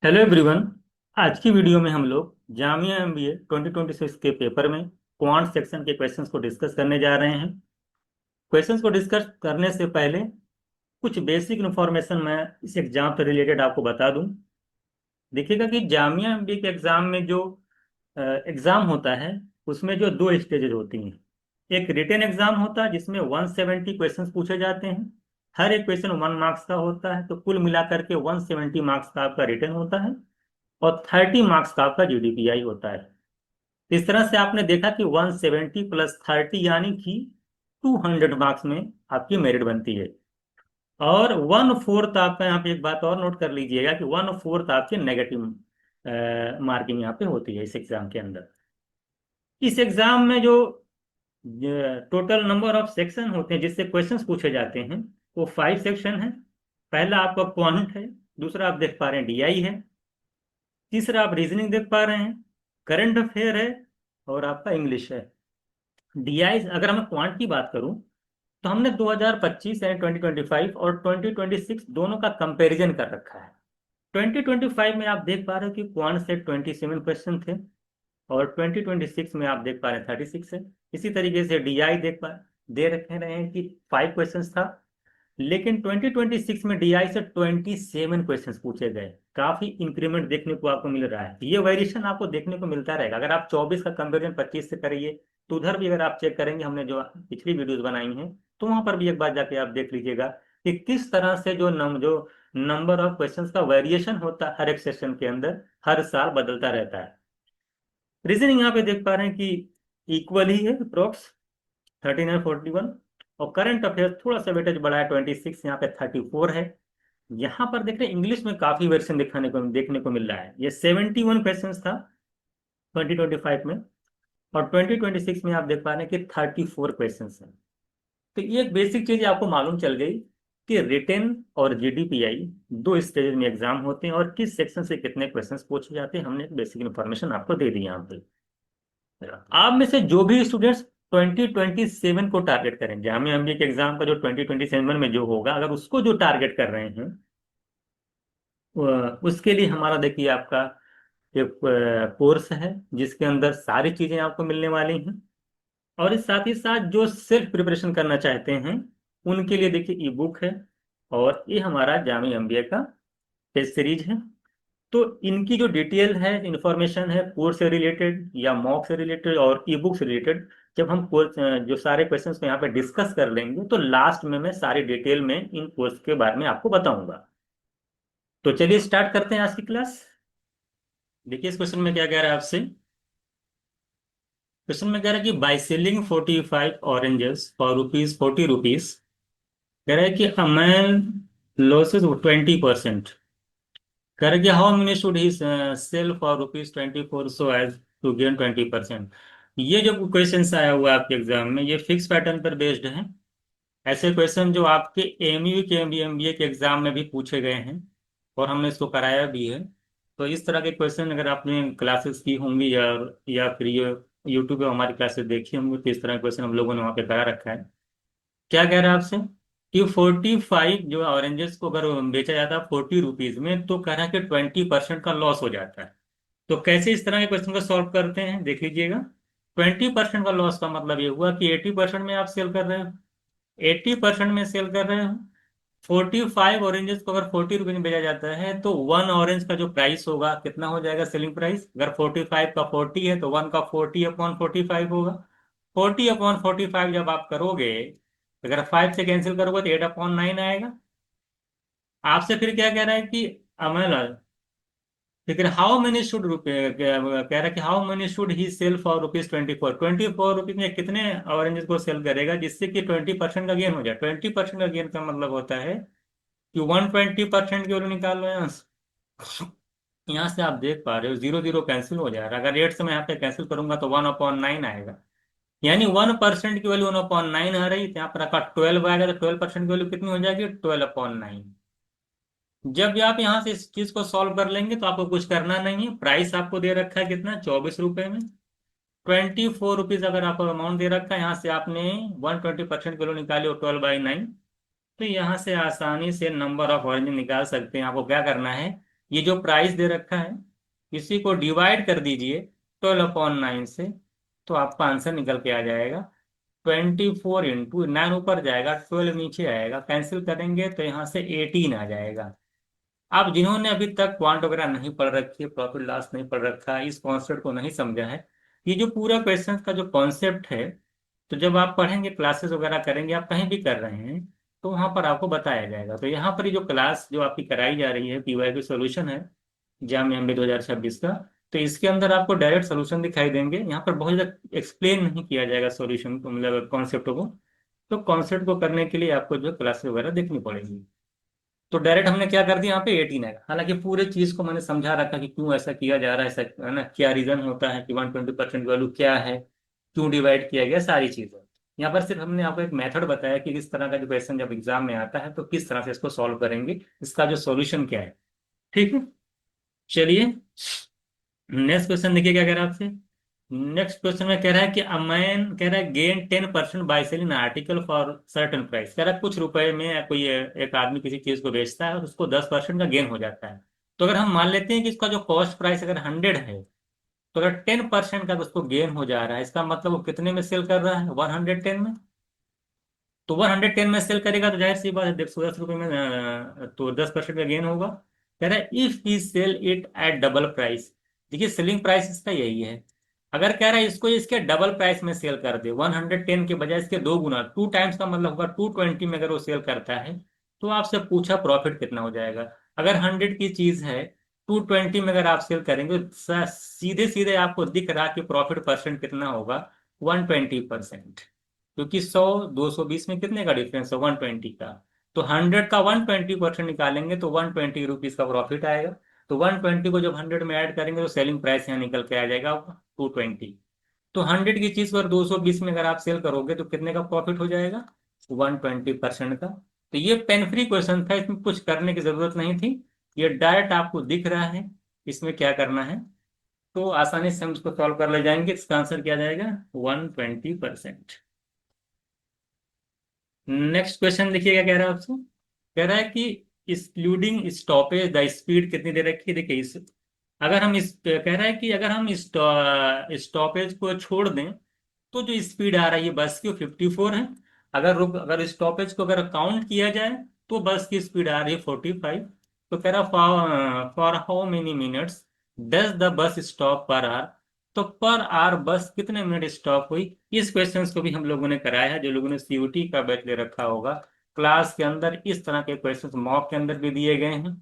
Hello everyone. आज की video में हम लोग जामिया एमबीए 2026 के पेपर में क्वांट सेक्शन के क्वेश्चंस को डिस्कस करने जा रहे हैं। क्वेश्चंस को डिस्कस करने से पहले कुछ बेसिक इंफॉर्मेशन मैं इस एग्जाम से रिलेटेड आपको बता दूं। देखिएगा कि जामिया एमबीए के एग्जाम में जो एग्जाम होता है उसमें जो दो स्टेजेस होती हैं। एक रिटेन एग्जाम होता है जिसमें 170 क्वेश्चंस पूछे जाते हैं। हर एक क्वेश्चन 1 मार्क्स का होता है, तो कुल मिलाकर के 170 मार्क्स का आपका रिटेन होता है और 30 मार्क्स का आपका जीडीपीआई होता है। इस तरह से आपने देखा कि 170 प्लस 30 यानी कि 200 मार्क्स में आपकी मेरिट बनती है। और 1/4 आपका यहाँ पे एक बात और नोट कर लीजिएगा कि 1/4 आपके नेगेटिव मार्किंग यहाँ पे होती है इस एग्जाम के अंदर। इस एग्जाम में जो टोटल नंबर ऑफ सेक्शन होते हैं जिससे क्वेश्चंस पूछे जाते हैं वो 5 सेक्शन है। पहला आपका क्वांट है, दूसरा आप देख पा रहे हैं डीआई है, तीसरा आप रीजनिंग देख पा रहे हैं, करंट अफेयर है और आपका इंग्लिश है। डीआई अगर मैं क्वांट की बात करूं तो हमने 2025 यानी 2025 और 2026 दोनों का कंपैरिजन कर रखा है। 2025 में आप देख पा रहे हो कि क्वांट से 27 क्वेश्चन थे और 2026 में आप देख पा रहे हैं 36 है। इसी तरीके से डीआई दे रखे रहे हैं कि 5 क्वेश्चन था, लेकिन 2026 में डीआई से 27 क्वेश्चंस पूछे गए। काफी इंक्रीमेंट देखने को आपको मिल रहा है। ये वेरिएशन आपको देखने को मिलता रहेगा। अगर आप 24 का कंपेरिजन 25 से करिए तो उधर भी अगर आप चेक करेंगे, हमने जो पिछली वीडियोस बनाई हैं तो वहां पर भी एक बार जाके आप देख लीजिएगा कि किस तरह से जो नंबर ऑफ क्वेश्चंस का वेरिएशन होता है हर एक सेशन के अंदर हर साल बदलता रहता है। रीजनिंग यहाँ पे देख पा रहे हैं कि इक्वल ही है, अप्रोक्स 39-41। और करंट अफेयर थोड़ा सा वेटेज बढ़ा है, 26 यहाँ पे 34 है। यहाँ पर देख रहे हैं इंग्लिश में काफी वर्षन देखने को मिल रहा है। ये 71 क्वेश्चन था 2025 में और 2026 में आप देख पा रहे हैं कि 34 क्वेश्चन हैं। तो ये एक बेसिक चीज आपको मालूम चल गई कि रिटेन और जीडीपीआई दो स्टेज में एग्जाम होते हैं और किस सेक्शन से कितने क्वेश्चंस पूछे जाते हैं। हमने एक बेसिक इन्फॉर्मेशन आपको दे दी यहाँ पे। आप में से जो भी स्टूडेंट्स 2027 को टारगेट करें, जामिया एमबीए के एग्जाम का जो 2027 में जो होगा, अगर उसको जो टारगेट कर रहे हैं उसके लिए हमारा देखिए आपका एक कोर्स है जिसके अंदर सारी चीजें आपको मिलने वाली हैं। और इस साथ ही साथ जो सेल्फ प्रिपरेशन करना चाहते हैं उनके लिए देखिए ई बुक है और ये हमारा जामिया एमबीए का टेस्ट सीरीज है। तो इनकी जो डिटेल है, इंफॉर्मेशन है कोर्स से रिलेटेड या मॉक से रिलेटेड और ई बुक से रिलेटेड, जब हम कोर्स जो सारे क्वेश्चंस को यहाँ पे डिस्कस कर लेंगे तो लास्ट में मैं सारी डिटेल में इन कोर्स के बारे में आपको बताऊंगा। तो चलिए स्टार्ट करते हैं आज की क्लास। देखिए इस क्वेश्चन में क्या कह रहा है आपसे। क्वेश्चन में कह रहा है कि by selling 45 oranges for rupees 40 rupees, कह रहा है कि अ मैन लॉसेज 20%। कह रहा है कि how many should he sell for rupees 24 so as to gain 20%। ये जो क्वेश्चन आया हुआ है आपके एग्जाम में ये फिक्स पैटर्न पर बेस्ड है। ऐसे क्वेश्चन जो आपके एमयू के एमबीए के एग्जाम में भी पूछे गए हैं और हमने इसको कराया भी है। तो इस तरह के क्वेश्चन अगर आपने क्लासेस की होंगी या फिर ये यूट्यूब पे हमारी क्लासेस देखी होंगी तो इस तरह के क्वेश्चन हम लोगों ने वहाँ पे करा रखा है। क्या कह रहा है आपसे कि 45 जो ऑरेंजेस को अगर बेचा जाता है 40 रुपीज में तो कह रहा है कि 20% का लॉस हो जाता है। तो कैसे इस तरह के क्वेश्चन को सॉल्व करते हैं देख लीजिएगा। 20% का लॉस का मतलब ये हुआ कि 80% में आप सेल कर रहे हो, 80% में सेल कर रहे हो। 45 ऑरेंजेस को अगर 40 रुपीज में बेचा जाता है तो 1 ऑरेंज का जो प्राइस होगा कितना हो जाएगा सेलिंग प्राइस। अगर 45 का 40 है तो 1 का 40/45 होगा। 40/45 जब आप करोगे, अगर 5 से कैंसिल करोगे तो 8/9 आएगा। आपसे फिर क्या कह रहा है कि अमल, फिर हाउ मेनी शुड रुपए कह रहा है कि how many should he sell for rupees 24 में कितने ऑरेंजेस को सेल करेगा जिससे कि 20% का गेन हो जाए। 20% का गेन का मतलब होता है कि 120% की वैल्यू निकाल लो यहाँ से। यहाँ से आप देख पा रहे हो जीरो जीरो कैंसिल हो जा रहा है। अगर 8 से मैं यहाँ पे कैंसिल करूंगा तो 1/9 आएगा। यानी 1% की वैल्यू 1/9 आ रही है, तो यहाँ पर आपका 12 आएगा तो 12% की वैल्यू कितनी हो जाएगी 12/9। जब भी आप यहाँ से इस चीज को सॉल्व कर लेंगे तो आपको कुछ करना नहीं है। प्राइस आपको दे रखा है कितना 24 रुपए में, 24 रुपीज अगर आपको अमाउंट दे रखा है, यहाँ से आपने 120% की वैल्यू निकाली हो 12/9। तो यहाँ से आसानी से नंबर ऑफ ऑरेंज निकाल सकते हैं। आपको क्या करना है ये जो प्राइस दे रखा है इसी को डिवाइड कर दीजिए 12/9 से, तो आपका आंसर निकल के आ जाएगा 24 × 9 ऊपर जाएगा, 12 नीचे आएगा, कैंसिल करेंगे तो यहाँ से 18 आ जाएगा। आप जिन्होंने अभी तक क्वांट वगैरह नहीं पढ़ रखी है, प्रॉफिट लॉस नहीं पढ़ रखा है, इस कॉन्सेप्ट को नहीं समझा है, ये जो पूरा क्वेश्चन का जो कॉन्सेप्ट है, तो जब आप पढ़ेंगे क्लासेस वगैरह करेंगे, आप कहीं भी कर रहे हैं तो वहां पर आपको बताया जाएगा। तो यहाँ पर ये जो क्लास जो आपकी कराई जा रही है पीवाई की सोल्यूशन है जाम एमबी 2026 का, तो इसके अंदर आपको डायरेक्ट सोल्यूशन दिखाई देंगे। यहाँ पर बहुत ज़्यादा एक्सप्लेन नहीं किया जाएगा सोल्यूशन को, मतलब कॉन्सेप्ट को। तो कॉन्सेप्ट को करने के लिए आपको जो क्लासेस वगैरह देखनी पड़ेगी। तो डायरेक्ट हमने क्या कर दिया, यहाँ पे 18 है। हालांकि पूरे चीज को मैंने समझा रखा कि क्यों ऐसा किया जा रहा है, ऐसा है ना, क्या रीजन होता है कि 120% वैल्यू क्या है, क्यों डिवाइड किया गया, सारी चीजें। यहाँ पर सिर्फ हमने आपको एक मेथड बताया कि किस तरह का जो क्वेश्चन जब एग्जाम में आता है तो किस तरह से इसको सॉल्व करेंगे, इसका जो सॉल्यूशन क्या है। ठीक है, चलिए नेक्स्ट क्वेश्चन देखिए क्या कह रहा है आपसे। नेक्स्ट क्वेश्चन में कह रहा है कि अ मैन कह रहा है gain 10% by selling article for certain price. कह रहा है कुछ रुपए में कोई एक आदमी किसी चीज को बेचता है और उसको 10% का गेन हो जाता है। तो अगर हम मान लेते हैं कि इसका जो कॉस्ट प्राइस अगर 100 है, तो अगर 10% का उसको गेन हो जा रहा है, इसका मतलब वो कितने में सेल कर रहा है, 110 में। तो 110 में सेल करेगा तो जाहिर सी बात है 110 रुपये में तो 10% का गेन होगा। कह रहा है if he sell it at double price. देखिए सेलिंग प्राइस इसका यही है। अगर कह रहा है इसको इसके डबल प्राइस में सेल कर दे, 110 के बजाय इसके 2 गुना, 2 टाइम्स का मतलब होगा 220 में अगर वो सेल करता है, तो आपसे पूछा प्रॉफिट कितना हो जाएगा। अगर 100 की चीज है, 220 में अगर आप सेल करेंगे तो सीधे सीधे आपको दिख रहा कि प्रॉफिट परसेंट कितना होगा, 120%। क्योंकि 100 220 में कितने का डिफरेंस है, 120 का। तो 100 का 120% निकालेंगे तो 120 रुपीज का प्रॉफिट आएगा। तो 120 को जब 100 में ऐड करेंगे तो सेलिंग प्राइस यहाँ निकल के आ जाएगा 220। तो 100 की चीज पर 220 में अगर आप सेल करोगे तो कितने का प्रॉफिट हो जाएगा, 120% का। तो ये पेन फ्री क्वेश्चन था, इसमें कुछ करने की जरूरत नहीं थी, ये डायरेक्ट आपको दिख रहा है इसमें क्या करना है, तो आसानी से हम इसको सॉल्व कर ले जाएंगे। इसका आंसर क्या जाएगा, 120%। नेक्स्ट क्वेश्चन देखिए क्या कह रहा है आपसे। कह रहा है कि एक्सक्लूडिंग स्टॉपेज द स्पीड कितनी दे रखी है, देखिए इस, अगर हम इस कह रहा है कि अगर हम स्टॉपेज को छोड़ दें तो जो स्पीड आ रही है बस की 54 है। अगर स्टॉपेज को अगर काउंट किया जाए तो बस की स्पीड आ रही है 45। तो कह रहा for how many minutes does the bus stop पर आर। तो पर आर बस कितने मिनट स्टॉप हुई। इस क्वेश्चन को भी हम लोगों ने कराया है, जो लोगों ने सीयूटी का बैच ले रखा होगा। क्लास के अंदर इस तरह के क्वेश्चन मॉक के अंदर भी दिए गए हैं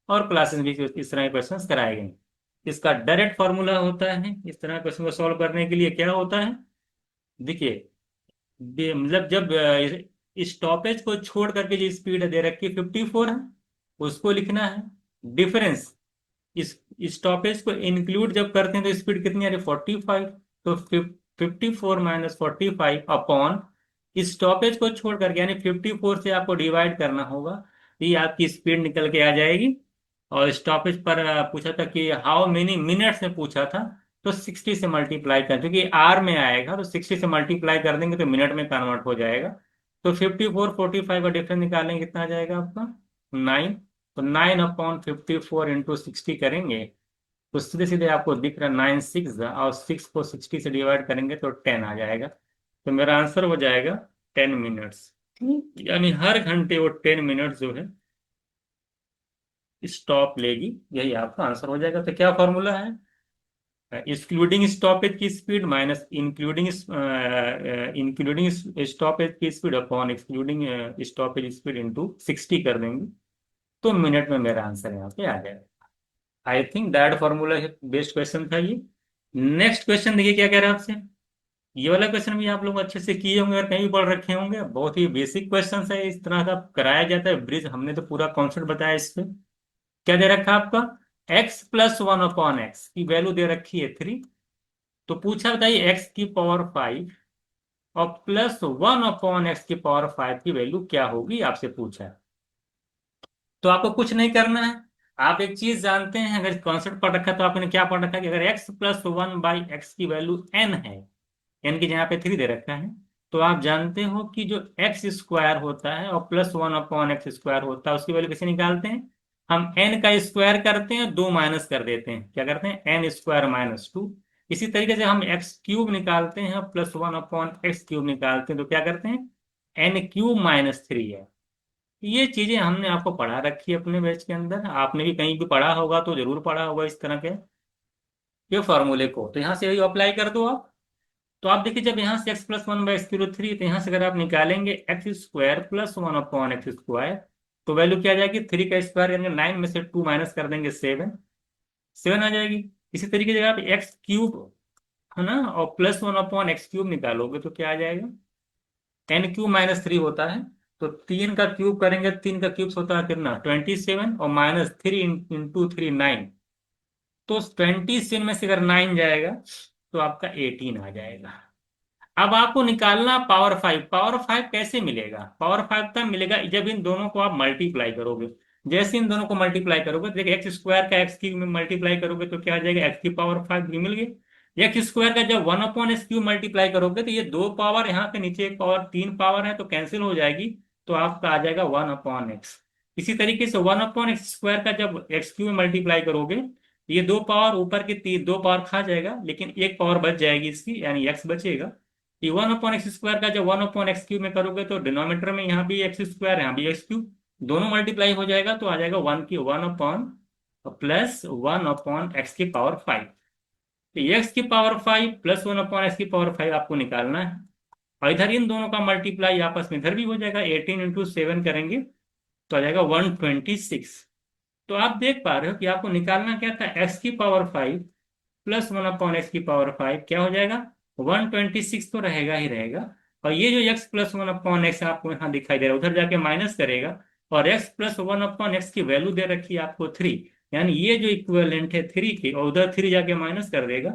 और क्लासेस में भी इस तरह के क्वेश्चन कराए गए हैं। इसका डायरेक्ट फॉर्मूला होता है इस तरह क्वेश्चन को सॉल्व करने के लिए, क्या होता है, देखिए मतलब जब स्टॉपेज को छोड़ करके जो स्पीड दे रखी है 54 है, उसको लिखना है। डिफरेंस इस स्टॉपेज को इंक्लूड जब करते हैं तो स्पीड कितनी आ रही है, 45। तो 54 - 45 अपॉन स्टॉपेज को छोड़ करके यानी 54 से आपको डिवाइड करना होगा, तो ये आपकी स्पीड निकल के आ जाएगी। और स्टॉपेज पर पूछा था कि हाउ मेनी मिनट्स में पूछा था, तो 60 से मल्टीप्लाई कर, क्योंकि आर में आएगा तो 60 से मल्टीप्लाई कर देंगे तो मिनट में कन्वर्ट हो जाएगा। तो 54 45 का डिफरेंस निकालेंगे कितना आ जाएगा आपका, 9। तो 9/54 × 60 करेंगे तो सीधे सीधे आपको दिख रहा है 9 6 और 6 को 60 से डिवाइड करेंगे तो 10 आ जाएगा। तो मेरा आंसर हो जाएगा 10 मिनट्स। यानी हर घंटे वो 10 मिनट जो है स्टॉप लेगी, यही आपका आंसर हो जाएगा। तो क्या फॉर्मूला है, एक्सक्लूडिंग स्टॉपेज की speed minus including including stoppage की speed upon excluding stoppage speed into 60 कर देंगे, तो मिनट में मेरा आंसर यहाँ पे आ जाएगा। I think that formula best question था ये। नेक्स्ट क्वेश्चन देखिए क्या कह रहा है आपसे। ये वाला क्वेश्चन भी आप लोग अच्छे से किए होंगे और कहीं भी पढ़ रखे होंगे, बहुत ही बेसिक क्वेश्चन है, इस तरह का कराया जाता है ब्रिज, हमने तो पूरा कॉन्सेप्ट बताया इस पे। क्या दे रखा है आपका, x+1/x की वैल्यू दे रखी है 3। तो पूछा बताइए x⁵ और +1/x⁵ की वैल्यू क्या होगी, आपसे पूछा है। तो आपको कुछ नहीं करना है, आप एक चीज जानते हैं, अगर कॉन्सेप्ट पढ़ रखा है तो आपने क्या पढ़ रखा है कि अगर x+1/x की वैल्यू n है, n की जगह पे 3 दे रखा है, तो आप जानते हो कि जो x स्क्वायर होता है और +1/x स्क्वायर होता है उसकी वैल्यू कैसे निकालते हैं, हम एन का स्क्वायर करते हैं, दो माइनस कर देते हैं, क्या करते हैं, एन स्क्वायर माइनस टू। इसी तरीके से हम एक्स क्यूब निकालते हैं, plus one upon x cube निकालते हैं, तो क्या करते हैं, एन क्यूब माइनस थ्री है। ये चीजें हमने आपको पढ़ा रखी है अपने बैच के अंदर, आपने भी कहीं भी पढ़ा होगा तो जरूर पढ़ा होगा इस तरह के ये फॉर्मूले को, तो यहाँ से यही अप्लाई कर दो आप। तो आप देखिए, जब यहाँ से x plus one by x three, तो यहाँ से अगर आप निकालेंगे x square plus one upon x square, तो वैल्यू क्या आ जाएगी, थ्री का स्क्वायर करेंगे, नाइन में से टू माइनस कर देंगे, सेवन, सेवन आ जाएगी। इसी तरीके से आप एक्स क्यूब, है ना, और plus one upon x cube निकालोगे तो क्या आ जाएगा, एन क्यूब माइनस थ्री होता है, तो तीन का क्यूब करेंगे, तीन का क्यूब होता है कितना, 27, और minus three into three, nine. तो 27 में से अगर नाइन जाएगा तो आपका 18 आ जाएगा। अब आपको निकालना पावर फाइव। पावर फाइव कैसे मिलेगा, पावर फाइव तब मिलेगा जब इन दोनों को आप मल्टीप्लाई करोगे। जैसे इन दोनों को मल्टीप्लाई करोगे, तो देखिए एक्स स्क्वायर का एक्स क्यूब में मल्टीप्लाई करोगे तो क्या आ जाएगा, एक्स की पावर फाइव भी मिल गई। एक्स स्क्वायर का जब one upon x cube multiply करोगे, तो ये दो पावर, यहाँ के नीचे एक पावर, तीन पावर है तो कैंसिल हो जाएगी, तो आपका आ जाएगा वन अपॉन एक्स। इसी तरीके से वन अपॉन एक्स स्क्वायर का जब एक्स क्यूब में मल्टीप्लाई करोगे, ये दो पावर ऊपर की तीन, दो पावर खा जाएगा, लेकिन एक पावर बच जाएगी इसकी, यानी एक्स बचेगा। ये वन अपॉन एक्स स्क्वायर का जब वन अपॉन एक्स क्यूब में करोगे, तो डिनोमिनेटर में यहाँ भी एक्स स्क्वायर, यहाँ भी एक्स क्यूब, दोनों मल्टीप्लाई हो जाएगा, तो आ जाएगा वन की one upon plus one upon x की पावर फाइव। तो एक्स की power five plus one upon x की पावर फाइव आपको निकालना है। और इधर इन दोनों का मल्टीप्लाई आपस में इधर भी हो जाएगा, 18 इंटू 7 करेंगे तो आ जाएगा 126। तो आप देख पा रहे हो कि आपको निकालना क्या था, एक्स की power five plus one upon x की पावर फाइव क्या हो जाएगा, 126 तो रहेगा ही रहेगा। और ये जो x plus one upon x आपको यहाँ दिखाई दे रहा है, उधर जाके माइनस करेगा, और x plus one upon x की वैल्यू दे रखी है आपको थ्री, यानी ये जो इक्विवेलेंट है थ्री की, और उधर थ्री जाके माइनस कर देगा,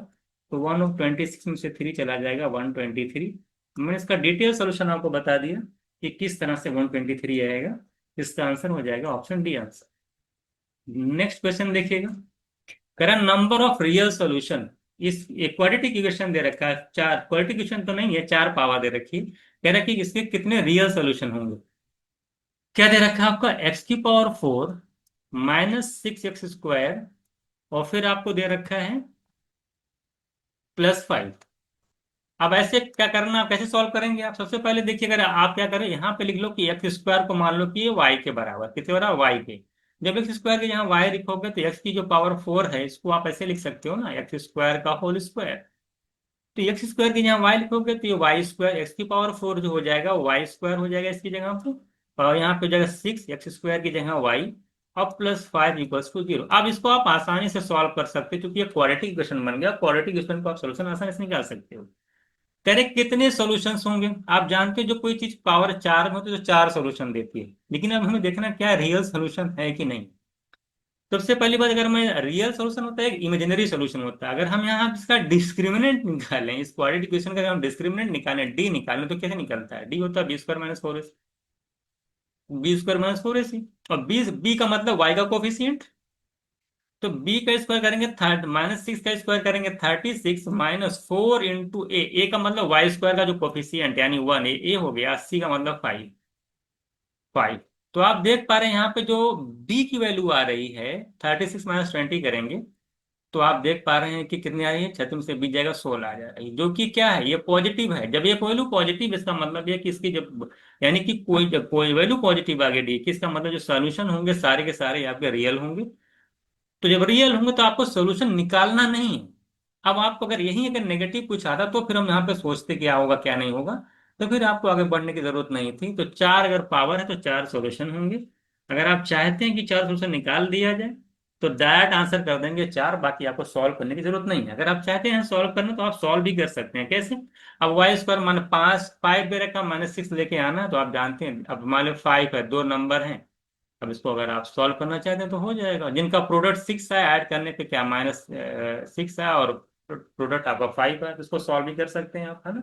तो 126 में से थ्री चला जाएगा 123। मैंने इसका डिटेल सोल्यूशन आपको बता दिया कि किस तरह से 123 आएगा। इसका आंसर हो जाएगा option D answer. Next question देखिएगा, कह रहा नंबर ऑफ रियल सॉल्यूशन। इस क्वाड्रेटिक इक्वेशन दे रखा है, चार क्वाड्रेटिक इक्वेशन तो नहीं है, चार पावर दे रखी है, कह रहा है कि इसके कितने रियल सॉल्यूशन होंगे। क्या दे रखा है आपका, एक्स की power four minus six x square, और फिर आपको दे रखा है प्लस फाइव। अब ऐसे क्या करना, आप कैसे सॉल्व करेंगे, आप सबसे पहले देखिए, अगर आप क्या करें, यहाँ पे लिख लो कि एक्स स्क्वायर को मान लो कि ये वाई के बराबर, कितने बराबर, वाई के। जब एक्स स्क्वायर के यहाँ वाई लिखोगे, तो एक्स की जो पावर फोर है, इसको आप ऐसे लिख सकते हो ना, एक्स स्क्वायर का होल स्क्वायर। तो एक्स स्क्वायर की जहाँ वाई लिखोगे, तो ये वाई स्क्वायर, एक्स की पावर फोर जो हो जाएगा वो वाई स्क्वायर हो जाएगा इसकी जगह पे, और यहाँ पे हो जाएगा सिक्स एक्स स्क्वायर की जगह वाई, और plus five equals to zero. अब इसको आप आसानी से सॉल्व कर सकते हो, क्योंकि ये क्वाड्रेटिक इक्वेशन बन गया, क्वाड्रेटिक इक्वेशन को आप सोल्यूशन आसानी से निकाल सकते हो। कह रहे कितने सॉल्यूशंस होंगे, आप जानते हो जो कोई चीज पावर चार में होती है तो चार सॉल्यूशन देती है, लेकिन अब हमें देखना क्या रियल सॉल्यूशन है कि नहीं। सबसे पहली बात, अगर मैं रियल सोल्यूशन होता है, एक इमेजिनरी सोल्यूशन होता है। अगर हम यहाँ इसका डिस्क्रिमिनेंट निकालें, इस क्वाड्रेटिक इक्वेशन का अगर हम डिस्क्रिमिनेंट निकालें, डी निकालें, तो कैसे निकलता है, डी होता है B square minus four S, B square minus four S. और बी बी का मतलब वाई का कोफिशियंट, तो बी का स्क्वायर करेंगे थर्ड, माइनस सिक्स का स्क्वायर करेंगे 36 माइनस फोर इंटू ए का मतलब वाई स्क्वायर का जो कोफिशियंट यानी वन, ए हो गया, सी का मतलब फाइव, फाइव। तो आप देख पा रहे हैं यहाँ पे जो बी की वैल्यू आ रही है, 36 - 20 करेंगे, तो आप देख पा रहे हैं कि कितनी आ रही है, छत्तीस से बीत जाएगा, 16 आ जाएगा, जो कि क्या है, ये पॉजिटिव है। जब ये वैल्यू पॉजिटिव, इसका मतलब ये कि इसकी जब, यानी कि कोई वैल्यू पॉजिटिव आगे दी कि इसका मतलब जो सॉल्यूशन होंगे सारे के सारे आपके रियल होंगे। तो जब रियल होंगे तो आपको सोल्यूशन निकालना नहीं है। अब आपको अगर यही अगर नेगेटिव कुछ आता, तो फिर हम यहाँ पे सोचते क्या होगा क्या नहीं होगा, तो फिर आपको आगे बढ़ने की जरूरत नहीं थी। तो चार अगर पावर है तो चार सॉल्यूशन होंगे। अगर आप चाहते हैं कि चार सॉल्यूशन निकाल दिया जाए, तो डायरेक्ट आंसर कर देंगे चार, बाकी आपको सॉल्व करने की जरूरत नहीं है। अगर आप चाहते हैं सॉल्व करना, तो आप सॉल्व भी कर सकते हैं। कैसे, अब वाई स्क्वायर मान पांच, फाइव दे रखा, माइनस सिक्स लेके आना है, तो आप जानते हैं, अब मान लो फाइव है, दो नंबर है, अब इसको अगर आप सॉल्व करना चाहते हैं तो हो जाएगा। जिनका प्रोडक्ट सिक्स है, ऐड करने पे क्या माइनस सिक्स है, और प्रोडक्ट आपका फाइव है, तो इसको सॉल्व भी कर सकते हैं आप, है ना।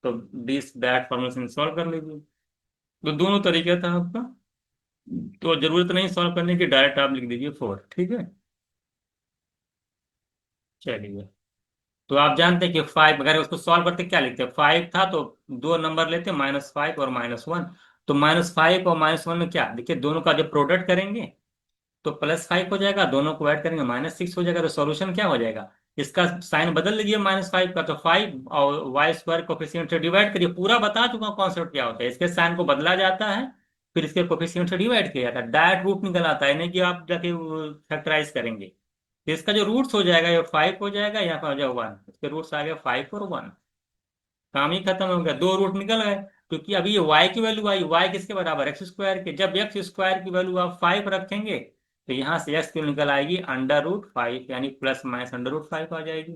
तो दिस दैट फॉर्मूला सॉल्व कर लीजिए। तो दोनों तरीका था आपका, तो जरूरत नहीं सॉल्व करने की, डायरेक्ट आप लिख दीजिए फोर, ठीक है। चलिए, तो आप जानते हैं कि फाइव, अगर उसको सॉल्व करते क्या लिखते हैं, फाइव था तो दो नंबर लेते, माइनस फाइव और माइनस वन। तो माइनस फाइव और माइनस वन में क्या देखिए, दोनों का जब प्रोडक्ट करेंगे, तो +5 हो जाएगा, दोनों को ऐड करेंगे -6 हो जाएगा। तो सॉल्यूशन क्या हो जाएगा, इसका साइन बदल लीजिए -5 का, तो 5 और वाई स्क्वायर कोफिशिएंट से डिवाइड करिए। पूरा बता चुका हूँ कॉन्सेप्ट क्या होता है, इसके साइन को बदला जाता है, फिर इसके कोफिशिएंट से डिवाइड किया जाता है, डायरेक्ट रूट निकल आता है, नहीं कि आप जाके फैक्टराइज करेंगे। तो इसका जो रूट्स हो जाएगा, ये 5 हो जाएगा, यहाँ पर हो जाएगा 1, इसके रूट्स आ गए 5 और 1। काम ही खत्म हो गया, दो रूट निकल गए। क्योंकि अभी ये y की वैल्यू आई, y किसके बराबर, एक्स स्क्वायर के। जब एक्स स्क्वायर की वैल्यू आप 5 रखेंगे तो यहाँ से x की निकल आएगी √5, यानी ±√5 आ जाएगी।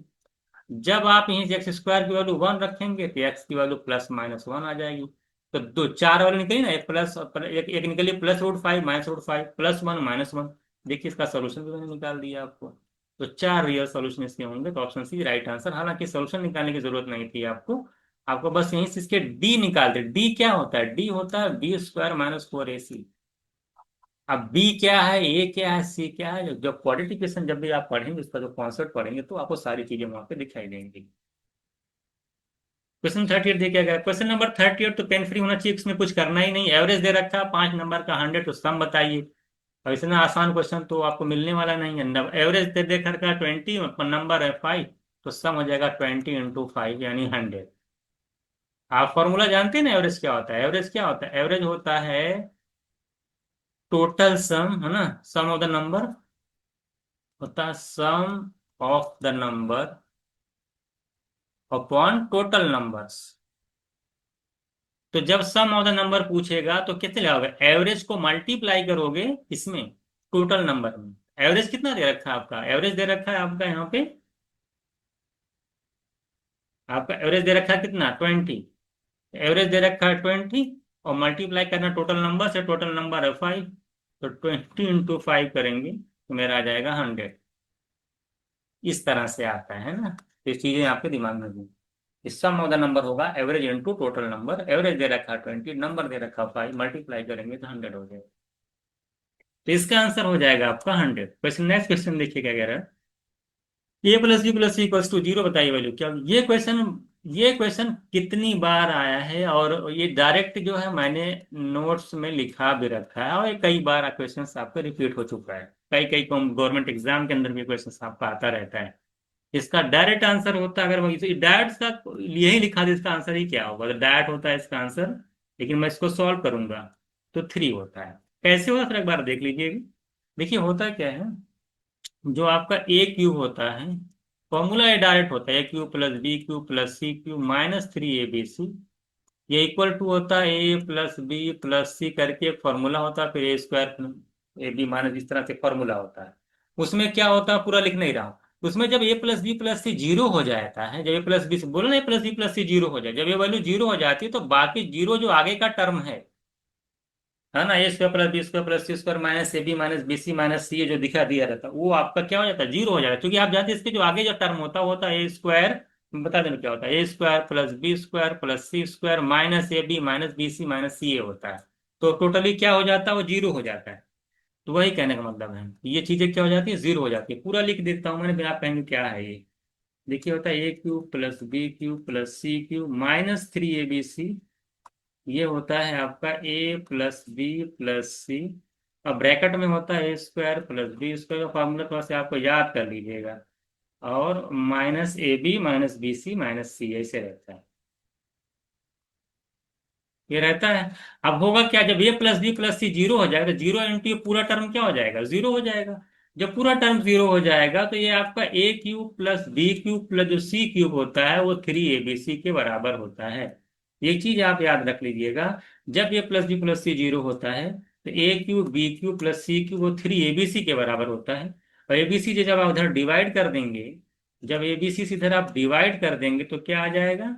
जब आप यहीं से एक्स स्क्वायर की वैल्यू 1 रखेंगे तो एक्स की वैल्यू ±1 आ जाएगी। तो दो चार वैल्यू निकली ना, एक प्लस एक निकली +√5 -√5 +1 -1। देखिए इसका सोल्यूशन भी मैंने निकाल दिया आपको। तो चार रियल सोल्यूशन इसके होंगे, तो ऑप्शन सी राइट आंसर। हालांकि सोल्यूशन निकालने की जरूरत नहीं थी आपको, आपको बस यहीं से इसके डी निकाल दे। डी क्या होता है, डी होता है b² - 4ac। अब बी क्या है, ए क्या है, सी क्या है, जब क्वाड्रेटिक जब भी आप पढ़ेंगे, उसका जो कॉन्सेप्ट पढ़ेंगे, तो आपको सारी चीजें वहां पे दिखाई देंगी। क्वेश्चन 38 देखिए गया, क्वेश्चन नंबर 38 तो पेन फ्री होना चाहिए, इसमें कुछ करना ही नहीं। एवरेज दे रखा है 5 नंबर का 100, तो सम बताइए। और इतना आसान क्वेश्चन तो आपको मिलने वाला नहीं है। एवरेज दे देख रखा है 20, नंबर है 5, तो सम हो जाएगा 20 × 5 यानी 100। आप फॉर्मूला जानते हैं ना, एवरेज क्या होता है। एवरेज क्या होता है, एवरेज होता है टोटल सम, है ना, सम ऑफ द नंबर, होता है sum of the number upon total numbers. तो जब सम ऑफ द नंबर पूछेगा तो कितने लगाओगे, एवरेज को मल्टीप्लाई करोगे इसमें, टोटल नंबर में। एवरेज कितना दे रखा है आपका, एवरेज दे रखा है आपका यहाँ पे, आपका एवरेज दे रखा है कितना, 20। एवरेज दे रखा है 20, और मल्टीप्लाई करना टोटल नंबर से, टोटल नंबर है 5। तो 20 × 5 करेंगे तो मेरा आ जाएगा 100। इस तरह से आता है ना, तो ये चीजें आपके दिमाग में भी। इस सम ऑफ द नंबर होगा average into total number. Average दे रखा 20, नंबर दे रखा 5, मल्टीप्लाई करेंगे तो 100 हो जाएगा। तो इसका आंसर हो जाएगा आपका 100। क्वेश्चन, नेक्स्ट क्वेश्चन देखिए क्या कह रहा है, a + b + c = 0 बताइए वैल्यू क्या। ये क्वेश्चन कितनी बार आया है, और ये डायरेक्ट जो है मैंने नोट्स में लिखा भी रखा है, और ये कई बार क्वेश्चन आपका रिपीट हो चुका है। कई कई गवर्नमेंट एग्जाम के अंदर भी क्वेश्चन आपका आता रहता है। इसका डायरेक्ट आंसर होता है, अगर मैं डायरेक्ट का यही लिखा दे, इसका आंसर ही क्या होगा, तो डायरेक्ट होता है इसका आंसर। लेकिन मैं इसको सॉल्व करूंगा तो 3 होता है। कैसे होता है फिर एक बार देख लीजिएगा। देखिए होता क्या है, जो आपका a³ होता है, फॉर्मूला ये डायरेक्ट होता है a³ + b³ + c³ - 3abc। ये इक्वल टू होता है a + b + c करके एक फॉर्मूला होता है, फिर a² - ab इस तरह से फॉर्मूला होता है। उसमें क्या होता है, पूरा लिख नहीं रहा हूं। उसमें जब a + b + c 0 हो जाता है, जब a + b बोलो ना, a + b + c 0 हो जाए, जब ये वैल्यू 0 हो जाती है, तो बाकी जीरो जो आगे का टर्म है ना, a² + b² - c² - ab - bc - c जो दिखा दिया रहता है, वो आपका क्या हो जाता है, 0 हो जाता है। क्योंकि आप जानते हैं इसके जो आगे जो टर्म होता है a², बता देना क्या होता है, a² + b² + c² - ab - bc - ca होता है। तो टोटली क्या हो जाता है, वो 0 हो जाता है। तो वही कहने का मतलब है, ये चीजें क्या हो जाती है, 0 हो जाती है। पूरा लिख देता हूँ मैंने, बिना आप कहेंगे क्या है ये। देखिए होता है a³ + b³ + c³ - 3abc। ये होता है आपका a + b + c, और ब्रैकेट में होता है a² + b² का फॉर्मूला थोड़ा सा आपको याद कर लीजिएगा, और -ab - bc - c ऐसे रहता है, ये रहता है। अब होगा क्या, जब a + b + c 0 हो जाएगा, तो 0 इंटू ये पूरा टर्म क्या हो जाएगा, 0 हो जाएगा। जब पूरा टर्म 0 हो जाएगा, तो ये आपका a³ + b³ जो c³ होता है, वो 3abc के बराबर होता है। ये चीज आप याद रख लीजिएगा। जब a + b + c 0 होता है, तो a³ b³ + c³ वो 3abc के बराबर होता है। और abc जब आप उधर डिवाइड कर देंगे, जब abc से इधर आप डिवाइड कर देंगे, तो क्या आ जाएगा,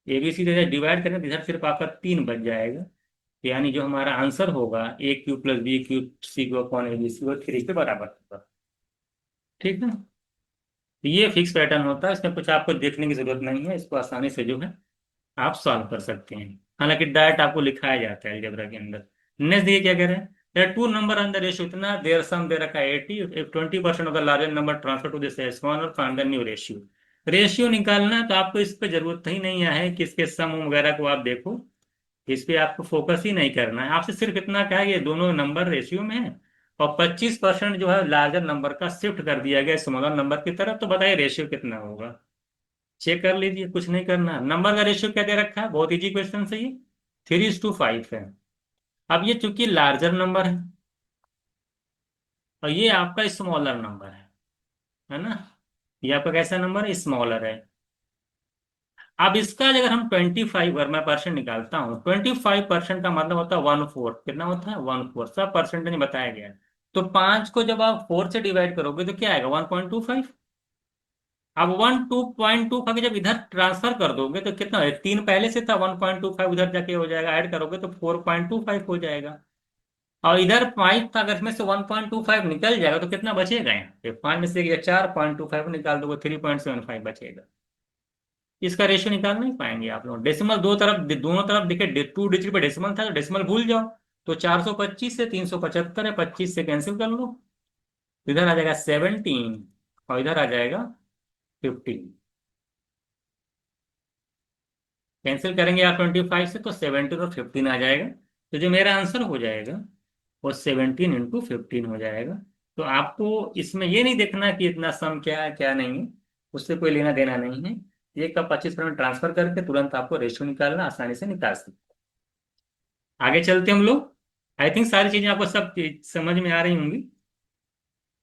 एबीसी से डिवाइड करें तो इधर सिर्फ आपका 3 बच जाएगा। तो यानी जो हमारा आंसर होगा a³ + b³ c³ / abc वो 3 के बराबर होगा। ठीक है, तो ये फिक्स पैटर्न होता है, इसमें कुछ आपको देखने की जरूरत नहीं है, इसको आसानी से जो है आप सॉल्व कर सकते हैं। हालांकि डायरेक्ट आपको लिखाया जाता है अलजेब्रा के अंदर। नेक्स्ट देखिए क्या कह रहे हैं, there two number on the ratio इतना, देयर सम दे रखा है 80, if 20% of the larger number transfer to this smaller, find the new ratio. Ratio निकालना है, तो आपको इस पे जरूरत ही नहीं है कि इसके सम वगैरह को आप देखो, इस पे आपको फोकस ही नहीं करना है। आपसे सिर्फ इतना क्या है, ये दोनों नंबर रेशियो में है, और 25% जो है लार्जर नंबर का शिफ्ट कर दिया गया स्मॉलर नंबर की तरफ। तो बताइए रेशियो कितना होगा। चेक कर लीजिए, कुछ नहीं करना। नंबर का रेशियो क्या दे रखा है, बहुत इजी क्वेश्चन से ये 3:5 है। अब ये चूंकि लार्जर नंबर है और ये आपका स्मॉलर नंबर है ना। ये आपका कैसा नंबर है, स्मॉलर है। अब इसका अगर हम 25 अगर मैं परसेंट निकालता हूँ, 25% का मतलब होता है 1/4। कितना होता है, 1/4। सब परसेंटेज बताया गया है। तो 5 को जब आप 4 से डिवाइड करोगे तो क्या आएगा, 1.25। अब 1.25 जब इधर ट्रांसफर कर दोगे तो कितना है, 3 पहले से था, 1.25 उधर जाके हो जाएगा, ऐड करोगे तो 4.25 हो जाएगा। और इधर 5 था, अगर इसमें से 1.25 निकल जाएगा तो कितना बचेगा, यहाँ 5 में से 4.25 निकाल दोगे, 3.75 बचेगा। इसका रेशियो निकाल नहीं पाएंगे आप लोग। डेसिमल दो तरफ, दोनों तरफ दिखे, 2 डिजिट पे डेसिमल था तो डेसिमल भूल जाओ। तो 425 से 375 है, 25 से कैंसिल कर लो। तो इधर आ जाएगा 17 और इधर आ जाएगा 15। कैंसिल करेंगे आप 25 से तो 17 और 15 आ जाएगा। तो जो मेरा आंसर हो जाएगा वो 17 × 15 हो जाएगा। तो आपको इसमें ये नहीं देखना कि इतना सम क्या है क्या नहीं है, उससे कोई लेना देना नहीं है। ये का 25% ट्रांसफर करके तुरंत आपको रेशियो निकालना, आसानी से निकाल सकते। आगे चलते हम लोग। आई थिंक सारी चीजें आपको सब समझ में आ रही होंगी।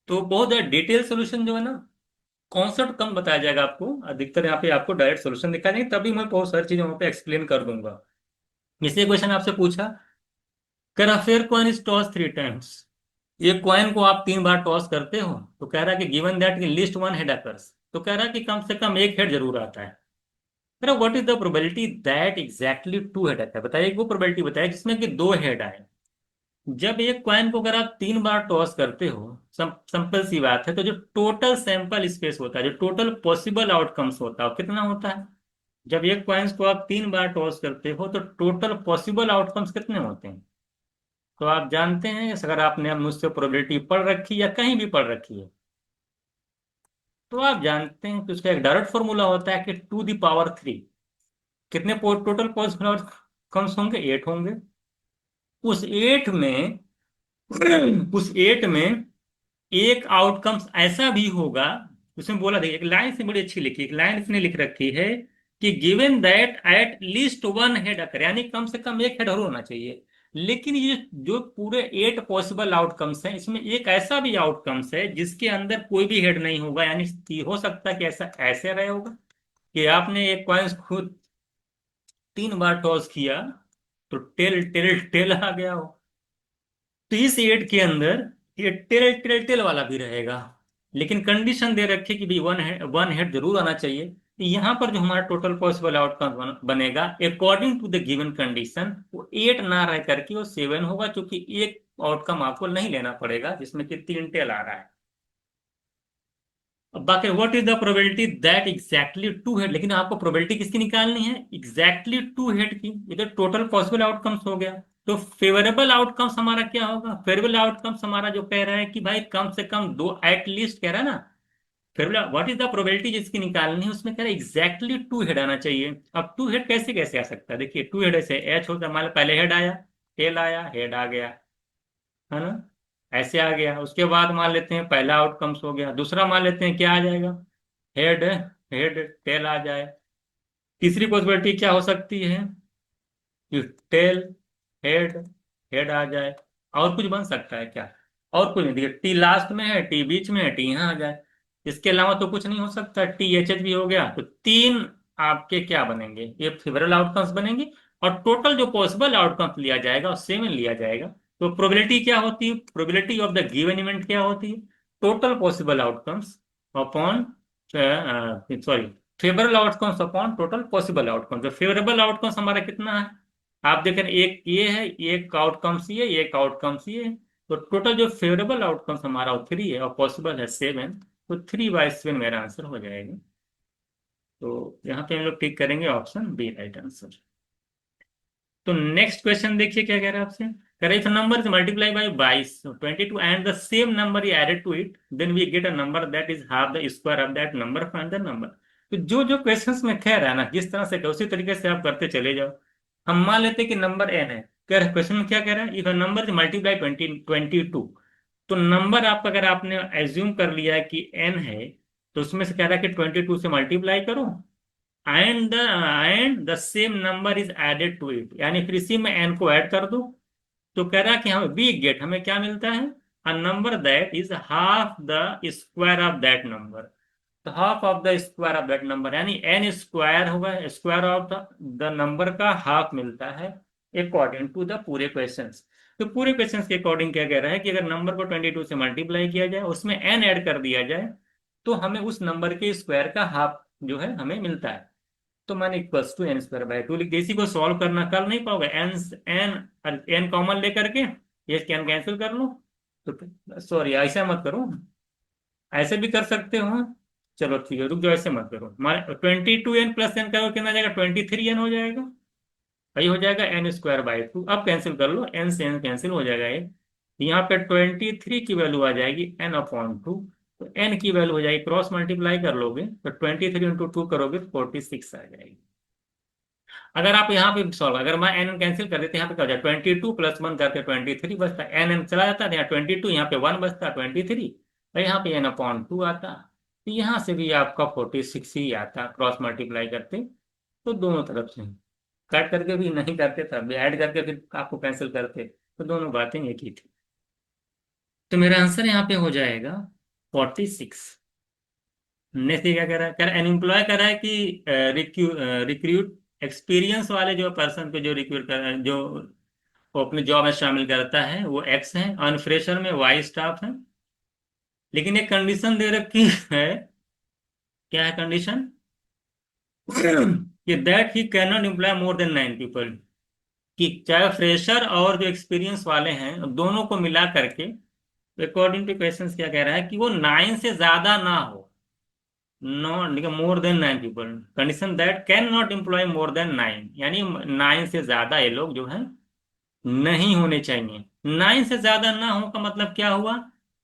तो बहुत डिटेल सोल्यूशन जो है ना, कॉन्सेप्ट कम बताया जाएगा आपको, अधिकतर यहाँ पे आपको डायरेक्ट सोल्यूशन दिखा देंगे, तभी मैं बहुत सारी चीजें वहाँ पे एक्सप्लेन कर दूंगा। इसे क्वेश्चन आपसे पूछा, कर a fair coin is toss 3 times. एक कॉइन को आप 3 बार टॉस करते हो, तो कह रहा है कि given that list one head occurs, तो कह रहा है कि कम से कम एक हेड जरूर आता है। कह रहा what is the probability that exactly 2 head आता है। बताइए, एक वो प्रोबेबिलिटी बताइए जिसमें कि 2 हेड आए। जब एक कॉइन को अगर आप 3 बार टॉस करते हो, सिंपल सी बात है, तो जो टोटल सैंपल स्पेस होता है, जो टोटल पॉसिबल आउटकम्स होता है, वो कितना होता है। जब एक कॉइन्स को आप 3 बार टॉस करते हो तो टोटल पॉसिबल आउटकम्स कितने होते हैं। तो आप जानते हैं, अगर आपने मुझसे प्रोबेबिलिटी पढ़ रखी है या कहीं भी पढ़ रखी है, तो आप जानते हैं कि उसका एक डायरेक्ट फॉर्मूला होता है कि टू द पावर 3। कितने टोटल पॉसिबल आउटकम्स होंगे, 8 होंगे। उस 8 में उस 8 में एक आउटकम्स ऐसा भी होगा, उसमें बोला, देखिए एक लाइन से बड़ी अच्छी लिखी, एक लाइन इसने लिख रखी है कि given that at least one head occur, यानी कम से कम एक हेड और होना चाहिए। लेकिन ये जो पूरे 8 पॉसिबल आउटकम्स हैं, इसमें एक ऐसा भी आउटकम्स है जिसके अंदर कोई भी हेड नहीं होगा, यानी हो सकता है कि ऐसा ऐसे रहे होगा कि आपने एक कॉइन्स खुद 3 बार टॉस किया तो टेल टेल टेल आ गया हो। तो इस एड के अंदर ये टेल टेल टेल वाला भी रहेगा, लेकिन कंडीशन दे रखे कि भी वन हेड जरूर आना चाहिए। तो यहाँ पर जो हमारा टोटल पॉसिबल आउटकम बनेगा according to the given condition, वो 8 ना रह करके वो 7 होगा, क्योंकि एक आउटकम आपको नहीं लेना पड़ेगा जिसमें कि 3 टेल आ रहा है। अब बाकी what is the probability that exactly 2 head, लेकिन आपको प्रोबेबिलिटी किसकी निकालनी है, एग्जैक्टली 2 हेड की। इधर टोटल पॉसिबल आउटकम्स हो गया। तो फेवरेबल आउटकम्स हमारा क्या होगा, फेवरेबल आउटकम्स हमारा जो कह रहा है कि भाई कम से कम दो, एटलीस्ट कह रहा है ना। Favourable what is the probability जिसकी निकालनी है, उसमें कह रहा है एग्जैक्टली 2 हेड आना चाहिए। अब 2 हेड कैसे कैसे आ सकता है, देखिए 2 हेड ऐसे एच होता है, मान लो पहले हेड आया, टेल आया, हेड आ गया, है ना, ऐसे आ गया। उसके बाद मान लेते हैं पहला आउटकम्स हो गया, दूसरा मान लेते हैं क्या आ जाएगा, हेड हेड टेल आ जाए। तीसरी पॉसिबिलिटी क्या हो सकती है कि टेल हेड हेड आ जाए। और कुछ बन सकता है क्या, और कुछ नहीं। देखिए टी लास्ट में है, टी बीच में है, टी यहाँ आ जाए। इसके अलावा तो कुछ नहीं हो सकता। टी एच एच भी हो गया, तो 3 आपके क्या बनेंगे, ये फेवरेबल आउटकम्स बनेंगे। और टोटल जो पॉसिबल आउटकम्स लिया जाएगा उससे में लिया जाएगा। तो प्रोबेबिलिटी क्या होती है, probability of the given event क्या होती है, total possible outcomes upon, sorry, favourable outcomes upon total possible outcomes. तो फेवरेबल आउटकम्स हमारा कितना है, आप देखें एक ये है, एक आउटकम्स ये, एक आउटकम्स ये। तो टोटल जो फेवरेबल आउटकम्स हमारा वो 3 है और पॉसिबल है 7। तो 3/7 मेरा आंसर हो जाएगा। तो यहाँ पे हम लोग टिक करेंगे ऑप्शन बी राइट आंसर। तो नेक्स्ट क्वेश्चन देखिए क्या कह रहा है आपसे। कह रहा है if number is multiply by 22 and the same number is added to it, then we get a number that is half the square of that number, find the number. तो जो जो क्वेश्चंस में कह रहा है ना, जिस तरह से उसी तरीके से आप करते चले जाओ। हम मान लेते हैं कि नंबर एन है। कह रहा है क्वेश्चन में क्या कह रहा है, if a number is multiply 22 तो नंबर आपका अगर आपने एज्यूम कर लिया है कि एन है, तो उसमें से कह रहा है कि 22 से मल्टीप्लाई करो, and the same number is added to it, यानी फिर इसी में एन को ऐड कर दो। तो कह रहा है कि हमें वी गेट, हमें क्या मिलता है, a number that is half the square of that number. तो half of the square of that number, यानी एन स्क्वायर होगा, स्क्वायर ऑफ द नंबर का हाफ मिलता है अकॉर्डिंग टू द पूरे क्वेश्चंस। तो पूरे क्वेश्चंस के अकॉर्डिंग क्या कह रहा है कि अगर नंबर को 22 से मल्टीप्लाई किया जाए, उसमें एन ऐड कर दिया जाए, तो हमें उस नंबर के स्क्वायर का हाफ जो है हमें मिलता है। तो मैंने equals to N square by two लिख दिया। इसी को सॉल्व करना कर नहीं पाओगे, एन एन एन कॉमन लेकर के ये कैन कैंसिल कर लो। तो सॉरी, ऐसा मत करो, ऐसे भी कर सकते हो। चलो ठीक है, रुक जाओ, ऐसे मत करो। हमारे 22 एन प्लस एन करो, कितना आ जाएगा, 23 एन हो जाएगा। भाई हो जाएगा एन स्क्वायर बाई टू। अब कैंसिल कर लो, एन से एन कैंसिल हो जाएगा ये। यहाँ पे 23 की वैल्यू आ जाएगी एन अपॉन टू। तो एन की वैल्यू हो जाएगी, क्रॉस मल्टीप्लाई कर लोगे तो 23 इंटू 2 करोगे तो 46 आ जाएगी। अगर आप यहाँ पे सॉल्व, अगर मैं एन कैंसिल कर देते यहाँ पे क्या हो जाए, 22 + 1 करके 23 बचता, एन एन चला जाता है, यहाँ 22, यहाँ पे 1 बचता 23, और यहाँ पे एन अपॉन टू आता। तो यहाँ से भी आपका 46 ही आता क्रॉस मल्टीप्लाई करते। तो दोनों तरफ से कट करके भी नहीं करते, तब ऐड करके फिर आपको कैंसिल करते, तो दोनों बातें एक ही थी। तो मेरा आंसर यहाँ पे हो जाएगा 46। नेक्स्ट क्या कह रहा है, कह रहा है एन एम्प्लॉय कह रहा है कि रिक्रूट एक्सपीरियंस वाले जो पर्सन को जो रिक्रूट कर, जो वो अपने जॉब में शामिल करता है वो एक्स है, और फ्रेशर में वाई स्टाफ है। लेकिन एक कंडीशन दे रखी है। क्या है कंडीशन? कि that he can not employ more than 9 people. कि चाहे फ्रेशर और जो एक्सपीरियंस वाले हैं दोनों को मिला करके, अकॉर्डिंग टू क्वेश्चंस क्या कह रहा है कि वो 9 से ज्यादा ना हो। No, more than 9 people, condition that can not employ more than 9, यानी 9 से ज्यादा ये लोग जो है नहीं होने चाहिए। 9 से ज्यादा ना हो का मतलब क्या हुआ,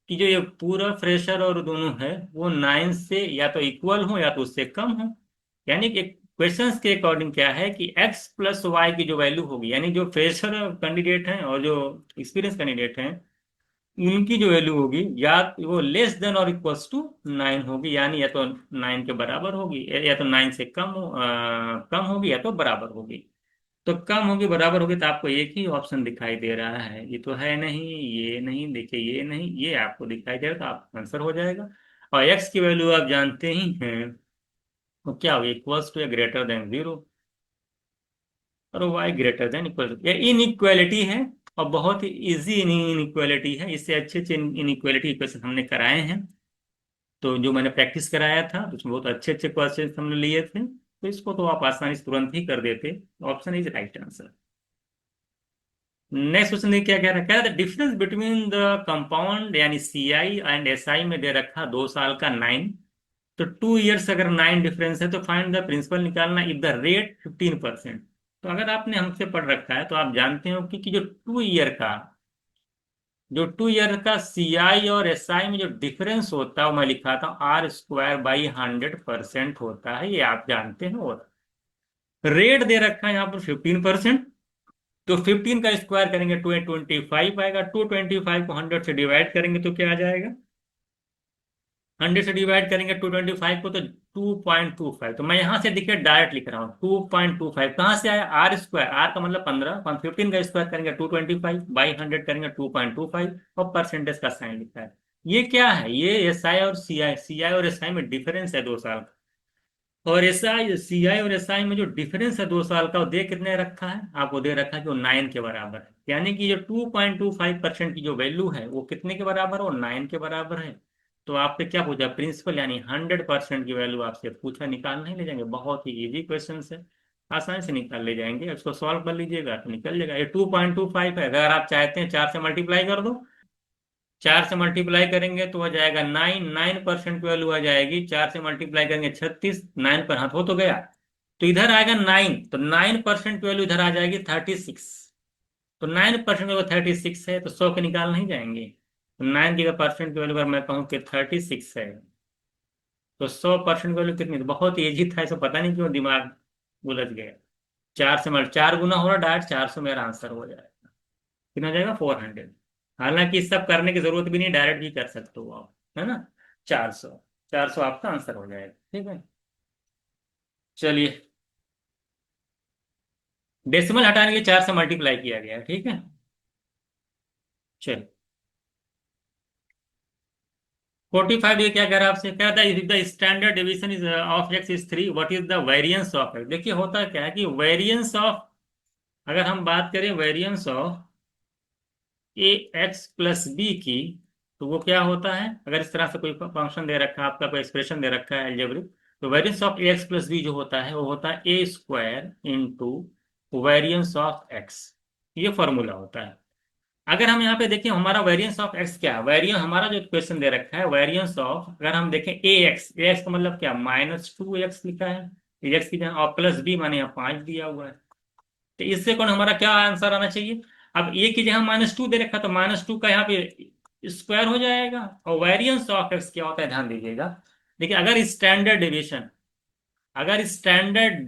कि जो ये पूरा फ्रेशर और दोनों है वो 9 से या तो इक्वल हो या तो उससे कम हो। यानी कि क्वेश्चंस के अकॉर्डिंग क्या है कि x + y की जो वैल्यू होगी, यानी जो फ्रेशर कैंडिडेट हैं और जो एक्सपीरियंस कैंडिडेट हैं, उनकी जो वैल्यू होगी या तो वो लेस देन और इक्वल्स टू 9 होगी, यानी या तो 9 के बराबर होगी, या तो 9 से कम होगी, या तो बराबर होगी। तो कम होगी बराबर होगी, तो आपको एक ही ऑप्शन दिखाई दे रहा है, ये तो है नहीं, ये नहीं, देखिए ये नहीं, ये आपको दिखाई दे रहा है, तो आपका आंसर हो जाएगा। और एक्स की वैल्यू आप जानते ही हैं, तो क्या होगी, इक्वल्स टू या ग्रेटर देन 0, और वाई ग्रेटर देन इक्वल। ये इनइक्वालिटी है, और बहुत ही इजी इनइक्वालिटी है। इससे अच्छे अच्छे इनइक्वालिटी इक्वेशन हमने कराए हैं। तो जो मैंने प्रैक्टिस कराया था तो उसमें बहुत अच्छे अच्छे क्वेश्चन हमने लिए थे, तो इसको तो आप आसानी से तुरंत ही कर देते। Option is right answer. Next question देखिए क्या कह रहा है, कह रहा है डिफरेंस बिटवीन द कंपाउंड यानी सीआई एंड एसआई में दे रखा 2 साल का 9। तो 2 इयर्स अगर 9 डिफरेंस है तो फाइंड द प्रिंसिपल निकालना इफ द रेट 15%। तो अगर आपने हमसे पढ़ रखा है तो आप जानते हो कि जो 2 ईयर का सीआई और एसआई में जो डिफरेंस होता है वो मैं लिखा था R² / 100% होता है, ये आप जानते हो। रेट दे रखा है यहाँ पर 15%। तो 15 का स्क्वायर करेंगे 225 आएगा, 225 को 100 से डिवाइड करेंगे तो क्या आ जाएगा, 100 से डिवाइड करेंगे 225 को तो 2.25। तो मैं यहां से देखिए डायरेक्ट लिख रहा हूँ 2.25 कहाँ से आया, R², आर का मतलब 15, 15 का स्क्वायर करेंगे 225 बाई 100 करेंगे 2.25, और परसेंटेज का साइन लिखा है। ये क्या है, ये एसआई और सीआई और एसआई में डिफरेंस है 2 साल का। और एसआई सीआई और एसआई में जो डिफरेंस है 2 साल का, वो दे कितने रखा है आपको, दे रखा है कि वो 9 के बराबर है। यानी कि जो 2.25% की जो वैल्यू है वो कितने के बराबर है, वो 9 के बराबर है। तो आपसे क्या पूछा, प्रिंसिपल यानी 100% की वैल्यू आपसे पूछा, निकाल नहीं ले जाएंगे, बहुत ही इजी क्वेश्चन है, आसानी से निकाल ले जाएंगे। इसको सॉल्व कर लीजिएगा तो निकल जाएगा। ये 2.25 है, अगर आप चाहते हैं 4 से मल्टीप्लाई कर दो, 4 से मल्टीप्लाई करेंगे तो आ जाएगा 9, 9% की वैल्यू आ जाएगी, 4 से मल्टीप्लाई करेंगे 36, 9 पर हाथ हो तो गया, तो इधर आएगा 9, तो 9% की वैल्यू इधर आ जाएगी 36। तो 9% की वैल्यू 36 है, तो 100 के निकाल नहीं जाएंगे। तो 9 की परसेंट की वैल्यू अगर मैं कहूँ कि 36 है, तो 100% की वैल्यू कितनी, तो बहुत ईजी था, इसको पता नहीं क्यों दिमाग उलझ गया। 4 से मल्ट 4 गुना हो रहा, डायरेक्ट 400 मेरा आंसर हो जाएगा, कितना हो जाएगा 400। हालांकि सब करने की जरूरत भी नहीं, डायरेक्ट भी कर सकते हो आप, है ना। 400, 400 आपका आंसर हो जाएगा, ठीक है। चलिए, डेसिमल हटाने के लिए 4 से मल्टीप्लाई किया गया है, ठीक है। चलिए, 45 ये क्या कह रहा है आपसे, कह रहा था if the standard division is of x is 3, what is the variance of x. देखिए होता क्या है कि वेरिएंस ऑफ, अगर हम बात करें variance of A x plus B की, तो वो क्या होता है, अगर इस तरह से कोई फंक्शन दे रखा है आपका, कोई एक्सप्रेशन दे रखा है अलजेब्रिक, तो variance of A x plus b जो होता है वो होता है a square into variance of x. ये फॉर्मूला होता है। अगर हम यहाँ पे देखें हमारा वेरिएंस ऑफ एक्स क्या है, वेरिएंस हमारा जो क्वेश्चन दे रखा है वेरिएंस ऑफ, अगर हम देखें ए एक्स का मतलब क्या, -2x लिखा है, एक्स की जगह, और प्लस बी माने यहाँ 5 दिया हुआ है। तो इससे कौन हमारा क्या आंसर आना चाहिए। अब ए की जगह -2 दे रखा, तो -2 का यहाँ पे स्क्वायर हो जाएगा। और वेरिएंस ऑफ एक्स क्या होता है, ध्यान दीजिएगा। देखिए अगर स्टैंडर्ड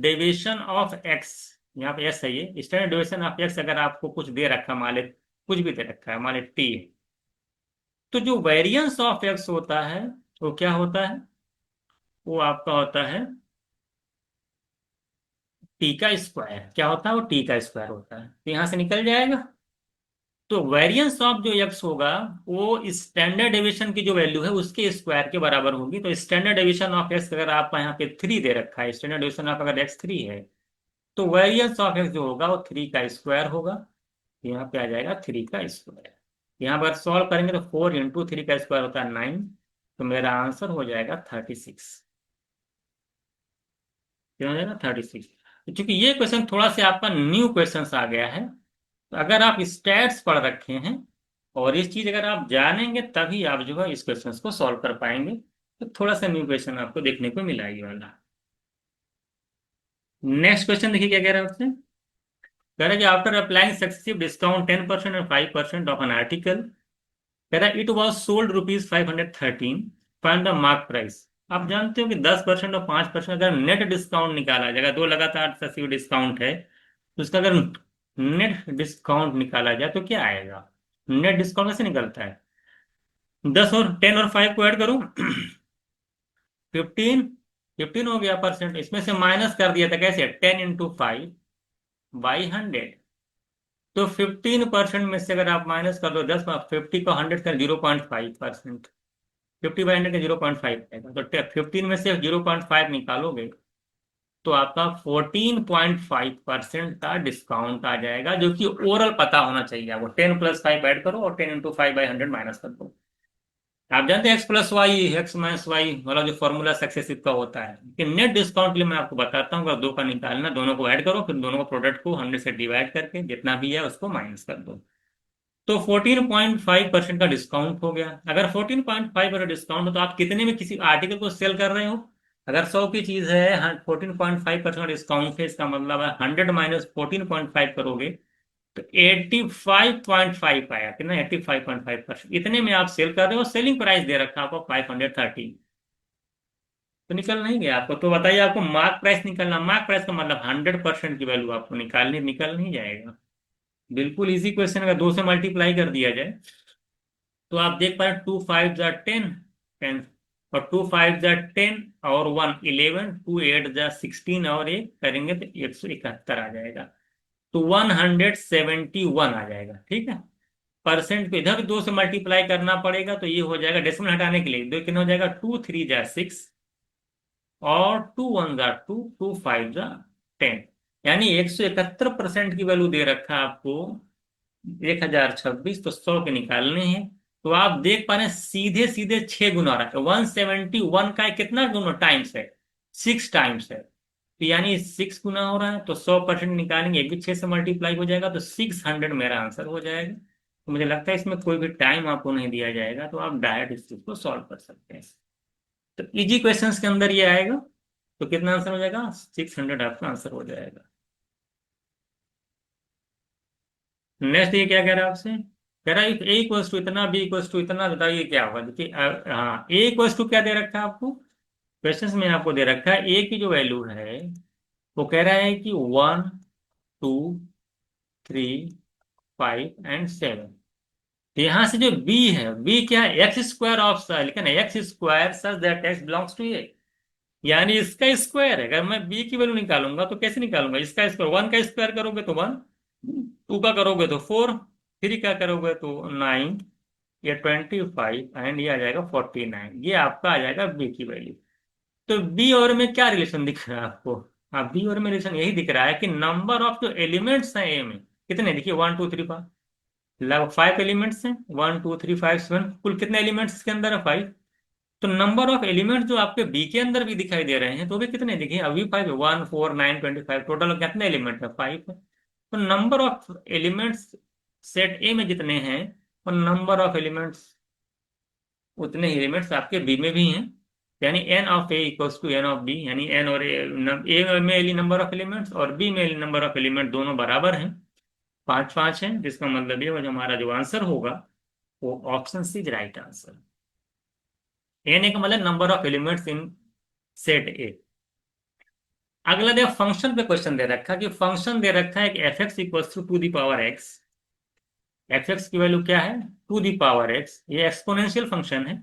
डेविएशन ऑफ एक्स, यहाँ पे एस है, ये स्टैंडर्ड डेविएशन ऑफ एक्स अगर आपको कुछ दे रखा, मान ले कुछ भी दे रखा है, मान ले टी, तो जो वेरिएंस ऑफ एक्स होता है वो क्या होता है, वो आपका होता है टी का स्क्वायर। क्या होता है, वो टी का स्क्वायर होता है, तो यहां से निकल जाएगा। तो वेरिएंस ऑफ जो एक्स होगा वो स्टैंडर्ड डेविएशन की जो वैल्यू है उसके स्क्वायर के बराबर होगी। तो स्टैंडर्ड डेविएशन ऑफ एक्स अगर आपका यहाँ पे 3 दे रखा है, स्टैंडर्ड डेविएशन ऑफ अगर एक्स 3 है, तो वेरिएंस ऑफ एक्स जो होगा वो 3 का स्क्वायर होगा। यहाँ पे आ जाएगा 3 का स्क्वायर। यहाँ पर सॉल्व करेंगे तो 4 × 3 का स्क्वायर होता है 9, तो मेरा आंसर हो जाएगा 36। क्या हो जाएगा, 36। क्योंकि ये क्वेश्चन थोड़ा सा आपका न्यू क्वेश्चन आ गया है, तो अगर आप स्टैट्स पढ़ रखे हैं और इस चीज अगर आप जानेंगे तभी आप जो है इस क्वेश्चन को सॉल्व कर पाएंगे। तो थोड़ा सा न्यू क्वेश्चन आपको देखने को मिला ये वाला। नेक्स्ट क्वेश्चन देखिए क्या कह रहा है आपसे, कह रहा है कि आफ्टर अप्लाइंग सक्सेसिव डिस्काउंट 10% और 5% ऑफ एन आर्टिकल, कह रहा है it was sold ₹513, find the mark price. आप जानते हो कि 10% और 5% अगर नेट डिस्काउंट निकाला जाएगा, दो लगातार सक्सेसिव डिस्काउंट है, तो उसका अगर नेट डिस्काउंट निकाला जाए तो क्या आएगा। नेट डिस्काउंट कैसे निकलता है, 10 और 10 और 5 को ऐड करूं, 15, 15 हो गया परसेंट, इसमें से माइनस कर दिया था, कैसे, 10 × 5/100। तो 15% में से अगर आप माइनस कर दो 10, 50 को 100 कर 0.5%, 50/100 का 0.5 आएगा, तो 15 में से 0.5 निकालोगे तो आपका 14.5% का डिस्काउंट आ जाएगा, जो कि ओरल पता होना चाहिए। वो 10 + 5 ऐड करो और 10 × 5/100 माइनस कर दो। आप जानते हैं x+y वाला जो फॉर्मूला सक्सेसिव का होता है, कि नेट डिस्काउंट के लिए मैं आपको बताता हूँ, अगर दो का निकालना, दोनों को ऐड करो, फिर दोनों को प्रोडक्ट को 100 से डिवाइड करके जितना भी है उसको माइनस कर दो। तो 14.5% का डिस्काउंट हो गया। अगर 14.5% डिस्काउंट हो तो आप कितने में किसी आर्टिकल को सेल कर रहे हो। अगर 100 की चीज है, 14.5% डिस्काउंट है, इसका मतलब है 100 माइनस 14.5 करोगे तो 85.5 आया, कितना, 85.5%। इतने में आप सेल कर रहे हो, सेलिंग प्राइस दे रखा है आपको 530, तो निकल नहीं गया आपको। तो बताइए, आपको मार्क प्राइस निकलना, मार्क प्राइस का मतलब 100% की वैल्यू आपको निकालनी, निकल नहीं जाएगा। बिल्कुल इजी क्वेश्चन, अगर 2 से मल्टीप्लाई कर दिया जाए तो आप देख पा रहे 2 × 5 = 10, 10, और 2 × 5 = 10, और 1 11, 2 × 8 = 16, और एक करेंगे तो 171 आ जाएगा। तो 171 आ जाएगा, ठीक है। परसेंट पे इधर 2 से मल्टीप्लाई करना पड़ेगा, तो ये हो जाएगा डेसिमल हटाने के लिए, दो कितना हो जाएगा, 2 × 3 = 6, और 2 × 1 = 2, 2 × 5 = 10, यानी 171% की वैल्यू दे रखा है आपको 1026, तो 100 के निकालने हैं। तो आप देख पा रहे हैं सीधे सीधे 6 गुना हो रहा है, 171 का कितना गुना टाइम्स है, 6 टाइम्स है, तो यानी 6 गुना हो रहा है। तो 100% निकालेंगे, ये भी 6 से मल्टीप्लाई हो जाएगा, तो 600 मेरा आंसर हो जाएगा। तो मुझे लगता है इसमें कोई भी टाइम आपको नहीं दिया जाएगा, तो आप डायरेक्ट इस चीज को सॉल्व कर सकते हैं। तो इजी क्वेश्चंस के अंदर ये आएगा, तो कितना आंसर हो जाएगा, 600 आपका आंसर हो जाएगा। नेक्स्ट ये क्या कह रहा है आपसे, कह रहा है ए इक्वल्स टू इतना, बी इक्वल्स टू इतना, बताइए क्या होगा। देखिए हाँ, ए इक्वल्स टू क्या दे रखा है आपको, क्वेश्चंस में आपको दे रखा है ए की जो वैल्यू है, वो कह रहा है कि 1, 2, 3, 5 एंड 7। तो यहां से जो बी है, बी क्या है, एक्स स्क्वायर ऑफ, लेकिन x square such that x belongs to a, यानी इसका स्क्वायर है। अगर मैं बी की वैल्यू निकालूंगा तो कैसे निकालूंगा, इसका स्क्वायर, वन का स्क्वायर करोगे तो वन, टू का करोगे तो फोर, थ्री का करोगे तो नाइन, ये 25 एंड ये आ जाएगा 49, ये आपका आ जाएगा बी की वैल्यू। तो बी और में क्या रिलेशन दिख रहा है आपको? हाँ, बी और में रिलेशन यही दिख रहा है कि नंबर ऑफ जो एलिमेंट्स हैं ए में, कितने देखिए, वन टू थ्री, लगभग फाइव एलिमेंट्स हैं, one two three five seven, कुल कितने एलिमेंट्स इसके अंदर है, फाइव। तो नंबर ऑफ एलिमेंट्स जो आपके बी के अंदर भी दिखाई दे रहे हैं तो भी कितने दिखे, अभी five, one four nine 25, total कितने एलिमेंट है, फाइव है। तो नंबर ऑफ एलिमेंट्स सेट ए में जितने हैं, और नंबर ऑफ एलिमेंट्स, उतने ही एलिमेंट्स आपके बी में भी हैं। यानी N of A equals to N of B, यानी एन और ए में एली नंबर ऑफ एलिमेंट्स और बी में एली नंबर ऑफ एलिमेंट दोनों बराबर हैं, पांच पांच है, जिसका मतलब ये जो हमारा जो आंसर होगा वो option C is right answer. N A का मतलब number of elements in set A. अगला देखो, फंक्शन पे क्वेश्चन दे रखा कि फंक्शन दे रखा है कि F X equals two the power X, F X की वैल्यू क्या है, टू दी पावर एक्स, ये एक्सपोनेंशियल फंक्शन है।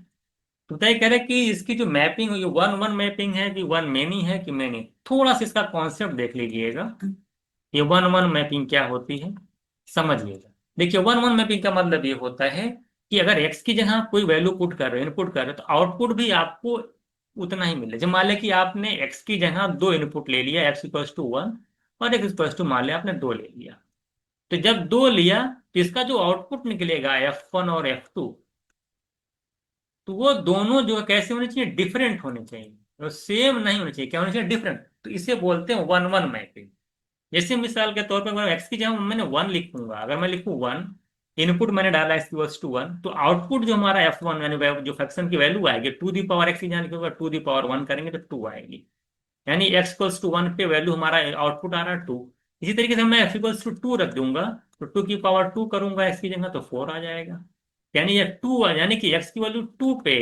तो तय करे कि इसकी जो मैपिंग है, ये वन वन मैपिंग है कि वन मेनी है कि मेनी, थोड़ा सा इसका कॉन्सेप्ट देख लीजिएगा। ये वन वन मैपिंग क्या होती है समझिएगा। देखिए, वन वन मैपिंग का मतलब ये होता है कि अगर एक्स की जगह कोई वैल्यू पुट कर रहे हो, इनपुट कर रहे हो, तो आउटपुट भी आपको उतना ही मिले। जब मान लिया कि आपने एक्स की जगह दो इनपुट ले लिया, एक्स इक्वल्स टू वन और एक्स इक्वल्स टू, मान लिया आपने दो ले लिया, तो जब दो लिया तो इसका जो आउटपुट निकलेगा एफ वन और एफ टू, तो वो दोनों जो है कैसे होने चाहिए, डिफरेंट होने चाहिए, तो सेम नहीं होने चाहिए, क्या होने चाहिए, डिफरेंट। तो इसे बोलते हैं वन वन मैपिंग। जैसे मिसाल के तौर पर अगर एक्स की जगह मैंने वन लिखूंगा, अगर मैं लिखूं वन, इनपुट मैंने डाला एक्स इक्वल्स टू वन, तो आउटपुट जो हमारा एफ वन यानी जो फंक्शन की वैल्यू आएगी, टू दी पावर एक्स की जगह लिखूंगा टू दी पावर वन करेंगे तो टू आएगी, यानी एक्स इक्वल्स टू वन पे वैल्यू हमारा आउटपुट आ रहा है टू। इसी तरीके से मैं एक्स इक्वल्स टू टू रख दूंगा, तो टू की पावर टू करूंगा एक्स की जगह तो फोर आ जाएगा, यानी ये टू, यानी कि एक्स की वैल्यू टू पे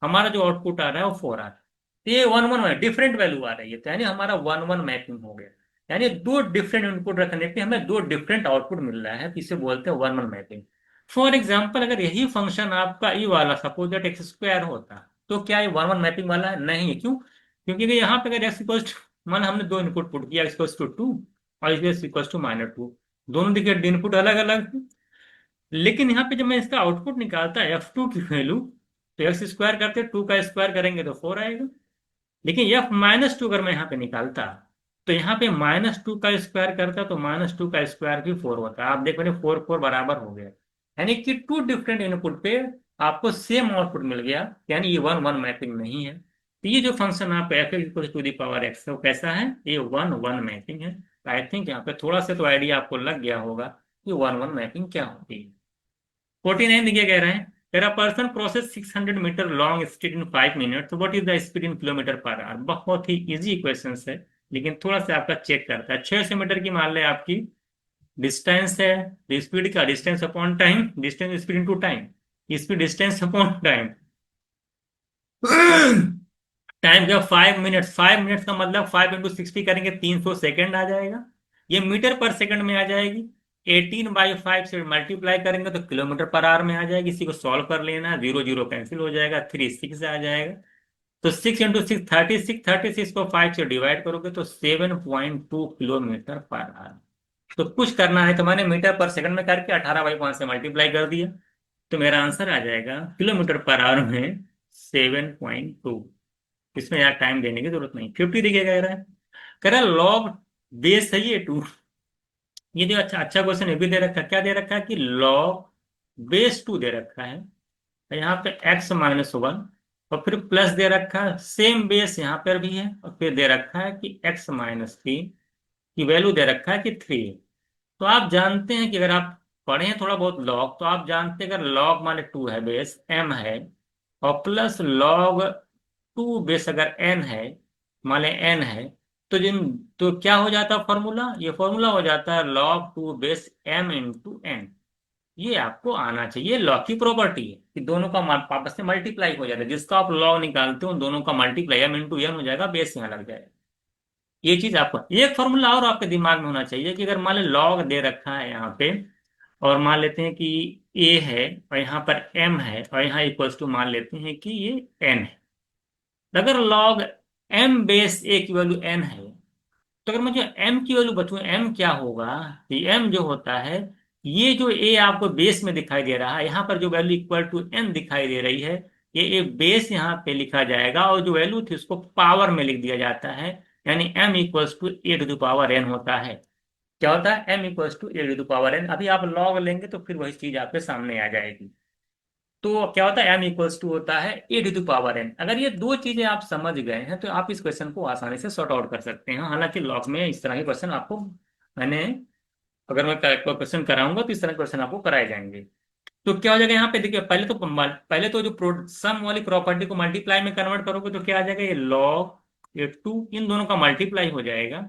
हमारा जो आउटपुट आ रहा है वो फोर आ रहा है। तो ये वन वन डिफरेंट वैल्यू आ रही है, तो यानी हमारा वन वन मैपिंग हो गया, यानी दो डिफरेंट इनपुट रखने पे हमें दो डिफरेंट आउटपुट मिल रहा है, तो इसे बोलते हैं one one mapping. For example, अगर यही फंक्शन आपका ई वाला सपोज दैट एक्स स्क्वायर होता, तो क्या ये वन वन मैपिंग वाला है? नहीं है। क्यों? क्योंकि यहाँ पे अगर एक्स इक्वल्स, मान हमने दो इनपुट पुट किया, एक्स इक्वल्स टू टू और X equals to minus two, दोनों देखिए इनपुट अलग अलग है। लेकिन यहाँ पे जब मैं इसका आउटपुट निकालता है एफ टू की वैल्यू, तो एक्स स्क्वायर करते टू का स्क्वायर करेंगे तो फोर आएगा। लेकिन एफ माइनस टू अगर मैं यहाँ पे निकालता, तो यहाँ पे माइनस टू का स्क्वायर करता तो माइनस टू का स्क्वायर भी फोर होता। आप देख रहे फोर फोर बराबर हो गया, यानी कि टू डिफरेंट इनपुट पे आपको सेम आउटपुट मिल गया, यानी ये वन वन मैपिंग नहीं है। तो ये जो फंक्शन आप F equal two the power X है वो कैसा है, ये वन वन मैपिंग है। आई थिंक यहाँ पे थोड़ा सा तो आइडिया आपको लग गया होगा कि वन वन मैपिंग क्या होती है। 49 देखिए, कह रहे हैं तेरा person crosses 600 metre long street in 5 minute, तो what is the speed in kilometre per hour. बहुत ही इजी क्वेश्चन है, लेकिन थोड़ा सा आपका चेक करता है। 600 मीटर की मान ले आपकी डिस्टेंस है, स्पीड का distance upon time, distance speed into time, speed distance upon time, time का 5 मिनट्स, 5 मिनट्स का मतलब 5 इंटू 60 करेंगे 300 सेकेंड आ जाएगा, ये मीटर पर सेकंड में आ जाएगी। 18/5 से मल्टीप्लाई करेंगे तो किलोमीटर पर आवर में आ जाएगी। इसी को सॉल्व कर लेना है, जीरो जीरो कैंसिल हो जाएगा, थ्री सिक्स आ जाएगा। तो 6 इंटू 6 36, 36 को 5 से डिवाइड करोगे तो 7.2 किलोमीटर पर आवर। तो कुछ करना है तो मैंने मीटर पर सेकंड में करके 18/5 से मल्टीप्लाई कर दिया, तो मेरा आंसर आ जाएगा किलोमीटर पर आवर में 7.2। इसमें यार टाइम देने की जरूरत नहीं। 50 देखिए, कह रहा है लॉग बेस है ये टू, ये जो अच्छा अच्छा क्वेश्चन ये भी दे रखा है, क्या दे रखा है कि लॉग बेस टू दे रखा है, तो यहाँ पे एक्स माइनस वन और फिर प्लस दे रखा है, सेम बेस यहाँ पर भी है, और फिर दे रखा है कि एक्स माइनस थ्री की वैल्यू दे रखा है कि थ्री। तो आप जानते हैं कि अगर आप पढ़े हैं थोड़ा बहुत लॉग, तो आप जानते हैं अगर लॉग माने टू है, बेस एम है, और प्लस लॉग टू बेस अगर एन है, मान लें एन है, तो जिन, तो क्या हो जाता है फॉर्मूला, ये फॉर्मूला हो जाता है log to base M into N. ये आपको आना चाहिए, लॉग की प्रॉपर्टी है कि दोनों का आपस में मल्टीप्लाई हो जाता है, जिसका आप लॉग निकालते हो दोनों का मल्टीप्लाई एम इंटू एन हो जाएगा, बेस यहाँ लग जाएगा। ये चीज आपको, एक फॉर्मूला और आपके दिमाग में होना चाहिए कि अगर मान लो लॉग दे रखा है यहाँ पे और मान लेते हैं कि ए है और यहाँ पर एम है और यहाँ इक्वल्स टू मान लेते हैं कि ये एन है। तो अगर लॉग एम बेस ए की वैल्यू एन है, तो अगर मुझे एम की वैल्यू बचू, एम क्या होगा कि एम जो होता है, ये जो ए आपको बेस में दिखाई दे रहा है, यहाँ पर जो वैल्यू इक्वल टू एन दिखाई दे रही है, ये ए बेस यहाँ पे लिखा जाएगा और जो वैल्यू थी उसको पावर में लिख दिया जाता है। यानी M equals to A to the power N होता है। क्या होता है? M equals to A to the power N. अभी आप लॉग लेंगे तो फिर वही चीज आपके सामने आ जाएगी। तो क्या होता है? एम इक्वल्स टू होता है ए टू द पावर एन। अगर ये दो चीजें आप समझ गए हैं तो आप इस क्वेश्चन को आसानी से सॉर्ट आउट कर सकते हैं। हालांकि लॉग में इस तरह के क्वेश्चन आपको, मैंने, अगर मैं क्वेश्चन कराऊंगा तो इस तरह के क्वेश्चन आपको कराए जाएंगे। तो क्या हो जाएगा यहाँ पे? देखिए, पहले तो जो सम वाली प्रॉपर्टी को मल्टीप्लाई में कन्वर्ट करोगे तो क्या आ जाएगा? ये लॉग ये टू, इन दोनों का मल्टीप्लाई हो जाएगा,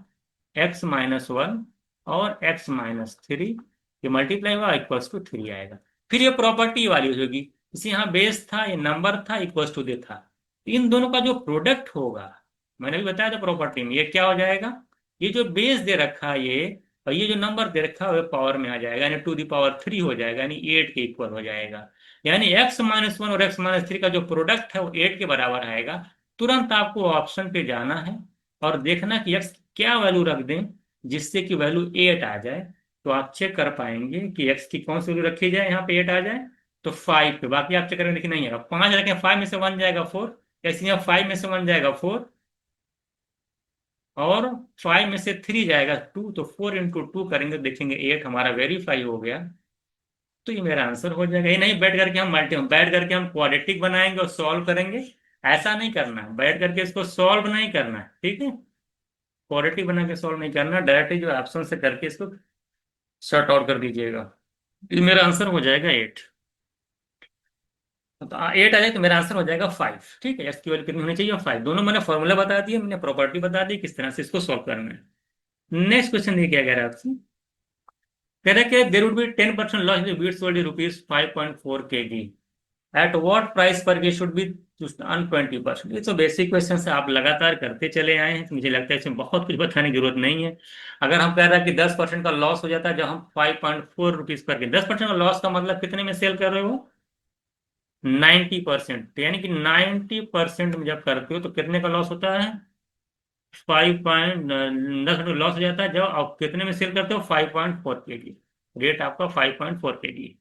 x-1 और x-3, ये मल्टीप्लाई हुआ इक्वल्स टू 3 आएगा। फिर ये प्रॉपर्टी वाली हो जाएगी, इसे यहाँ बेस था, ये नंबर था, इक्वल्स टू दे था। तो इन दोनों का जो प्रोडक्ट होगा, मैंने भी बताया था प्रॉपर्टी में, ये क्या हो जाएगा? ये जो बेस दे रखा है ये, और ये जो नंबर दे रखा है वो पावर में आ जाएगा, यानी टू द पावर 3 हो जाएगा, यानी 8 के इक्वल हो जाएगा। यानी x-1 और x-3 का जो प्रोडक्ट है वो 8 के बराबर आएगा। तुरंत आपको ऑप्शन पे जाना है और देखना कि x क्या वैल्यू रख दें जिससे कि वैल्यू 8 आ जाए। तो आप चेक कर पाएंगे कि x की कौन सी वैल्यू रखी जाए, यहाँ पे 8 आ जाए तो 5 पे। बाकी आप चेक करेंगे देखिए नहीं आएगा, 5 रखें, 5 में से 1 जाएगा 4, इसलिए 5 में से 1 जाएगा 4, और 5 में से 3 जाएगा 2, तो 4 इंटू 2 करेंगे, देखेंगे 8 हमारा वेरीफाई हो गया। तो ये मेरा आंसर हो जाएगा। ये नहीं बैठ करके हम क्वाड्रेटिक बनाएंगे और सॉल्व करेंगे, ऐसा नहीं करना है। बैठ करके इसको सॉल्व नहीं करना है, ठीक है? क्वाड्रेटिक बना के सॉल्व नहीं करना, डायरेक्टली जो ऑप्शन से करके इसको शॉर्ट आउट कर दीजिएगा। ये मेरा आंसर हो जाएगा 8। तो 8 आ जाए तो मेरा आंसर हो जाएगा 5। ठीक है, एस की वैल्यू कितनी होनी चाहिए? 5। दोनों मैंने फॉर्मूला बता दिए, मैंने प्रॉपर्टी बता दी किस तरह से इसको सॉल्व करना है। नेक्स्ट क्वेश्चन ये क्या कह रहा है आपसे? कह रहा है कि there would be 10% loss in beets sold rupees 5.4 kg, at what price पर वी शुड बी अर्न 20%। ये तो बेसिक क्वेश्चन से आप लगातार करते चले आए हैं, तो मुझे लगता है इसमें बहुत कुछ बताने की जरूरत नहीं है। अगर हम कह रहे हैं कि 10% का लॉस हो जाता है जब हम 5.4 रुपीज पर के, 10% का लॉस का मतलब कितने में सेल कर रहे हो? 90%। यानी कि 90% में जब करते हो तो कितने का लॉस होता है? 5.10 लॉस हो जाता है जब आप कितने में सेल करते हो? 5.4 kg। रेट आपका 5.4 kg।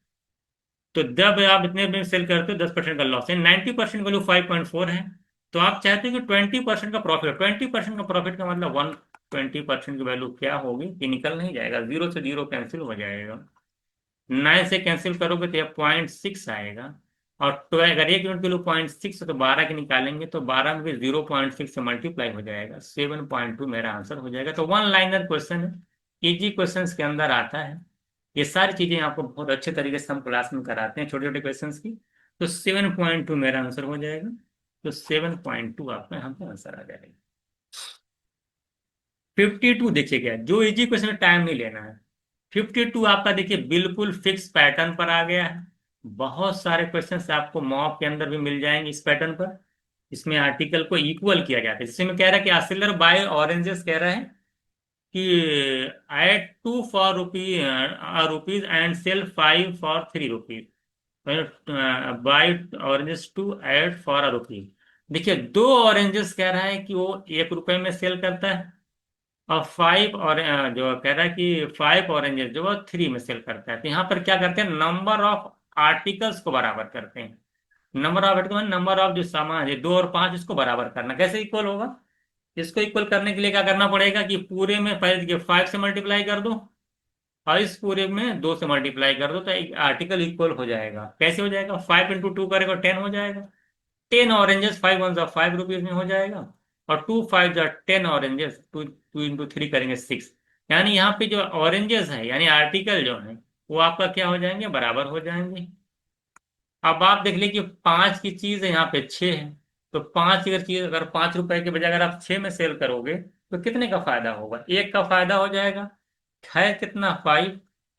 तो जब आप इतने में सेल करते हो 10% का लॉस है, 90% वैल्यू 5.4 है, तो आप चाहते हो कि 20% का प्रॉफिट। 20% का प्रॉफिट का मतलब 120% की वैल्यू क्या होगी कि निकल नहीं जाएगा, जीरो से जीरो कैंसिल हो जाएगा। 9 से कैंसिल करोगे तो यह 0.6 आएगा। और तो अगर एक यूनिट की वैल्यू 0.6 है तो 12 की निकालेंगे तो 12 में भी 0.6 से मल्टीप्लाई हो जाएगा, 7.2 मेरा आंसर हो जाएगा। तो वन लाइनर क्वेश्चन है, इजी क्वेश्चन के अंदर आता है। ये सारी चीजें आपको बहुत अच्छे तरीके से हम क्लास में कराते हैं, छोटे छोटे क्वेश्चन की। तो 7.2 मेरा आंसर हो जाएगा। तो 7.2 आपका यहाँ पे आंसर आ जाएगा। 52 देखिए, क्या जो इजी क्वेश्चन में टाइम नहीं लेना है। 52 आपका देखिए बिल्कुल फिक्स पैटर्न पर आ गया है। बहुत सारे क्वेश्चन आपको मॉक के अंदर भी मिल जाएंगे इस पैटर्न पर। इसमें आर्टिकल को इक्वल किया जाता है, जिसमें कह रहा है कि सेलर बाय ऑरेंजेस, कह रहा है कि add 2 for rupees and sell 5 for 3 rupees, buy oranges to add for a rupees. देखिए, दो ऑरेंजेस कह रहा है कि वो 1 रुपए में सेल करता है, और 5 और जो कह रहा है कि 5 ऑरेंजेस जो वो 3 में सेल करता है। तो यहाँ पर क्या करते हैं? नंबर ऑफ आर्टिकल्स को बराबर करते हैं। Number of article, number of जो सामान है, 2 और 5, इसको बराबर करना। कैसे इक्वल होगा? इसको इक्वल करने के लिए क्या करना पड़ेगा कि पूरे में पहले देखिए 5 से मल्टीप्लाई कर दो, और इस पूरे में 2 से मल्टीप्लाई कर दो, तो एक आर्टिकल इक्वल हो जाएगा। कैसे हो जाएगा? 5 इंटू 2 करेगा 10 हो जाएगा। 10 ऑरेंजेस, 5 1 5 रुपीज में हो जाएगा। और 2 5 10 ऑरेंजेस, 2 2 इंटू 3 करेंगे 6। यानी यहाँ पे जो ऑरेंजेस है यानी आर्टिकल जो है वो आपका क्या हो जाएंगे? बराबर हो जाएंगे। अब आप देख लीजिए कि 5 की चीज है, यहाँ पे 6 है। तो 5 अगर चीज, अगर 5 रुपए के बजाय अगर आप 6 में सेल करोगे तो कितने का फायदा होगा? 1 का फायदा हो जाएगा। है कितना? 5।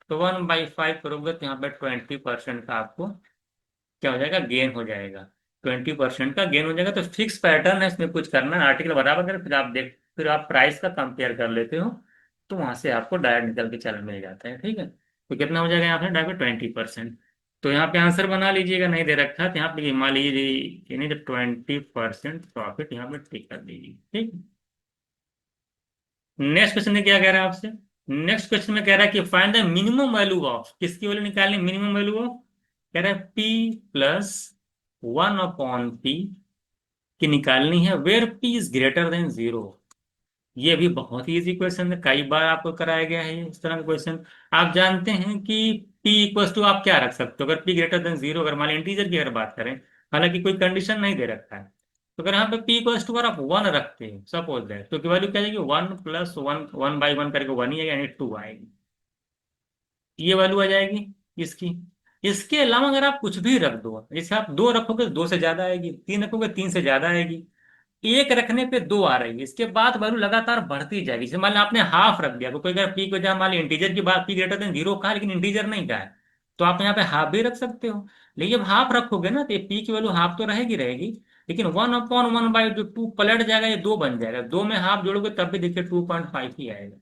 तो 1/5 करोगे तो यहाँ पे 20% का आपको क्या हो जाएगा? गेन हो जाएगा। 20% का गेन हो जाएगा। तो फिक्स पैटर्न है, इसमें कुछ करना है, आर्टिकल बराबर करें, फिर आप प्राइस का कंपेयर कर लेते हो, तो वहां से आपको डायरेक्ट निकल के चल मिल जाता है। ठीक है। तो कितना हो जाएगा यहाँ पे डायरेक्ट 20%। तो यहाँ पे आंसर बना लीजिएगा, नहीं दे रखा है तो यहाँ पे मान लीजिए यानी 20% प्रॉफिट यहाँ पे टिक कर दीजिए। ठीक। नेक्स्ट क्वेश्चन में क्या कह रहा है आपसे? नेक्स्ट क्वेश्चन में कह रहा है कि find the minimum value of, किसकी वैल्यू निकालनी, मिनिमम वैल्यू ऑफ, कह रहा है पी प्लस 1/p की निकालनी है where P is greater than 0। ये भी बहुत ही इजी क्वेश्चन है, कई बार आपको कराया गया है इस तरह का क्वेश्चन। आप जानते हैं कि p इक्वल टू आप क्या रख सकते हो, अगर p ग्रेटर देन 0, अगर मान लीजिए इंटीजर की अगर बात करें, हालांकि कोई कंडीशन नहीं दे रखा है, तो अगर यहाँ पे p इक्वल टू अगर आप 1 रखते हैं सपोज दैट, तो की वैल्यू क्या आएगी, 1+1, 1/1 करके 1 ही आएगा, यानी 2 आएगी। ये वैल्यू आ जाएगी इसकी। इसके अलावा अगर आप कुछ भी रख दो, जैसे आप 2 रखोगे तो 2 से ज्यादा आएगी, 3 रखोगे 3 से ज्यादा आएगी, एक रखने पे 2 आ रही है, इसके बाद वैल्यू लगातार बढ़ती जाएगी। जैसे मान लो आपने हाफ रख दिया, तो कोई अगर पी को जहाँ मान लो इंटीजर की बात, पी ग्रेटर देन 0 कहा लेकिन इंटीजर नहीं कहा है, तो आप यहाँ पे हाफ भी रख सकते हो। लेकिन जब हाफ रखोगे ना, तो ये पी की वैल्यू हाफ तो रहेगी रहेगी, लेकिन 1/1/2 पलट जाएगा, ये 2 बन जाएगा, 2 में हाफ जोड़ोगे तब भी देखिए 2.5 ही आएगा।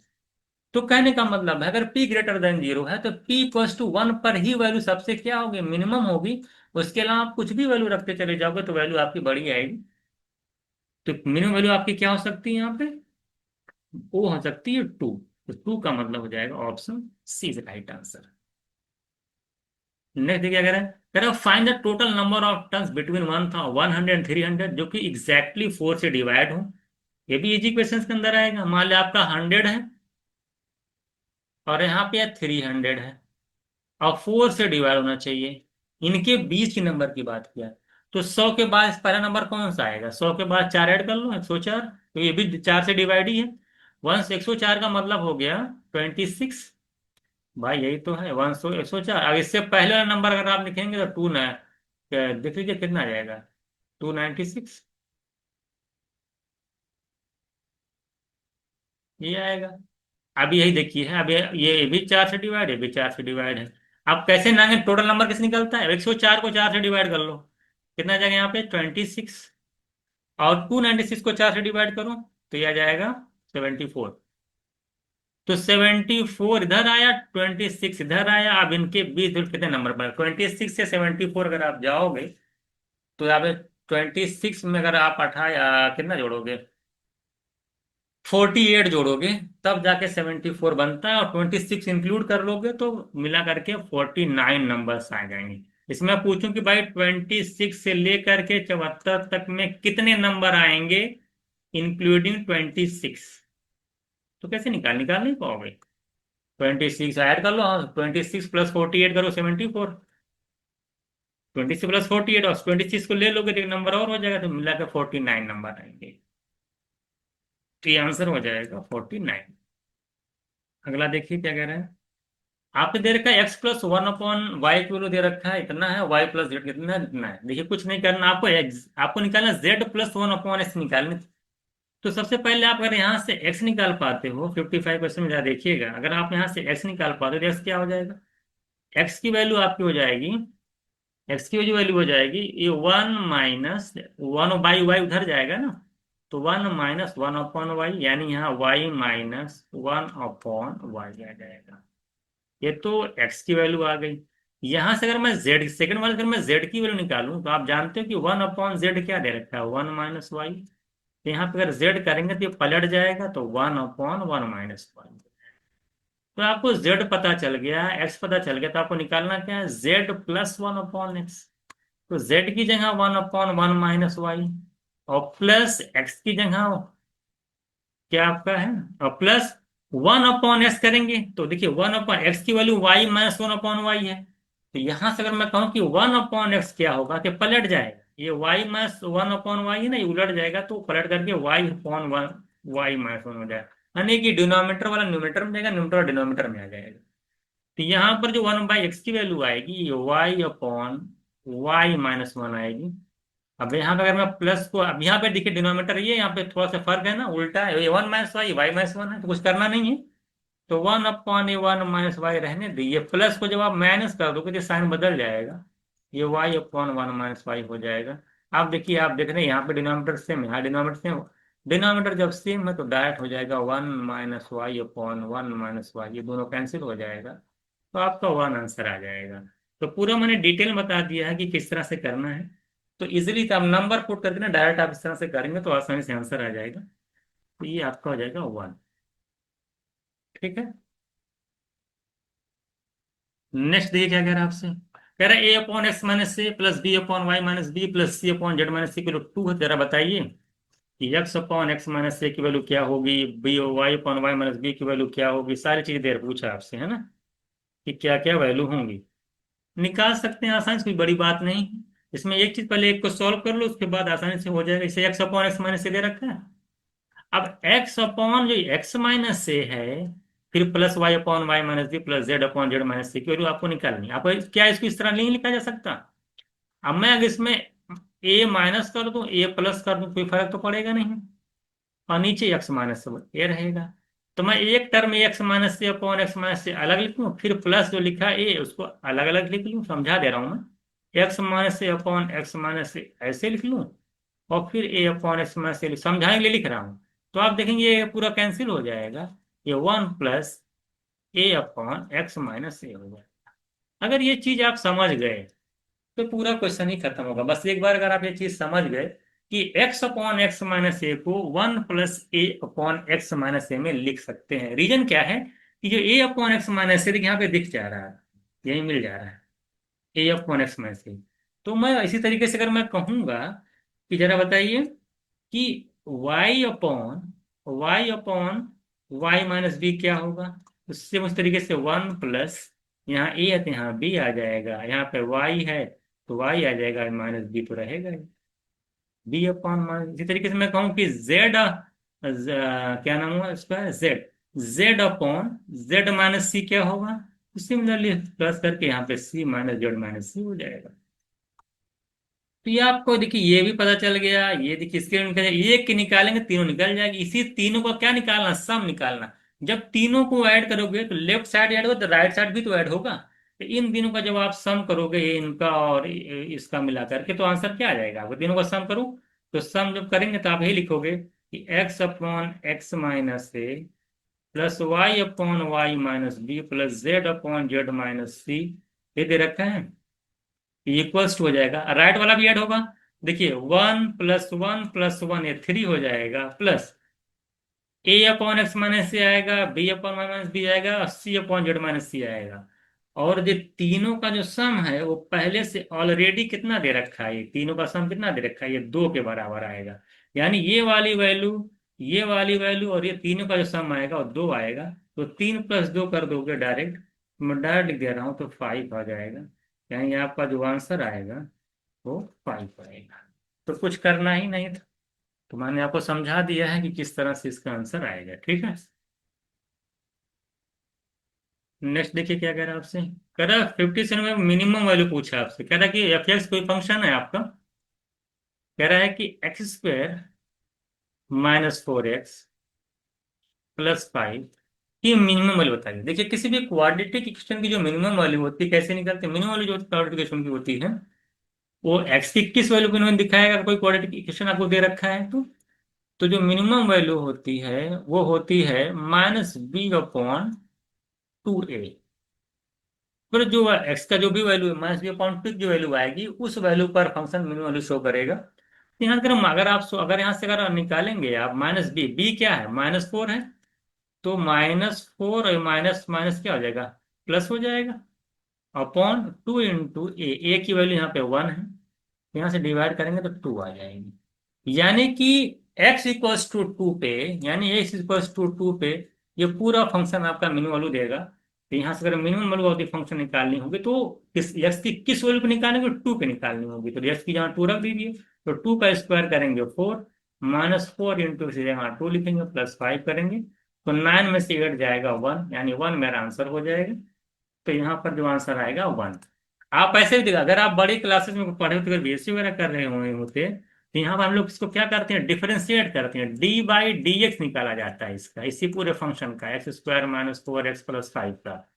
तो कहने का मतलब है, अगर p ग्रेटर देन 0 है तो p इक्वल्स टू 1 पर ही वैल्यू सबसे क्या होगी, मिनिमम होगी। उसके अलावा आप कुछ भी वैल्यू रखते चले जाओगे तो वैल्यू आपकी बड़ी आएगी। तो मिनिमम वैल्यू आपकी क्या हो सकती है यहाँ पे, वो हो सकती है 2। तो 2 का मतलब हो जाएगा option C is right answer. Next देखिए, अगर है कह रहा find the total number of turns between 100 and 300 जो कि एग्जैक्टली 4 से डिवाइड हो। ये भी इजी क्वेश्चन के अंदर आएगा। मान लिया आपका 100 है और यहाँ पे 300 है और 4 से डिवाइड होना चाहिए, इनके बीच के नंबर की बात किया, तो 100 के बाद पहला नंबर कौन सा आएगा, 100 के बाद 4 ऐड कर लो, 104, तो ये भी 4 से डिवाइड ही है। 104 का मतलब हो गया 26। भाई यही तो है 104। अब इससे पहले वाला नंबर अगर आप लिखेंगे तो टू ना, देख लीजिए कितना आ जाएगा, 296, ये आएगा। अब यही देखिए है, अब ये भी 4 से डिवाइड है, भी 4 से डिवाइड है। अब कैसे नागे टोटल नंबर कैसे निकलता है, 104 को 4 से डिवाइड कर लो, कितना आ जाएगा यहाँ पे 26, और 296 को 4 से डिवाइड करो तो ये आ जाएगा 74। तो 74 इधर आया, 26 इधर आया, अब इनके बीच में कितने नंबर बने, 26 से 74 अगर आप जाओगे तो यहाँ पे 26 में अगर आप 18 कितना जोड़ोगे, 48 जोड़ोगे, तब जाके 74 बनता है, और 26 इंक्लूड कर लोगे तो मिला करके 49 नंबर्स आ जाएंगे। इसमें मैं पूछूं कि भाई 26 से लेकर के 74 तक में कितने नंबर आएंगे इंक्लूडिंग 26, तो कैसे निकाल नहीं पाओगे। 26 ऐड कर लो, हाँ 26 प्लस 48 करो 74, 26 प्लस 48 और 26 को ले लोगे तो एक नंबर और हो जाएगा, तो मिला के 49 नंबर आएंगे। तो ये आंसर हो जाएगा 49। अगला देखिए क्या कह रहे हैं। आपने दे रखा है x+1/y की वैल्यू दे रखा है इतना है, y+z कितना है इतना है। देखिए कुछ नहीं करना आपको, आपको निकालना z+1/x निकालना। तो सबसे पहले आप अगर यहाँ से x निकाल पाते हो, 55% में जरा देखिएगा, अगर आप यहाँ से x निकाल पाते हो तो x क्या हो जाएगा, x की वैल्यू आपकी हो जाएगी, x की जो वैल्यू हो जाएगी ये 1 - 1/y उधर जाएगा ना, तो 1 - 1/y, यानी यहाँ y - 1/y आ जाएगा। ये तो x की वैल्यू आ गई। यहां से अगर मैं z सेकंड वाले, अगर मैं z की वैल्यू निकालूं तो आप जानते हो कि 1/z क्या दे रखा है, 1 - y। तो यहाँ पे अगर z करेंगे तो ये पलट जाएगा, तो 1/1 - 1। तो आपको z पता चल गया, x पता चल गया, तो आपको निकालना क्या है, z+1/x। तो z की जगह 1/1 - y, और प्लस x की जगह क्या आपका है, और प्लस 1/x करेंगे, तो देखिए 1/x की वैल्यू y - 1/y है। तो यहां से अगर मैं कहूं कि 1/x क्या होगा, कि पलट जाएगा, ये y - 1/y है ना, ये उलट जाएगा, तो पलट करके y/1 हो जाएगा, यानी कि डिनोमिनेटर वाला न्यूमरेटर में जाएगा, न्यूमरेटर डिनोमिनेटर में आ जाएगा। तो यहाँ पर जो 1/x की वैल्यू आएगी ये y/y - 1 आएगी। अब यहाँ पे अगर मैं प्लस को, अब यहाँ पे देखिए डिनोमिनेटर ये, यहाँ पे थोड़ा सा फर्क है ना, उल्टा है, ये 1 - y, y - 1 है, तो कुछ करना नहीं है। तो 1/1 - y रहने दीजिए, प्लस को जब आप माइनस कर दोगे तो साइन बदल जाएगा, ये y/1 - y हो जाएगा। आप देखिए, आप देख रहे हैं यहाँ पे डिनोमिनेटर सेम है, यहाँ डिनोमिनेटर सेम, डिनोमिनेटर जब सेम है तो डायरेक्ट हो जाएगा 1 - y/1 - y, ये दोनों कैंसिल हो जाएगा। तो आपका वन आंसर आ जाएगा। तो पूरा मैंने डिटेल बता दिया है कि किस तरह से करना है। तो इजिली तो आप नंबर पुट करके ना डायरेक्ट आप इस तरह से करेंगे तो आसानी से आंसर आ जाएगा। तो ये आपका हो जाएगा वन। ठीक है। नेक्स्ट देखिए क्या कह रहा है आपसे। कह रहा है a upon x minus a plus b upon Y minus b plus c upon Z minus c equal to 2 है। जरा बताइए कि x upon x minus a की वैल्यू क्या होगी, b y upon Y minus b की value क्या होगी, सारी चीजें देर पूछा आपसे, है ना, कि क्या क्या वैल्यू होंगी। निकाल सकते हैं आसानी से, कोई बड़ी बात नहीं। इसमें एक चीज, पहले एक को सॉल्व कर लो, उसके बाद आसानी से हो जाएगा। इसे x upon x minus a दे रखा है। अब एक्स अपॉन जो एक्स माइनस ए है, फिर plus y upon Y minus b plus z upon Z minus c की वैल्यू आपको निकालनी है। आपको क्या इसको इस तरह नहीं लिखा जा सकता? अब मैं अगर इसमें ए माइनस कर दूं ए प्लस कर दूं कोई फर्क तो पड़ेगा नहीं, और नीचे एक्स माइनस ए रहेगा। तो मैं एक टर्म एक्स माइनस से अपॉन एक्स माइनस से अलग लिख लूं, फिर प्लस जो लिखा है ए उसको अलग अलग लिख लूं। समझा दे रहा हूं मैं, एक्स माइनस से अपॉन एक्स माइनस से ऐसे लिख लूं, और फिर ए अपॉन एक्स माइनस से समझाने के लिए लिख रहा हूं। तो आप देखेंगे ये पूरा कैंसिल हो जाएगा, ये one plus A upon x minus ए हो जाएगा। अगर ये चीज आप समझ गए तो पूरा क्वेश्चन ही खत्म होगा। बस एक बार अगर आप ये चीज समझ गए कि एक्स अपॉन एक्स माइनस ए को one plus A upon x minus ए में लिख सकते हैं। रीजन क्या है कि जो ए अपॉन एक्स माइनस ए यहाँ पे दिख जा रहा है, यही मिल जा रहा है, ए अपॉन एक्स माइनस ए। तो मैं इसी तरीके से अगर मैं कहूंगा कि जरा बताइए कि Y upon Y minus B क्या होगा, उससे उस तरीके से वन प्लस, यहाँ ए है तो यहाँ बी आ जाएगा, यहाँ पे वाई है तो वाई आ जाएगा, माइनस बी तो रहेगा ही। बी अपॉन माइनस, इसी तरीके से मैं कहूँ कि जेड, क्या नाम हुआ इसका, z, z upon Z minus c क्या होगा, सिमिलरली प्लस करके यहाँ पे c minus z minus c हो जाएगा। तो ये आपको देखिए ये भी पता चल गया, ये देखिए इसके निकल ये कि निकालेंगे तीनों निकल जाएगी। इसी तीनों को क्या निकालना, सम निकालना। जब तीनों को ऐड करोगे तो लेफ्ट साइड ऐड होगा तो राइट साइड भी तो ऐड होगा। तो इन तीनों का जब आप सम करोगे, ये इनका और इसका मिला करके, तो आंसर क्या आ जाएगा। आपको तीनों का सम करूं तो सम जब करेंगे तो आप यही लिखोगे कि x upon x minus a plus y upon Y minus b plus z upon Z minus c, ये दे रखा है, इक्वल्स टू हो जाएगा। राइट वाला भी ऐड होगा, देखिए वन प्लस वन, ये थ्री हो जाएगा, plus A upon x minus C आएगा, B upon Y minus B आएगा, और C upon Z minus C आएगा। और जो तीनों का जो सम है वो पहले से ऑलरेडी कितना दे रखा है, ये तीनों का सम कितना दे रखा है, ये दो के बराबर आएगा। यानी ये वाली वैल्यू और ये तीनों का जो सम आएगा वो दो आएगा। तो तीन प्लस दो कर दोगे डायरेक्ट, मैं डायरेक्ट लिख दे रहा हूँ, तो फाइव आ जाएगा। यानी आपका जो आंसर आएगा वो फाइव आएगा। तो कुछ करना ही नहीं था, तो मैंने आपको समझा दिया है कि किस तरह से इसका आंसर आएगा। ठीक है। नेक्स्ट देखिए क्या कह रहा है आपसे। कह रहा है 57 में मिनिमम वैल्यू पूछा आपसे। कह रहा है कि एफ एक्स कोई फंक्शन है आपका, कह रहा है कि x square minus four x plus five की मिनिमम वैल्यू बताइए। देखिए किसी भी क्वाड्रेटिक इक्वेशन की जो मिनिमम वैल्यू होती है कैसे निकलते हैं, मिनिमम वैल्यू जो क्वाड्रेटिक इक्वेशन की होती है वो एक्स की किस वैल्यू को इन्होंने दिखाएगा, अगर कोई क्वाड्रेटिक इक्वेशन आपको दे रखा है तो जो मिनिमम वैल्यू होती है वो होती है माइनस बी अपॉन टू ए। फिर जो एक्स का जो भी वैल्यू है माइनस बी अपॉन टू जो वैल्यू आएगी उस वैल्यू पर फंक्शन मिनिमम वैल्यू शो करेगा। तो यहाँ अगर आप अगर यहाँ से अगर निकालेंगे आप माइनस बी, बी क्या है माइनस फोर है, तो माइनस फोर और माइनस माइनस क्या हो जाएगा, प्लस हो जाएगा, अपॉन टू इंटू ए की वैल्यू यहाँ पे वन है, यहाँ से डिवाइड करेंगे तो टू आ जाएगी। यानी कि x इक्वल्स टू टू पे, यानी x इक्वल्स टू टू पे ये पूरा फंक्शन आपका मिनिमम वैल्यू देगा। तो यहाँ से अगर minimum value of the function निकालनी होगी तो किस x की किस वैल्यू पे निकालेंगे, टू पे निकालनी होगी। तो x की जहाँ टू रख दीजिए, तो टू का स्क्वायर करेंगे फोर, माइनस फोर इंटू से यहाँ टू लिखेंगे, प्लस फाइव करेंगे, तो नाइन में से एट जाएगा वन, यानी वन मेरा आंसर हो जाएगा। तो यहाँ पर जो आंसर आएगा वन। आप ऐसे भी देखा, अगर आप बड़ी क्लासेस में पढ़े होते, अगर बीएससी वगैरह कर रहे हुए होते तो यहाँ पर हम लोग इसको क्या करते हैं, डिफरेंशिएट करते हैं, डी बाई डी एक्स निकाला जाता है इसका, इसी पूरे फंक्शन का, x square minus four x plus five का।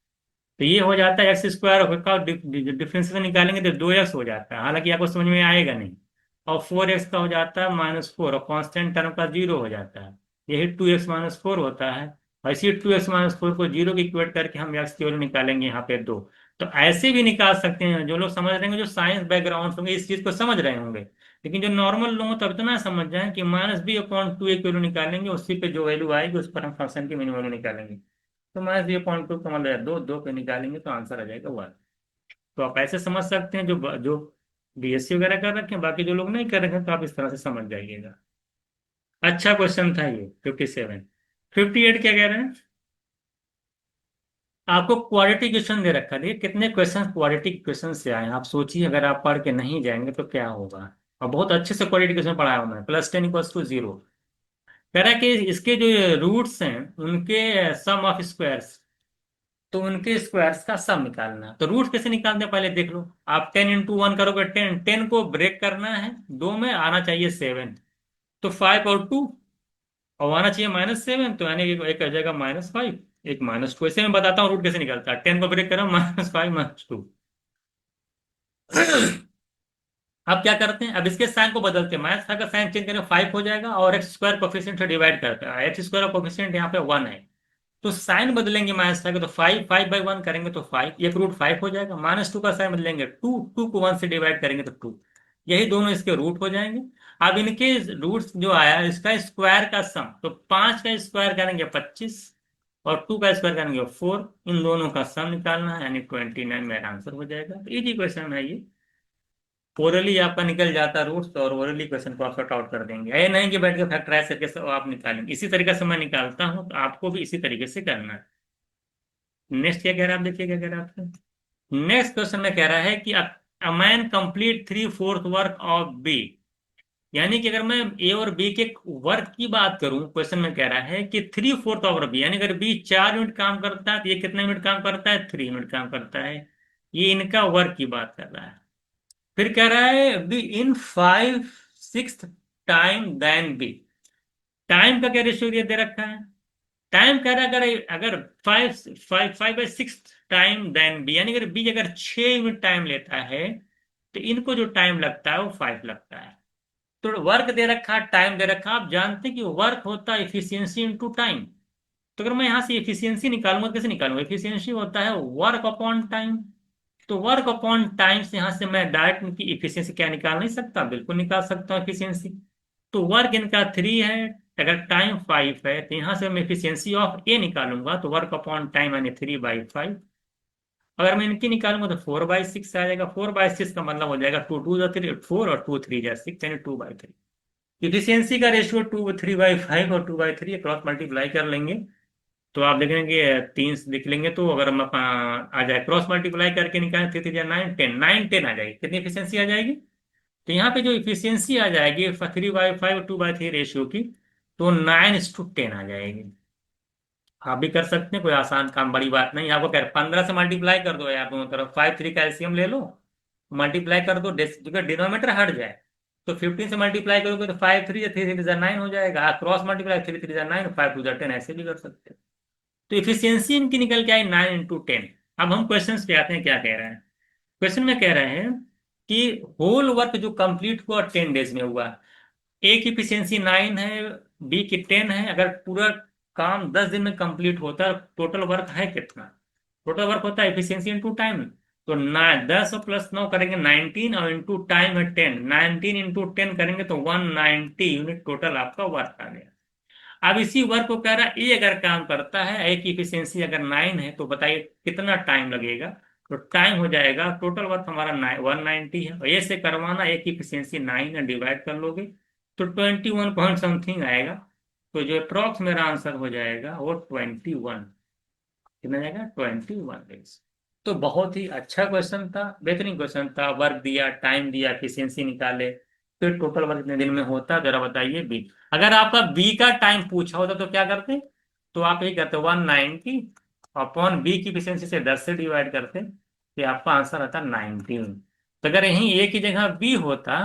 तो ये हो जाता है एक्स स्क्वायर का डिफरेंशिएशन निकालेंगे तो दो एक्स हो जाता है, हालांकि आपको समझ में आएगा नहीं। और फोर एक्स का हो जाता है माइनस फोर, और कॉन्स्टेंट टर्म का जीरो हो जाता है, यही टू एक्स माइनस फोर होता है। और इसी 2x-4 को जीरो की इक्वेट करके हम एक्स की वैल्यू निकालेंगे यहाँ पे 2। तो ऐसे भी निकाल सकते हैं, जो लोग समझ रहे होंगे, जो साइंस बैकग्राउंड होंगे, इस चीज को समझ रहे होंगे। लेकिन जो नॉर्मल लोग हैं, तब इतना समझ जाए कि -b/2 एक वैल्यू निकालेंगे, उसी पे जो वैल्यू आएगी उस पर हम फंक्शन की मिनिमम वैल्यू निकालेंगे। तो -b/2 का मतलब 2 पे निकालेंगे तो आंसर आ जाएगा 1। तो आप ऐसे समझ सकते हैं, जो जो बीएससी वगैरह कर रखे हैं। बाकी जो लोग नहीं कर रखे हैं तो आप इस तरह से समझ जाइएगा। अच्छा क्वेश्चन था ये 57। 58 क्या कह रहे हैं? आपको क्वाड्रेटिक क्वेश्चन दे रखा है। देखिए कितने क्वेश्चन क्वाड्रेटिक क्वेश्चन से आए हैं। आप सोचिए, अगर आप पढ़ के नहीं जाएंगे तो क्या होगा। और बहुत अच्छे से क्वाड्रेटिक क्वेश्चन पढ़ाया हूं मैं। +10 = 0 कह रहा है कि इसके जो रूट्स हैं उनके सम ऑफ स्क्वायर्स, तो उनके स्क्वायर्स का सम निकालना है। तो रूट कैसे निकालते हैं पहले देख लो। आप 10 × 1 करोगे 10, 10 को ब्रेक करना है, दो में आना चाहिए 7। तो 5 और 2, और आना चाहिए -7, तो यानी एक आ जाएगा -5, एक -2। ऐसे मैं बताता हूँ रूट कैसे निकलता है। 10 को ब्रेक करो, -5 -2। अब क्या करते हैं, अब इसके साइन को बदलते हैं। -5 का साइन चेंज करें 5 हो जाएगा, और x² कोफिशिएंट से डिवाइड करते हैं। x² कोफिशिएंट यहाँ पे 1 है, तो साइन बदलेंगे -5 का, तो 5/1 करेंगे तो 5, एक रूट 5 हो जाएगा। -2 का साइन बदलेंगे 2, 2 को 1 से डिवाइड करेंगे तो 2। यही दोनों इसके रूट हो जाएंगे। अब इनके रूट्स जो आया, इसका स्क्वायर का सम, तो 5 का स्क्वायर करेंगे 25, और 2 का स्क्वायर करेंगे 4। इन दोनों का सम निकालना है, यानी 29 मेरा आंसर हो जाएगा। तो इजी क्वेश्चन है ये। ओरली आपका निकल जाता रूट्स, और ओरली क्वेश्चन को आप सॉर्ट आउट कर देंगे। ये नहीं कि बैठ के फैक्टराइज करके सब आप निकालेंगे। इसी तरीके से मैं निकालता हूँ, तो आपको भी इसी तरीके से करना है। नेक्स्ट क्या कह रहा है, आप देखिए क्या कह रहा है आपसे। नेक्स्ट क्वेश्चन में कह रहा है कि a man complete 3/4 work of B. यानी कि अगर मैं ए और बी के वर्क की बात करूं, क्वेश्चन में कह रहा है कि 3/4 ऑफ बी, यानी अगर बी 4 यूनिट काम करता है तो ये कितना यूनिट काम करता है, 3 यूनिट काम करता है। ये इनका वर्क की बात कर रहा है। फिर कह रहा है B in 5/6 time then B. Time का क्या रेशियो दे रखा है। टाइम कह रहा है अगर अगर 5/6 टाइम देन बी, यानी अगर बी अगर 6 यूनिट टाइम लेता है, तो इनको जो टाइम लगता है वो 5 लगता है। तो वर्क दे रखा, टाइम दे रखा। आप जानते हैं कि वर्क होता है इफिशियंसी इनटू टाइम। तो अगर मैं यहां से इफिशियंसी निकालूंगा, कैसे निकालूंगा, इफिशियंसी होता है वर्क अपॉन टाइम। तो वर्क अपॉन टाइम से यहां से मैं डायरेक्ट इनकी इफिशियंसी क्या निकाल नहीं सकता, बिल्कुल निकाल सकता हूँ इफिशियंसी। तो वर्क इनका 3 है, अगर टाइम 5 है, तो यहां से मैं इफिशियंसी ऑफ ए निकालूंगा, तो वर्क अपॉन टाइम यानी 3/5। अगर मैं इनकी निकालूंगा तो 4/6 आ जाएगा। 4/6 का मतलब हो जाएगा 2 2 3 4, और 2 3 6, यानी 2/3। इफिशियंसी का रेशियो 2 3/5 और 2/3 क्रॉस मल्टीप्लाई कर लेंगे, तो आप देखेंगे 3 लिख लेंगे। तो अगर हम आ जाए क्रॉस मल्टीप्लाई करके निकालें, 3 3 9 10, 9 10 आ जाएगी। कितनी इफिशियंसी आ जाएगी। तो यहाँ पे जो इफिशियंसी आ जाएगी 3/5 और 2/3 रेशियो की, तो 9:10 आ जाएगी। आप भी कर सकते हैं, कोई आसान काम, बड़ी बात नहीं। आपको कह 15 से मल्टीप्लाई कर दो यार दोनों तरफ। 5 3 का एलसीएम ले लो, मल्टीप्लाई कर दो, डिनोमीटर हट जाए। तो 15 से मल्टीप्लाई करोगे तो 5 3 3 9 हो जाएगा। क्रॉस मल्टीप्लाई 3 3 9, 5 2 10, ऐसे भी कर सकते हैं। तो इफिशियंसी इनकी निकल के आई 9 × 10। अब हम क्वेश्चन पे आते हैं, क्या कह रहे हैं। क्वेश्चन में कह रहे हैं कि होल वर्क जो कंप्लीट हुआ 10 डेज में हुआ। ए की इफिशियंसी 9 है, बी की 10 है। अगर पूरा काम 10 दिन में कंप्लीट होता है, टोटल वर्क है कितना। टोटल वर्क होता है इफिशियंसी इंटू टाइम। तो 10 और +9 करेंगे 19, और इंटू टाइम है 10। 19 × 10 करेंगे तो 190 यूनिट टोटल आपका वर्क आ गया। अब इसी वर्क को कह रहा है ए अगर काम करता है, ए की इफिशियंसी अगर 9 है, तो बताइए कितना टाइम लगेगा। तो टाइम हो जाएगा, टोटल वर्क हमारा 190 है, और ए से करवाना, ए की इफिशियंसी 9 है, डिवाइड कर लोगे तो 21 पॉइंट समथिंग आएगा। तो जो अप्रॉक्स मेरा आंसर हो जाएगा वो 21। कितना जाएगा, 21 डेज। तो बहुत ही अच्छा क्वेश्चन था, बेहतरीन क्वेश्चन था। वर्क दिया, टाइम दिया, एफिशिएंसी निकाले, फिर टोटल वर्क कितने दिन में होता, जरा बताइए बी। अगर आपका बी का टाइम पूछा होता तो क्या करते। तो आप यही करते 190 अपॉन बी की एफिशिएंसी से 10 से डिवाइड करते, तो आपका आंसर आता 19। तो अगर यहीं ए की जगह बी होता,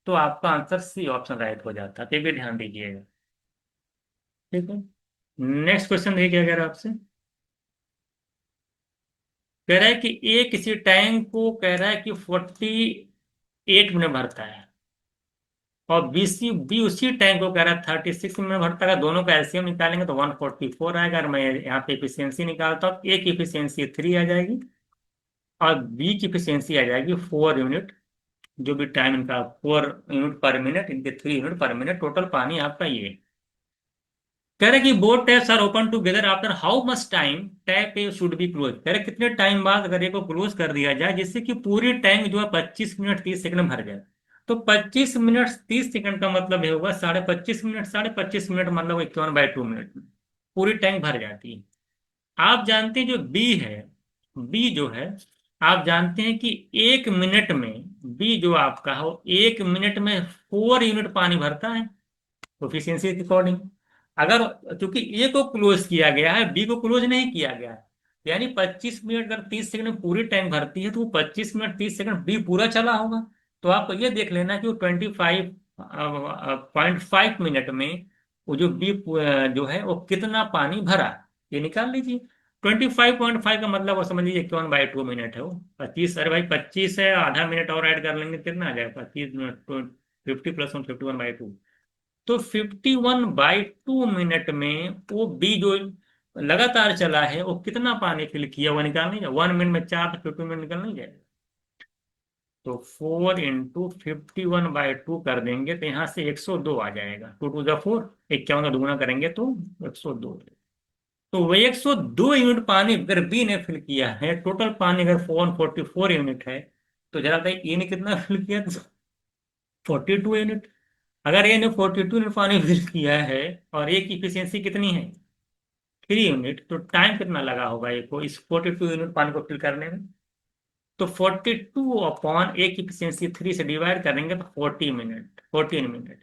तो आपका आंसर सी ऑप्शन राइट हो जाता। तो ये भी ध्यान दीजिएगा। ठीक है। नेक्स्ट क्वेश्चन देखिए क्या कह रहा है आपसे। कह रहा है कि ए किसी टैंक को कह रहा है कि 48 मिनट भरता है। और बी उसी टैंक को कह रहा है 36 में भरता है। दोनों का एलसीएम निकालेंगे तो 144 आएगा। और मैं यहाँ पे इफिशियंसी निकालता हूँ, ए की इफिशियंसी 3 आ जाएगी और बी की इफिशियंसी आ जाएगी 4 यूनिट। जो भी टाइम इनका 4 यूनिट पर मिनट, इनके 3 यूनिट पर मिनट। टोटल पानी आपका ये कह रहे कि both taps are open together after how much time tap A should be close. कह रहे कितने टाइम बाद अगर ये को क्लोज कर दिया जाए जिससे कि पूरी टैंक जो है 25 मिनट 30 सेकंड में भर जाए। तो 25 मिनट 30 सेकंड का मतलब ये होगा 25.5 मिनट। 25.5 मिनट मतलब 51/2 मिनट में पूरी टैंक भर जाती है। आप जानते हैं जो बी है, बी जो है, आप जानते हैं कि 1 मिनट में बी जो आपका हो 1 मिनट में 4 यूनिट पानी भरता है एफिशिएंसी के अकॉर्डिंग। अगर चूंकि ए को क्लोज किया गया है, बी को क्लोज नहीं किया गया है, यानी 25 मिनट अगर 30 सेकंड में पूरी टैंक भरती है तो वो 25 मिनट 30 सेकंड बी पूरा चला होगा। तो आपको ये देख लेना कि वो 25.5 मिनट में वो जो बी जो है वो कितना पानी भरा, ये निकाल लीजिए। 25.5 का मतलब वो समझ लीजिए 51/2 मिनट है वो। 25, अरे भाई 25 है, आधा मिनट और ऐड कर लेंगे कितना आ जाएगा, 25 मिनट 50 + 1 51/2। तो 51/2 मिनट में वो बी जो लगातार चला है वो कितना पानी फिल किया हुआ निकाल नहीं जाए। 1 मिनट में 4 तो 50 मिनट निकल नहीं जाएगा। तो 4 × 51/2 कर देंगे तो यहाँ से 102 आ जाएगा। 2 × 4, 51 का दुगुना करेंगे तो 102। तो वही 102 यूनिट पानी अगर बी ने फिल किया है, टोटल पानी अगर 444 यूनिट है, तो जरा बताइए ए ने कितना फिल किया? 42 यूनिट। अगर ए ने 42 यूनिट पानी फिल किया है और ए की इफिशियंसी कितनी है 3 यूनिट, तो टाइम कितना लगा होगा ए को इस 42 यूनिट पानी को फिल करने में? तो 42 अपॉन ए की इफिशियंसी 3 से डिवाइड करेंगे तो 40 मिनट, 14 मिनट।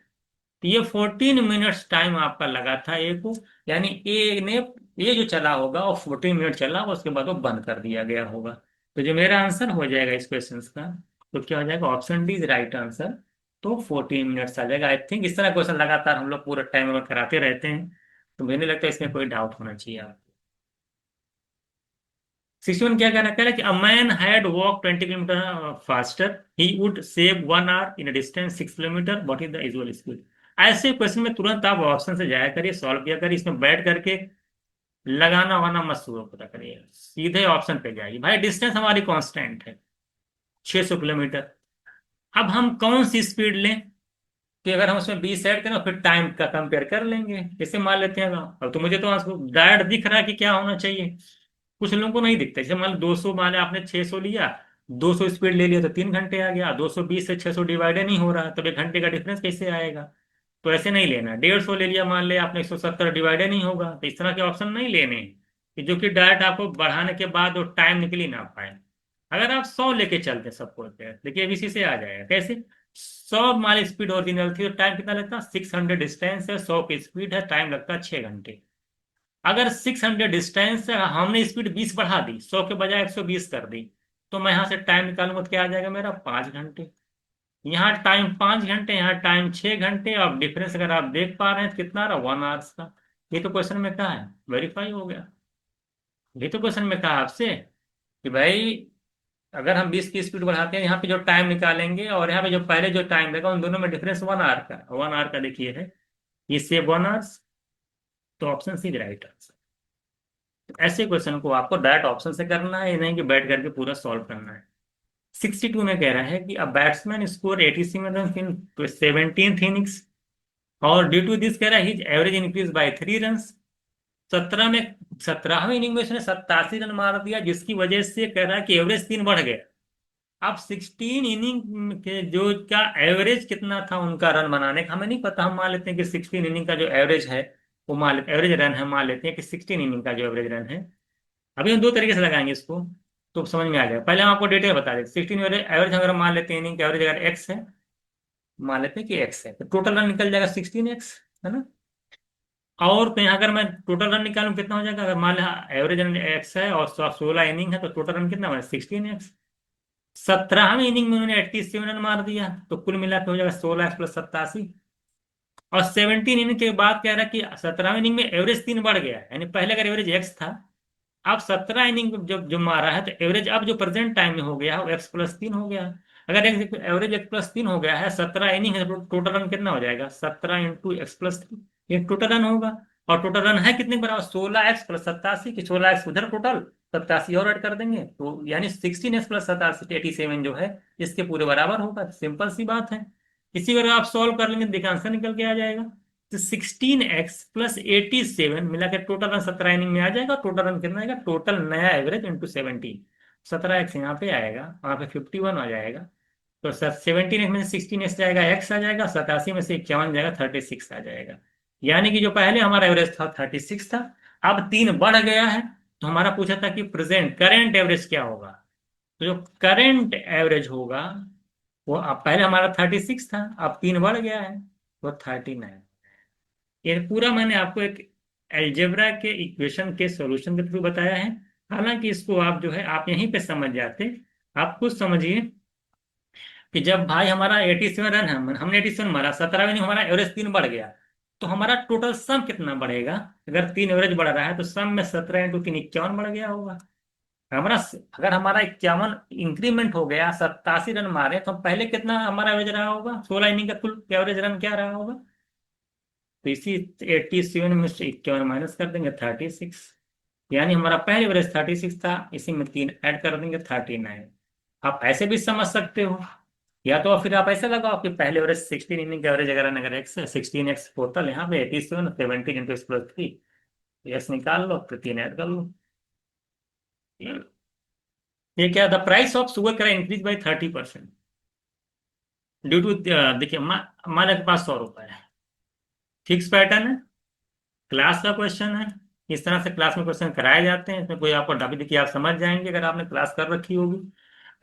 तो ये 14 मिनट्स टाइम आपका लगा था ए को। यानी ए ने, ये जो चला होगा वो 14 मिनट चला, उसके बाद वो बंद कर दिया गया होगा। तो जो मेरा आंसर हो जाएगा इस क्वेश्चन का, तो क्या हो जाएगा, option D is right answer. तो 14 मिनट्स आ जाएगा। आई थिंक इस तरह क्वेश्चन लगातार हम लोग पूरा टाइम अगर कराते रहते हैं तो मुझे नहीं लगता इसमें कोई डाउट होना चाहिए आपको। 61 क्या कहना, कह रहा है कि a man had walk 20 kilometre faster, he would save 1 hour in distance 6 kilometre, what is the usual speed. ऐसे क्वेश्चन में तुरंत आप ऑप्शन से जाया करिए, सॉल्व किया करिए, इसमें बैठ करके लगाना वाना मत शुरू पता करिए, सीधे ऑप्शन पे जाइए। भाई डिस्टेंस हमारी कांस्टेंट है 600 किलोमीटर। अब हम कौन सी स्पीड लें, कि अगर हम उसमें 20 ऐड करें फिर टाइम का कंपेयर कर लेंगे, इसे मान लेते हैं। अब तो मुझे तो डायरेक्ट दिख रहा है कि क्या होना चाहिए, कुछ लोगों को नहीं दिखता। जैसे मान लो 200, मान लिया आपने 600 लिया, 200 स्पीड ले लिया तो 3 घंटे आ गया। 220 से 600 डिवाइड नहीं हो रहा, तब 1 घंटे का डिफरेंस कैसे आएगा? तो ऐसे नहीं लेना। 150 ले लिया मान लिया आपने, 170 डिवाइड नहीं होगा, तो इस तरह के ऑप्शन नहीं लेने कि जो कि डायरेक्ट आपको बढ़ाने के बाद वो टाइम निकल ही ना पाए। अगर आप 100 लेके चलते सबको, देखिए अब इसी से आ जाएगा कैसे। 100 माइल स्पीड ओरिजिनल थी तो टाइम कितना लगता? 600 डिस्टेंस है, 100 की स्पीड है, टाइम लगता है 6 घंटे। अगर 600 डिस्टेंस है, हमने स्पीड 20 बढ़ा दी, 100 के बजाय 120 कर दी, तो मैं यहां से टाइम निकालूंगा तो क्या आ जाएगा मेरा, 5 घंटे। यहाँ टाइम 5 घंटे, यहाँ टाइम 6 घंटे। अब डिफरेंस अगर आप देख पा रहे हैं तो कितना आ रहा, 1 आवर्स का। ये तो क्वेश्चन में कहा है, वेरीफाई हो गया। ये तो क्वेश्चन में कहा आपसे कि भाई अगर हम 20 की स्पीड बढ़ाते हैं, यहाँ पे जो टाइम निकालेंगे और यहाँ पे जो पहले जो टाइम देगा, उन दोनों में डिफरेंस 1 आवर का, 1 आवर का देखिए है, ये सेव 1 आवर्स। तो ऑप्शन सी राइट आंसर। ऐसे क्वेश्चन को आपको डायरेक्ट ऑप्शन से करना है, ये नहीं कि बैठ करके पूरा सॉल्व करना है। 62 में कह रहा है कि a batsman score 87 run in 17th innings और ड्यू टू दिस कह रहा है his average increase by 3 run. 17वें इनिंग में उसने 87 रन मार दिया, जिसकी वजह से कह रहा है कि एवरेज 3 बढ़ गया। अब 16 इनिंग के जो का एवरेज कितना था उनका रन बनाने का हमें नहीं पता। हम मान लेते हैं कि 16 इनिंग का जो एवरेज है, वो मान लेते एवरेज रन है, मान लेते हैं कि 16 इनिंग का जो एवरेज रन है। अभी हम दो तरीके से लगाएंगे इसको, तो समझ में आ जाएगा। पहले हम आपको डिटेल बता दें। 16 एवरेज अगर मान लेते हैं इनिंग का एवरेज अगर एक्स है, मान लेते हैं कि एक्स है, तो टोटल रन निकल जाएगा 16x, है ना। और तो यहाँ अगर मैं टोटल रन निकालूं कितना हो जाएगा, अगर मान लिया एवरेज रन एक्स है और 16 इनिंग है, तो टोटल रन कितना होगा, 16x। 17वें इनिंग में उन्होंने 87 रन मार दिया, तो कुल मिला के हो जाएगा 16x + 87। और 17 इनिंग के बाद कह रहा है कि 17वें इनिंग में एवरेज 3 बढ़ गया है, यानी पहले अगर एवरेज एक्स था, अब 17 इनिंग जब जो मारा है तो एवरेज अब जो प्रेजेंट टाइम में हो गया वो x + 3 हो गया। अगर एवरेज एक्स प्लस 3 हो गया है, 17 इनिंग है, तो टोटल रन कितना हो जाएगा? 17 इंटू एक्स प्लस 3, ये टोटल रन होगा। और टोटल रन है कितने के बराबर? 16x+87 की 16x उधर टोटल 87 और ऐड कर देंगे, तो यानी 16x+87 87 जो है इसके पूरे बराबर होगा। सिंपल सी बात है। इसी अगर आप सॉल्व कर लेंगे देखिए आंसर निकल के आ जाएगा। तो 16x+87 मिला के टोटल रन 17 इनिंग में आ जाएगा। टोटल रन कितना आएगा? टोटल नया एवरेज इंटू 17, 17x यहाँ पे आएगा, वहां पे 51 आ जाएगा। तो सर 17x में से 16x जाएगा, x आ जाएगा, 87 में से 51 जाएगा, 36 आ जाएगा। यानी कि जो पहले हमारा एवरेज था 36 था, अब 3 बढ़ गया है। तो हमारा पूछा था कि प्रेजेंट करेंट एवरेज क्या होगा। तो जो करेंट एवरेज होगा वो, अब पहले हमारा 36 था, अब 3 बढ़ गया है, वो 39। ये पूरा मैंने आपको एक अलजेब्रा के इक्वेशन के सॉल्यूशन के थ्रू बताया है। हालांकि इसको आप जो है आप यहीं पे समझ जाते। आप खुद समझिए कि जब भाई हमारा 87 रन है, हमने 87 मारा, 17 नहीं, हमारा एवरेज 3 बढ़ गया, तो हमारा टोटल सम कितना बढ़ेगा? अगर 3 एवरेज बढ़ रहा है तो सम में 17 इंटू 3 51 बढ़ गया होगा। हमारा अगर हमारा 51 इंक्रीमेंट हो गया, 87 रन मारे, तो पहले कितना हमारा एवरेज रहा होगा? 16 इनिंग का कुल एवरेज रन क्या रहा होगा? तो इसी 87 में से 51 माइनस कर देंगे, 36। यानी हमारा पहले एवरेज 36 था, इसी में 3 ऐड कर देंगे, 39। आप ऐसे भी समझ सकते हो, या तो फिर आप ऐसे लगाओ कि पहले एवरेज 16 इनिंग का एवरेज अगर एक्स है, 16x टोटल यहाँ पे 87, 17 इंटू एक्स प्लस 3, एक्स निकाल लो, फिर 3 ऐड कर लो। ये क्या? The price of sugar can increase by 30% due to, देखिए मान के पास 100 रुपए है, फिक्स पैटर्न है, क्लास का क्वेश्चन है। इस तरह से क्लास में क्वेश्चन कराए जाते हैं, इसमें कोई आपको डाबी देखिए आप समझ जाएंगे अगर आपने क्लास कर रखी होगी। कह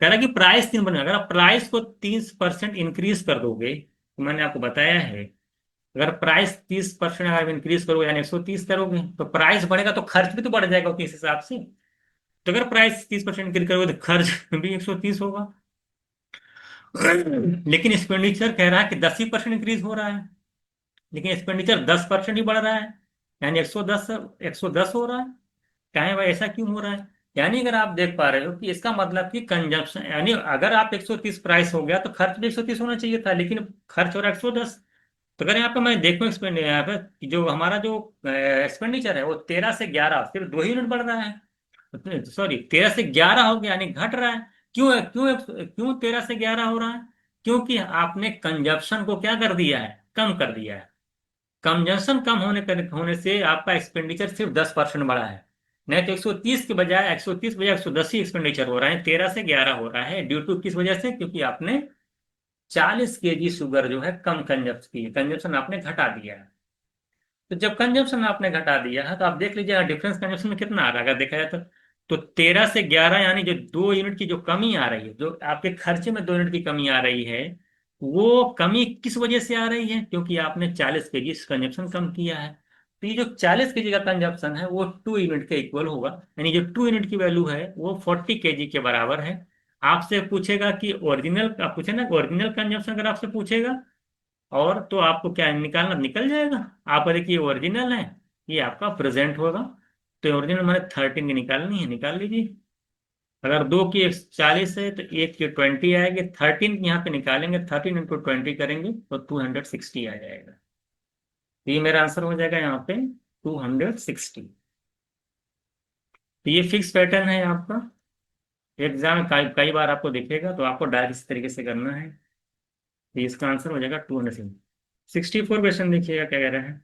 रहा है कि प्राइस 3 बनेगा, अगर आप प्राइस को 30% इंक्रीज कर दोगे, तो मैंने आपको बताया है, अगर प्राइस 30% अगर इंक्रीज करोगे यानी 130 करोगे, तो प्राइस बढ़ेगा तो खर्च भी तो बढ़ जाएगा उसी हिसाब से। तो अगर प्राइस 30% इंक्रीज करोगे तो खर्च भी 130 होगा। लेकिन एक्सपेंडिचर कह रहा है कि 10% इंक्रीज हो रहा है, लेकिन एक्सपेंडिचर 10% ही बढ़ रहा है, यानी 110, 110 हो रहा है। कहें भाई ऐसा क्यों हो रहा है? यानी अगर आप देख पा रहे हो कि इसका मतलब कि कंजप्शन, यानी अगर आप 130 प्राइस हो गया तो खर्च भी 130 होना चाहिए था, लेकिन खर्च हो रहा है 110। तो अगर यहाँ पे मैं देखूँ एक्सपेंड, यहाँ पे कि जो हमारा जो एक्सपेंडिचर है वो 13 से 11, सिर्फ 2 ही यूनिट बढ़ रहा है, सॉरी 13 से 11 हो गया, यानी घट रहा है। क्यों क्यों क्यों 13 से 11 हो रहा है? क्योंकि आपने कंजप्शन को क्या कर दिया है? कम कर दिया है। कंजम्पशन कम होने से आपका एक्सपेंडिचर सिर्फ 10% बढ़ा है। नहीं तो 130 के बजाय 130 बजाय 110 ही एक्सपेंडिचर हो रहा है, 13 से 11 हो रहा है। ड्यू टू किस वजह से? क्योंकि आपने 40 kg शुगर जो है कम कंजप्शन की, कंजप्शन आपने घटा दिया है। तो जब कंजप्शन आपने घटा दिया है तो आप देख लीजिए डिफरेंस कंजप्शन में कितना आ रहा है अगर देखा जाए तो 13 से 11, यानी जो 2 यूनिट की जो कमी आ रही है, जो आपके खर्चे में 2 यूनिट की कमी आ रही है, वो कमी किस वजह से आ रही है? क्योंकि आपने 40 kg कंजप्शन कम किया है। तो ये जो 40 kg का कंजप्शन है वो 2 यूनिट के इक्वल होगा, यानी जो 2 यूनिट की वैल्यू है वो 40 kg के बराबर है। आपसे पूछेगा कि ओरिजिनल, आप पूछे ना ओरिजिनल कंजप्शन, अगर आपसे पूछेगा और तो आपको क्या निकालना, निकल जाएगा। आप देखिए ओरिजिनल है, ये आपका प्रेजेंट होगा। तो ओरिजिनल मैंने 13 की निकालनी है, निकाल लीजिए। अगर 2 की 40 है तो 1 की 20 आएगी, 13 की यहाँ पे निकालेंगे, 13 इंटू 20 करेंगे तो 260 आ जाएगा। तो ये मेरा आंसर हो जाएगा यहाँ पे 260। तो ये फिक्स पैटर्न है आपका। एग्जाम में कई कई बार आपको दिखेगा, तो आपको डायरेक्ट इस तरीके से करना है। तो इसका आंसर हो जाएगा 264। क्वेश्चन देखिएगा क्या कह रहा है।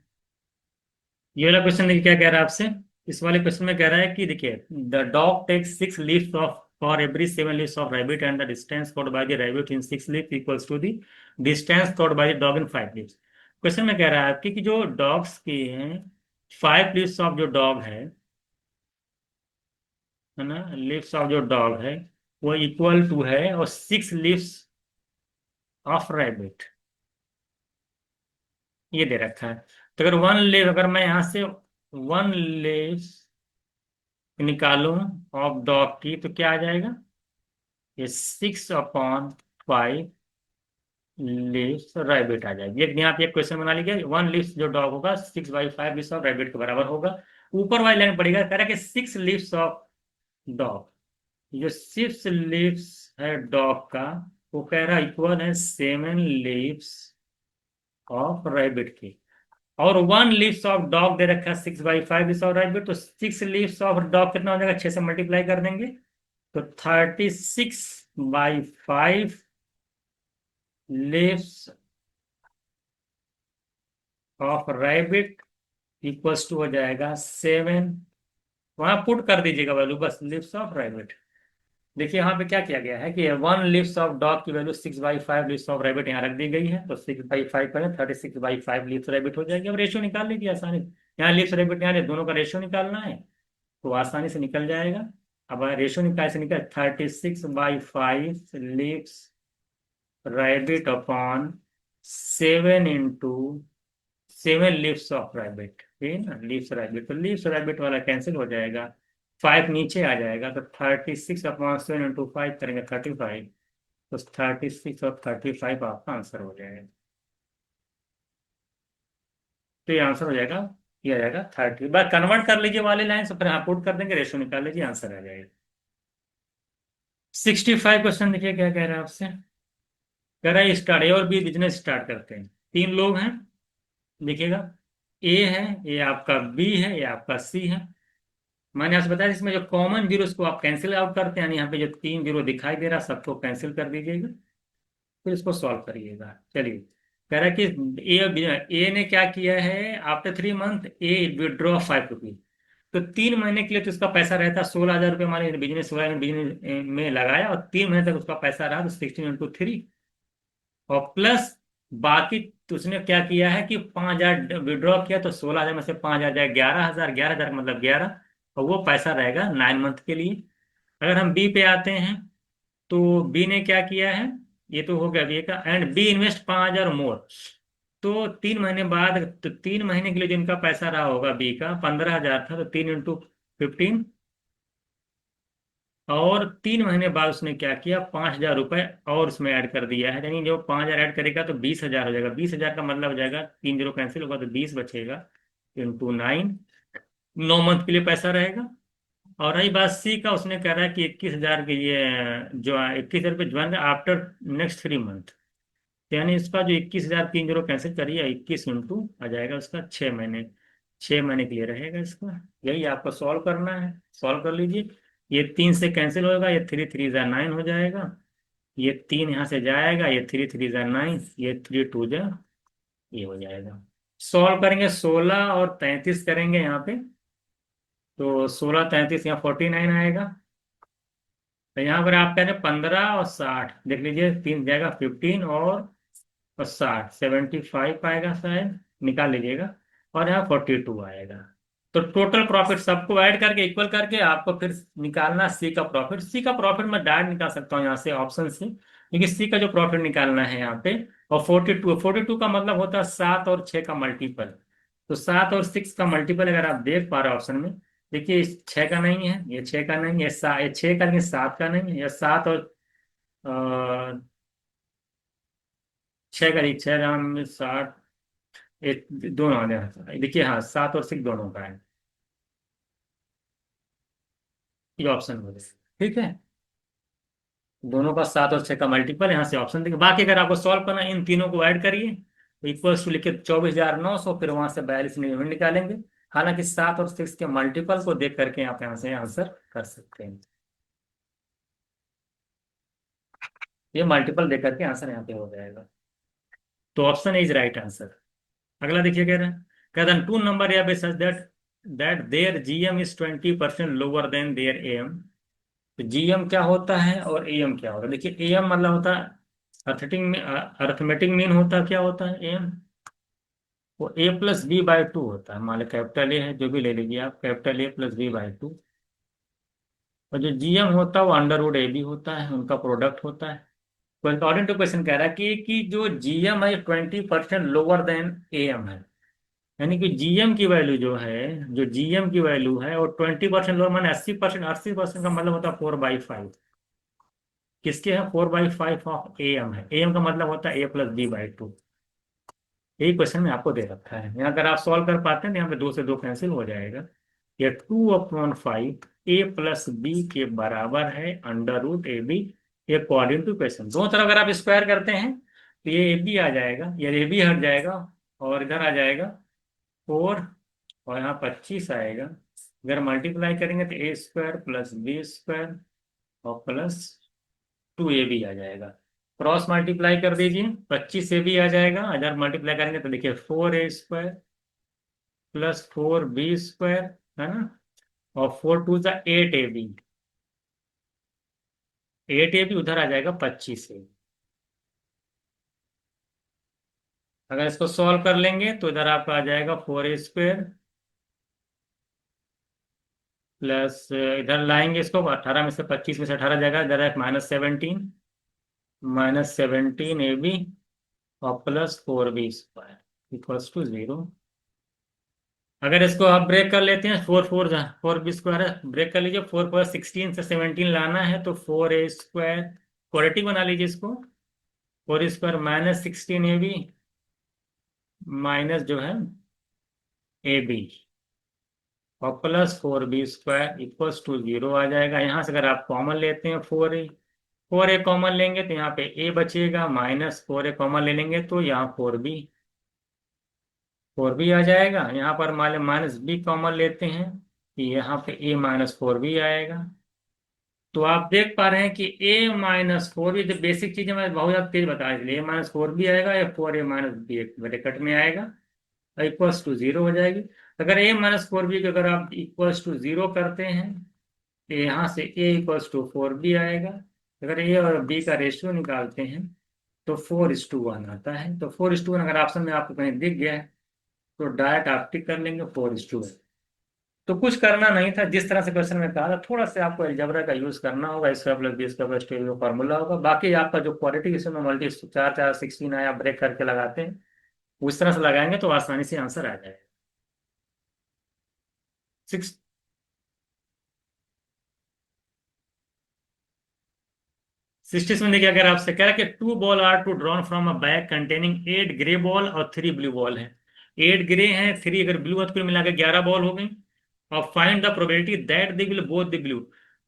ये वाला क्वेश्चन देखिए क्या कह रहा है आपसे। इस वाले क्वेश्चन में कह रहा है कि देखिए, the dog takes 6 leaves of for every 7 leaves of rabbit and the distance covered by the rabbit in 6 leaves equals to the distance covered by the dog in 5 leaves. Question में कह रहा है आपकी कि जो डॉग्स की हैं 5 leaves of जो डॉग है ना, लीव्स ऑफ जो डॉग है वो इक्वल टू है और 6 लीव्स ऑफ रैबिट, ये दे रखा है। तो अगर 1 लीव, अगर मैं यहाँ से 1 लीव्स निकालूं ऑफ डॉग की तो क्या आ जाएगा? ये 6/5 लीव्स रैबिट आ जाएगी। एक यहाँ पे एक क्वेश्चन बना लीजिए, 1 लीव्स जो डॉग होगा 6/5 लीव्स ऑफ रैबिट के बराबर होगा। ऊपर वाली लाइन पड़ेगा, कह रहा है कि 6 लीव्स ऑफ डॉग, जो 6 लीव्स है डॉग का वो कह रहा इक्वल है 7 लीव्स ऑफ रैबिट की, और 1 लीव्स ऑफ डॉग दे रखा है 6/5 ऑफ रैबिट। तो 6 लीव्स ऑफ डॉग कितना हो जाएगा, 6 से मल्टीप्लाई कर देंगे तो 36/5 leaves of rabbit equals to हो जाएगा 7। वहां पुट कर दीजिएगा वैल्यू बस, लिव्स ऑफ रैबिट। देखिए यहाँ पे क्या किया गया है कि 1 लिव्स ऑफ डॉग की वैल्यू 6/5 लिव्स ऑफ रैबिट यहाँ रख दी गई है, तो 6/5 करें 36/5 लिव्स रैबिट हो जाएगी। अब रेशियो निकाल लीजिए आसानी से। यहाँ लिव्स रैबिट यहाँ दोनों का रेशियो निकालना है तो आसानी से निकल जाएगा। अब रेशियो निकाल से निकल 36/5 leaves rabbit upon 7 × 7 leaves of rabbit, ठीक है ना, लिव्स रैबिट, तो लिव्स रैबिट वाला कैंसिल हो जाएगा, 5 नीचे आ जाएगा, तो 36/7 × 5 करेंगे 35, तो 36 और 35 आपका आंसर हो जाएगा। तो ये आंसर हो जाएगा, ये आ जाएगा 30। बस कन्वर्ट कर लीजिए वाले लाइन से, फिर यहाँ पुट कर देंगे, रेशियो निकाल लीजिए, आंसर आ जाएगा। 65 क्वेश्चन देखिए क्या कह रहा है आपसे। कह रहा है स्टार्ट, ए और बी बिजनेस स्टार्ट करते हैं, 3 लोग हैं। देखिएगा, ए है, ये आपका बी है, ये आपका सी है। मैंने आपसे बताया इसमें जो कॉमन जीरो उसको आप कैंसिल आउट करते हैं, यानी यहाँ पे जो 3 जीरो दिखाई दे रहा सबको कैंसिल कर दीजिएगा, फिर इसको सॉल्व करिएगा। चलिए, कह रहा है कि ए ने क्या किया है, आफ्टर 3 मंथ ए विड्रॉ 5 रुपीज। तो 3 महीने के लिए तो उसका पैसा रहता 16,000 रुपये, हमारे बिजनेस हुआ, बिजनेस में लगाया और 3 महीने तक उसका पैसा रहा, तो 16 × 3, और प्लस बाकी तो उसने क्या किया है कि 5,000 विड्रॉ किया, तो 16,000 में से 5,000 जाए 11,000, 11,000 मतलब 11, और वो पैसा रहेगा 9 मंथ के लिए। अगर हम बी पे आते हैं तो बी ने क्या किया है, ये तो हो गया बी का, एंड बी इन्वेस्ट 5,000 मोर। तो 3 महीने बाद, तो 3 महीने के लिए जिनका पैसा रहा होगा बी का 15,000 था, तो 3 × 15, और 3 महीने बाद उसने क्या किया, 5,000 रुपये और उसमें ऐड कर दिया है, यानी जो 5,000 ऐड करेगा तो 20,000 हो जाएगा। 20,000 का मतलब हो जाएगा, 3 जीरो कैंसिल होगा तो 20 बचेगा, × 9, 9 मंथ के लिए पैसा रहेगा। और रही बात सी का, उसने कह रहा है कि 21,000 के ये जो 21,000 रुपये ज्वाइन आफ्टर नेक्स्ट 3 मंथ, यानी इसका जो 21,000, 3 जीरो कैंसिल करिए, 21 इंटू आ जाएगा उसका 6 महीने, 6 महीने के लिए रहेगा इसका। यही आपको सॉल्व करना है, सॉल्व कर लीजिए। ये 3 से कैंसिल होगा, ये 3 3 9 हो जाएगा, ये 3 यहाँ से जाएगा, ये 3 3 9, ये 3 2 ये हो जाएगा। सॉल्व करेंगे, 16 और 33 करेंगे यहाँ पे, तो 16 33 यहाँ 49 आएगा। तो यहाँ पर आप कह रहे हैं 15 और 60, देख लीजिए, 3 जाएगा 15 और 60, 75 आएगा शायद, निकाल लीजिएगा, और यहाँ 42 आएगा। तो टोटल प्रॉफिट सबको ऐड करके इक्वल करके आपको फिर निकालना सी का प्रॉफिट। सी का प्रॉफिट मैं डायरेक्ट निकाल सकता हूँ यहाँ से ऑप्शन से, क्योंकि सी का जो प्रॉफिट निकालना है यहाँ पे, और 42 का मतलब होता है 7 और 6 का मल्टीपल। तो 7 और 6 का मल्टीपल अगर आप देख पा रहे हो ऑप्शन में, देखिए 6 का नहीं है, ये 6 का नहीं है, ये 6 का नहीं, 7 का नहीं है, ये 7 और 6 का नहीं, 6 × 60, एक दोनों आने हैं। देखिए हाँ, 7 और 6 दोनों का है, ये ऑप्शन हो जाएगा, ठीक है। दोनों का 7 और 6 का मल्टीपल यहाँ से ऑप्शन देखिए। बाकी अगर आपको सॉल्व करना है, इन तीनों को ऐड करिए, तो इक्वल्स टू लिखिए 24,900, फिर वहां से 42 निकालेंगे। हालांकि 7 और 6 के मल्टीपल को देख करके आप यहाँ से आंसर कर सकते हैं, ये मल्टीपल देख करके आंसर यहाँ पे हो जाएगा। तो ऑप्शन इज राइट आंसर। अगला देखिए, कह रहे हैं, कहते हैं 2 नंबर या such that that their GM is 20% lower than their AM. तो जीएम क्या होता है और एएम क्या होता है। देखिए, एएम मतलब होता है अर्थमेटिक मीन होता है, क्या होता है एएम, वो A + B/2 होता है। मान लो कैपिटल ए है, जो भी ले लीजिए आप, कैपिटल A + B/2, और जो जीएम होता है वो √AB होता है, उनका प्रोडक्ट होता है। तो अकॉर्डिंग टू क्वेश्चन कह रहा है कि जो जीएम है 20% लोअर देन एएम है, यानी कि जीएम की वैल्यू जो है, जो जीएम की वैल्यू है वो 20% लोअर, माने 80%, 80% का मतलब होता है 4/5। किसके है, 4/5 ऑफ एएम है, एएम का मतलब होता है A + B/2। यही क्वेश्चन में आपको दे रखा है। यहाँ अगर आप सॉल्व कर पाते हैं तो यहाँ पे 2 से 2 कैंसिल हो जाएगा। ये 2/5 A + B के बराबर है √AB अकॉर्डिंग टू क्वेश्चन दोनों तरफ अगर आप स्क्वायर करते हैं तो ये ए बी आ जाएगा, ये ए बी हट जाएगा और इधर आ जाएगा 4 और यहाँ 25 आएगा। अगर मल्टीप्लाई करेंगे तो ए स्क्वायर प्लस बी स्क्वायर और प्लस 2ab आ जाएगा। क्रॉस मल्टीप्लाई कर दीजिए, 25ab आ जाएगा। अगर मल्टीप्लाई करेंगे तो देखिए 4a² प्लस 4b² है ना, और 4 2 8ab, 8ab उधर आ जाएगा 25 से। अगर इसको सॉल्व कर लेंगे तो इधर आपका आ जाएगा 4a² प्लस इधर लाएंगे इसको 18 में से 25 में से 18 जाएगा, इधर है -17ab और प्लस 4b² इक्वल्स टू 0। अगर इसको आप ब्रेक कर लेते हैं, 4 4 4b² है, ब्रेक कर लीजिए, 4 16 से 17 लाना है तो 4a² क्वाड्रेटिक बना लीजिए इसको, 4 स्क्वायर -16ab माइनस जो है ab और प्लस 4b² इक्वल्स टू 0 आ जाएगा। यहाँ से अगर आप कॉमन लेते हैं 4a कॉमन लेंगे तो यहाँ पे a बचेगा, -4a कॉमन ले लेंगे तो यहाँ 4b आ जाएगा। यहाँ पर मान लें -b कॉमन लेते हैं कि यहाँ पे a-4b आएगा। तो आप देख पा रहे हैं कि a-4b जो बेसिक चीजें मैं बहुत ज्यादा तेज बता रही a-4b आएगा या 4a-b ब्रैकेट में आएगा, इक्वल्स टू 0 हो जाएगी। अगर a-4b को अगर आप इक्वल्स टू 0 करते हैं तो यहाँ से a इक्वल्स टू 4b आएगा। अगर a और b का रेशियो निकालते हैं तो 4:1 आता है। तो 4:1 अगर ऑप्शन में आपको कहीं दिख गया है तो डायरेक्ट आप टिक कर लेंगे 4:1। तो कुछ करना नहीं था, जिस तरह से क्वेश्चन में कहा था थोड़ा सा आपको अलजेब्रा का यूज करना होगा, square plus B square plus 2 formula होगा। बाकी आपका जो क्वाड्रेटिक इक्वेशन में मल्टी 4 4 16 आया ब्रेक करके लगाते हैं, उस तरह से लगाएंगे तो आसानी से आंसर आ जाएगा। 60 में देखिए, अगर आपसे कह रहा है कि 2 ball are to drawn from a bag containing 8 grey ball और 3 ब्लू बॉल है। 8 ग्रे हैं, 3 अगर ब्लू है तो कुल मिला के 11 बॉल हो गई। और find the probability that they will both the blue.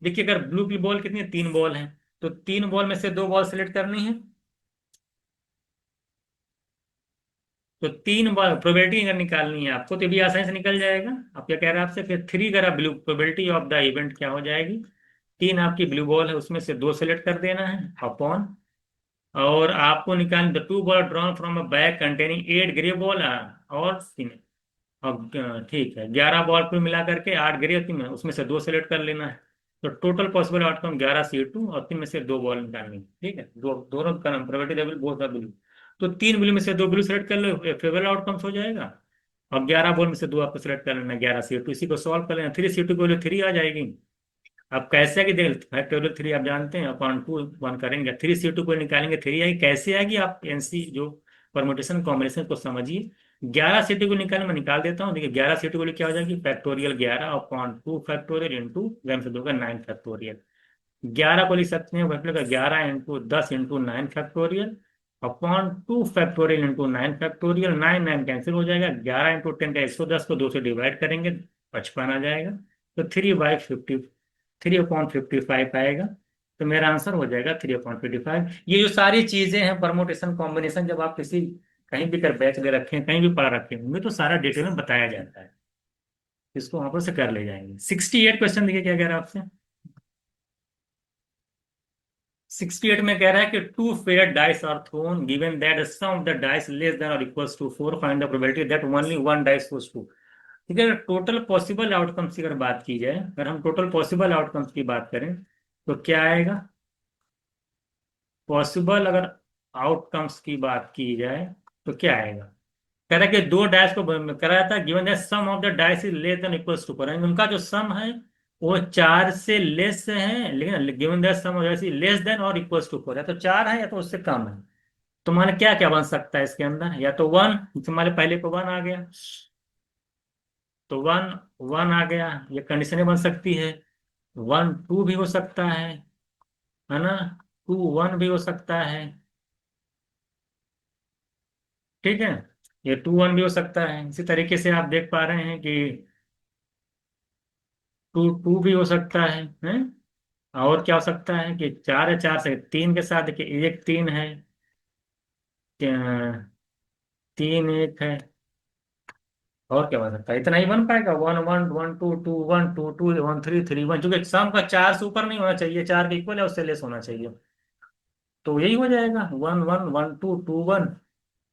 देखिए अगर ब्लू की बॉल कितनी है, 3 बॉल है, तो 3 बॉल में से 2 बॉल सेलेक्ट करनी है। तो 3 बॉल प्रोबेबिलिटी अगर निकालनी है आपको तो ये भी आसानी से निकल जाएगा। आप क्या कह रहे हैं आपसे, फिर 3 अगर blue probability of the event क्या हो जाएगी, 3 आपकी ब्लू बॉल है उसमें से 2 सेलेक्ट कर देना है अपॉन, और आपको निकाल the 2 ball drawn from a bag containing 8 grey ball और 3। अब ठीक है, 11 बॉल को मिला करके 8 ग्रे और 3 उसमें से 2 सेलेक्ट कर लेना है। तो टोटल पॉसिबल आउटकम 11 C2 और 3 में से 2 बॉल निकालनी है। ठीक है, दोनों का प्रोबेबिलिटी लेवल बहुत ब्लू। तो 3 ब्लू में से 2 ब्लू सेलेक्ट कर लो, फेवरेबल आउटकम्स हो जाएगा। और 11 बॉल में से 2 आपको सेलेक्ट कर लेना, 11 C2, इसी को सॉल्व कर लेना, 3 C2 को 3 आ जाएगी। अब कैसे आएगी देख, फैक्टोरियल 3 आप जानते हैं, अपॉन 2 1 करेंगे, 3 C2 को निकालेंगे 3 आएगी। कैसे आएगी, आप एनसी जो परमुटेशन कॉम्बिनेशन को समझिए। 11 C2 को निकालने में निकाल देता हूँ, देखिए 11 C2 को क्या हो जाएगी, फैक्टोरियल 11 अपॉन 2 फैक्टोरियल इंटू 11 से 2 का 9 फैक्टोरियल। 11 को लिख सकते हैं मतलब 11 into 10 into 9 factorial upon 2 factorial into 9 factorial. 9 9 cancel हो जाएगा, 11 इंटू 10 का 110 को 2 से डिवाइड करेंगे 55 आ जाएगा। तो 3/50, 3/55 आएगा। तो मेरा आंसर हो जाएगा 3/55। ये जो सारी चीजें हैं परमोटेशन कॉम्बिनेशन, जब आप किसी कहीं भी कर बैच ले रखे हैं, कहीं भी पढ़ रखे होंगे तो सारा डिटेल में बताया जाता है। इसको वहां पर से कर ले जाएंगे। 68 क्वेश्चन देखिए क्या कह रहा है आपसे। 68 में कह रहा है कि 2 pair dice are thrown given that the sum of the dice less than और equals to 4, find the probability that only one dice goes two. ठीक है, टोटल पॉसिबल आउटकम्स की अगर बात की जाए, अगर हम टोटल पॉसिबल आउटकम्स की बात करें तो क्या आएगा, पॉसिबल अगर आउटकम्स की बात की जाए तो क्या आएगा। कह रहा है कि 2 डाइस को कराया था, given that sum of the dice is less than equals to 4, उनका जो सम है वो 4 से लेस है, लेकिन given that sum of dice is less than और इक्वल्स टू 4, या तो 4 है या तो उससे कम है। तो मान क्या क्या बन सकता है इसके अंदर, या तो 1, हमारे पहले को 1 आ गया, तो 1 1 आ गया, ये कंडीशनें बन सकती है। 1 2 भी हो सकता है ना, 2 1 भी हो सकता है। ठीक है, ये 2 1 भी हो सकता है। इसी तरीके से आप देख पा रहे हैं कि 2 2 भी हो सकता है। और क्या हो सकता है कि 4 है, 4 से 3 के साथ कि एक 3 है, 3 1 है, और क्या हो सकता है? इतना ही बन पाएगा, 1 1 1 2 2 1 2 2 1 3 3 1, क्योंकि सम का 4 से ऊपर नहीं होना चाहिए, 4 के इक्वल है, उससे लेस होना चाहिए। तो यही हो जाएगा 1 1 1 2 2 1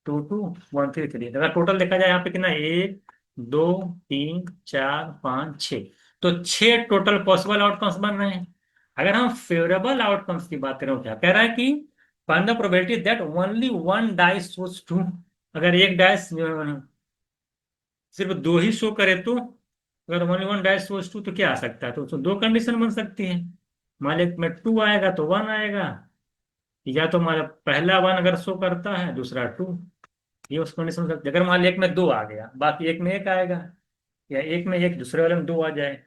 टू टू 1 3 3। अगर टोटल देखा जाए यहाँ पे कितना, 1 2 3 4 5 6, तो 6 टोटल पॉसिबल आउटकम्स बन रहे हैं। अगर हम फेवरेबल आउटकम्स की बात करें, क्या कह रहा है कि find the probability that only one dice shows true. अगर एक डाइस सिर्फ दो ही शो करे तो, अगर only one dice shows true तो क्या आ सकता है? तो उसमें दो कंडीशन बन सकती है। मान लिया में 2 आएगा तो 1 आएगा, या तो हमारा पहला 1 अगर शो करता है, दूसरा 2। ये उस कंडीशन में अगर मान लिया एक में 2 आ गया, बाकी एक में 1 आएगा, या एक में 1 दूसरे वाले में 2 आ जाए,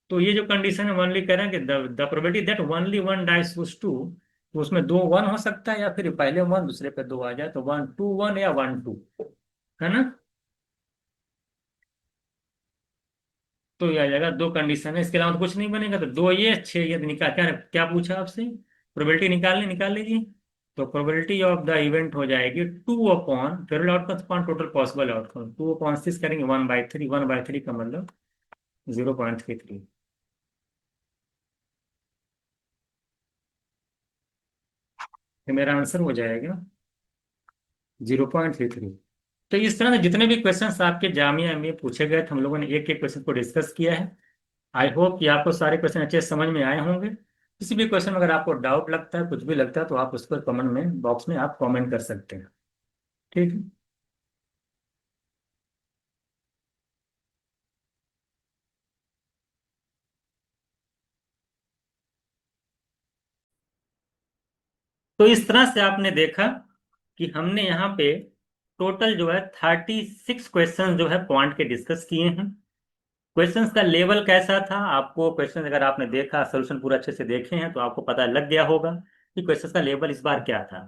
तो ये जो कंडीशन है ओनली कह रहे हैं कि the probability that only one dice was two, तो उसमें दो 1 हो सकता है, या फिर पहले 1 दूसरे पे 2 आ जाए, तो 1 2 1 या 1 2, है ना? तो ये आ जाएगा, दो कंडीशन है, इसके अलावा तो कुछ नहीं बनेगा। तो दो ये 6 ये, तो निकाल क्या क्या पूछा आपसे? प्रोबेबिलिटी निकालने, निकाल लीजिए। तो प्रोबेबिलिटी ऑफ द इवेंट हो जाएगी 2 upon favourable outcome upon total possible outcome, 2 upon 6 करेंगे 1/3, 1/3 का मतलब 0.33। तो मेरा आंसर हो जाएगा 0.33। तो इस तरह से जितने भी क्वेश्चंस आपके जामिया में पूछे गए थे, हम लोगों ने एक एक क्वेश्चन को डिस्कस किया है। आई होप कि आपको सारे क्वेश्चन अच्छे से समझ में आए होंगे। किसी भी क्वेश्चन में अगर आपको डाउट लगता है, कुछ भी लगता है, तो आप उस पर कमेंट में बॉक्स में आप कमेंट कर सकते हैं। ठीक है। तो इस तरह से आपने देखा कि हमने यहाँ पे टोटल जो है 36 क्वेश्चन जो है क्वांट के डिस्कस किए हैं। क्वेश्चंस का लेवल कैसा था, आपको क्वेश्चन अगर आपने देखा, सोल्यूशन पूरा अच्छे से देखे हैं, तो आपको पता लग गया होगा कि क्वेश्चंस का लेवल इस बार क्या था।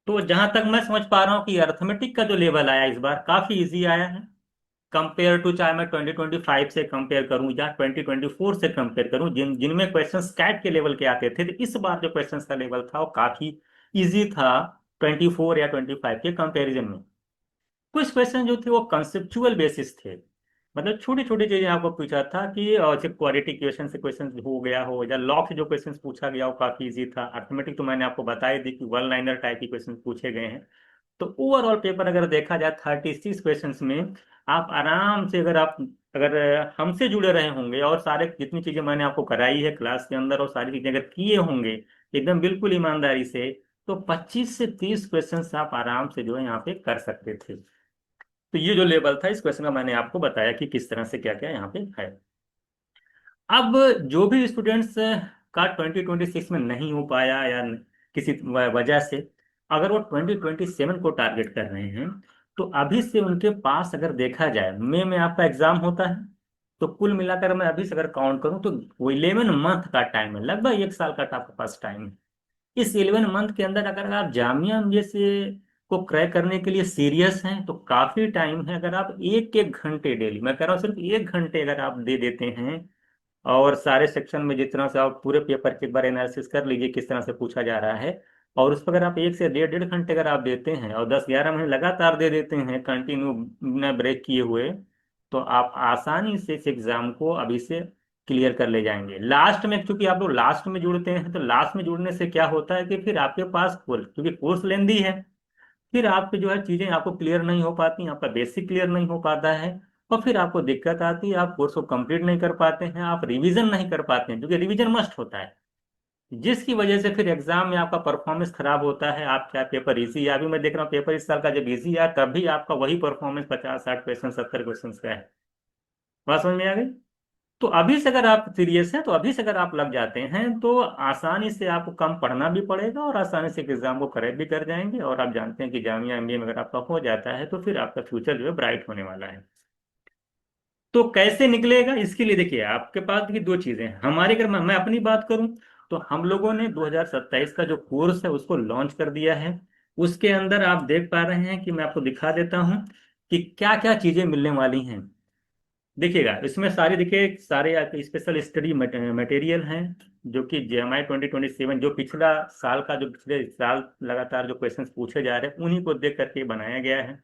तो जहां तक मैं समझ पा रहा हूँ कि अर्थमेटिक का जो लेवल आया इस बार काफी इजी आया है, कंपेयर टू, चाहे मैं 2025 से कंपेयर करूं या 2024 से कंपेयर करूं, जिनमें क्वेश्चन कैट के लेवल के आते थे, तो इस बार जो क्वेश्चन का लेवल था वो काफी इजी था 24 या 25 के कंपैरिजन में। कुछ क्वेश्चन जो थे वो कंसेप्चुअल बेसिस थे, मतलब छोटी छोटी चीजें आपको पूछा था कि सिर्फ क्वाड्रेटिक इक्वेशन से क्वेश्चन हो गया हो, या लॉग से जो क्वेश्चन पूछा गया वो काफी इजी था। अर्थमेटिक तो मैंने आपको बता ही दी कि वन लाइनर टाइप के क्वेश्चन पूछे गए हैं। तो ओवरऑल पेपर अगर देखा जाए 36 क्वेश्चंस में, आप आराम से, अगर हमसे जुड़े रहे होंगे और सारे जितनी चीजें मैंने आपको कराई है क्लास के अंदर, और सारी चीजें अगर किए होंगे एकदम बिल्कुल ईमानदारी से, तो 25 से 30 क्वेश्चंस आप आराम से जो है यहाँ पे कर सकते थे। तो ये जो लेवल था इस क्वेश्चन का, मैंने आपको बताया कि किस तरह से क्या क्या यहाँ पे है। अब जो भी स्टूडेंट्स का 2026 में नहीं हो पाया, या किसी वजह से अगर वो 2027 को टारगेट कर रहे हैं, तो अभी से उनके पास अगर देखा जाए, मई में आपका एग्जाम होता है, तो कुल मिलाकर मैं अभी से अगर काउंट करूं तो वो 11 मंथ का टाइम है, लगभग एक साल का आपके पास टाइम है। इस 11 मंथ के अंदर अगर आप जामिया जैसे को क्रैक करने के लिए सीरियस हैं, तो काफी टाइम है। अगर आप एक एक घंटे डेली, मैं कह रहा हूँ सिर्फ एक घंटे अगर आप दे देते हैं, और सारे सेक्शन में जितना से आप पूरे पेपर के एक बार एनालिसिस कर लीजिए किस तरह से पूछा जा रहा है, और उस पर अगर आप 1 से 1.5 घंटे अगर आप देते हैं, और 10 11 महीने लगातार दे देते हैं कंटिन्यू, बिना ब्रेक किए हुए, तो आप आसानी से इस एग्जाम को अभी से क्लियर कर ले जाएंगे। लास्ट में, क्योंकि आप लोग लास्ट में जुड़ते हैं, तो लास्ट में जुड़ने से क्या होता है कि फिर आपके पास कोर्स, क्योंकि कोर्स लेंदी है, फिर आपकी जो है चीजें आपको क्लियर नहीं हो पाती, आपका बेसिक क्लियर नहीं हो पाता है, और फिर आपको दिक्कत आती है, आप कोर्स को कंप्लीट नहीं कर पाते हैं, आप रिवीजन नहीं कर पाते हैं, क्योंकि रिवीजन मस्ट होता है, जिसकी वजह से फिर एग्जाम में आपका परफॉर्मेंस खराब होता है। आप क्या पेपर इजी है, अभी मैं देख रहा हूँ पेपर इस साल का जब इजी आया तब भी आपका वही परफॉर्मेंस 50 60 क्वेश्चन 70 क्वेश्चन का है। बात समझ में आ गई? तो अभी से अगर आप सीरियस हैं, तो अभी से अगर आप लग जाते हैं, तो आसानी से आपको कम पढ़ना भी पड़ेगा, और आसानी से एग्जाम को करेक्ट भी कर जाएंगे। और आप जानते हैं कि जामिया एमबीए में अगर आपका हो जाता है, तो फिर आपका फ्यूचर जो है ब्राइट होने वाला है। तो कैसे निकलेगा, इसके लिए देखिए आपके पास देखिए दो चीजें हैं हमारी। अगर मैं अपनी बात करूं, तो हम लोगों ने 2027 का जो कोर्स है उसको लॉन्च कर दिया है। उसके अंदर आप देख पा रहे हैं कि मैं आपको दिखा देता हूं कि क्या क्या चीजें मिलने वाली हैं। देखिएगा इसमें सारे, देखिए सारे स्पेशल स्टडी मटेरियल हैं, जो कि जेएमआई 2027, जो पिछला साल का, जो पिछले साल लगातार जो क्वेश्चंस पूछे जा रहे हैं उन्हीं को देख करके बनाया गया है।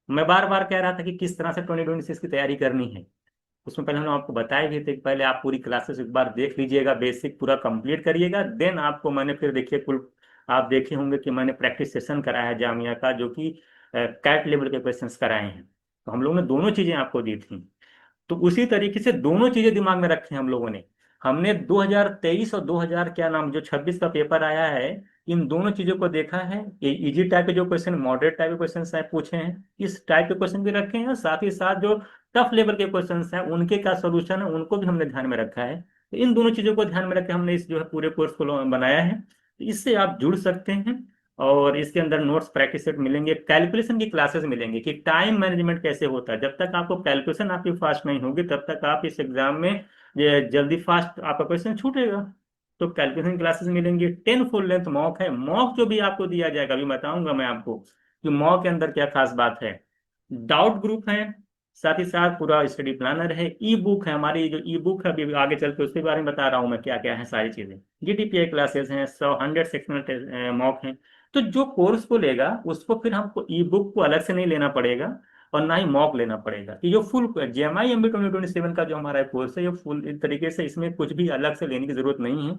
मैं बार बार कह रहा था कि किस तरह से 2026 की तैयारी करनी है, उसमें पहले हम आपको बताए भी थे कि पहले आप पूरी क्लासेस एक बार देख लीजिएगा, बेसिक पूरा कंप्लीट करिएगा, देन आपको मैंने फिर देखिए कुल, आप देखे होंगे कि मैंने प्रैक्टिस सेशन कराया है जामिया का, जो कि कैट लेवल के क्वेश्चंस कराए हैं। तो हम लोगों ने दोनों चीजें आपको दी थी। तो उसी तरीके से दोनों चीजें दिमाग में रखी हम लोगों ने। हमने 2023 और 2000 क्या नाम जो 26 का पेपर आया है, इन दोनों चीजों को देखा है। ये इजी टाइप के जो क्वेश्चन, मॉडरेट टाइप के क्वेश्चन पूछे हैं, इस टाइप के क्वेश्चन भी रखे हैं, और साथ ही साथ जो टफ लेवल के क्वेश्चन हैं उनके क्या सोल्यूशन है उनको भी हमने ध्यान में रखा है। तो इन दोनों चीजों को ध्यान में रख के हमने इस जो है पूरे कोर्स को बनाया है। तो इससे आप जुड़ सकते हैं, और इसके अंदर नोट्स, प्रैक्टिस सेट मिलेंगे, कैलकुलेशन की क्लासेस मिलेंगे कि टाइम मैनेजमेंट कैसे होता है। जब तक आपको कैलकुलेशन आपकी फास्ट नहीं होगी तब तक आप इस एग्जाम में ये जल्दी फास्ट आपका क्वेश्चन छूटेगा। तो कैलकुलेशन क्लासेस मिलेंगी। 10 फुल लेंथ मॉक है। मॉक जो भी आपको दिया जाएगा, अभी बताऊंगा मैं आपको कि मॉक के अंदर क्या खास बात है। डाउट ग्रुप है, साथ ही साथ पूरा स्टडी प्लानर है, ई बुक है, हमारी जो ई बुक है अभी आगे चल के उसके बारे में बता रहा हूँ मैं क्या क्या है सारी चीजें। जीडीपीआई क्लासेस हैं, 100 सेक्शनल मॉक हैं। तो जो कोर्स को लेगा उसको फिर हमको ई बुक को अलग से नहीं लेना पड़ेगा, और ना ही मॉक लेना पड़ेगा। कि जो फुल जेएमआई एमबी 2027 का जो हमारा कोर्स है, ये फुल इस तरीके से, इसमें कुछ भी अलग से लेने की जरूरत नहीं है।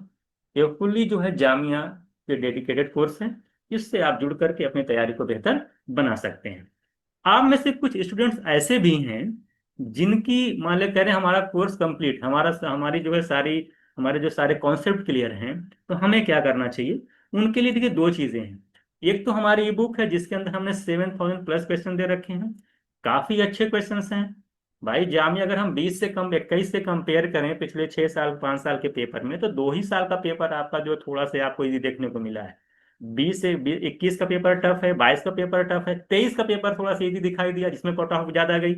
ये फुल्ली जो है जामिया के डेडिकेटेड कोर्स है। इससे आप जुड़ करके अपनी तैयारी को बेहतर बना सकते हैं। आप में से कुछ स्टूडेंट्स ऐसे भी हैं जिनकी, मान ले कह रहे हैं हमारा कोर्स कंप्लीट, हमारी जो है सारी, हमारे जो सारे कॉन्सेप्ट क्लियर हैं, तो हमें क्या करना चाहिए। उनके लिए देखिए दो चीजें हैं। एक तो हमारी ई बुक है जिसके अंदर हमने 7000 प्लस क्वेश्चन दे रखे हैं। काफी अच्छे क्वेश्चंस हैं भाई। जामिया अगर हम 21 से कंपेयर करें पिछले 6 साल 5 साल के पेपर में, तो 2 ही साल का पेपर आपका जो थोड़ा सा आपको इजी देखने को मिला है। 21 का पेपर टफ है, 22 का पेपर टफ है, 23 का पेपर थोड़ा सा इजी दिखाई दिया जिसमें कट ऑफ ज्यादा गई।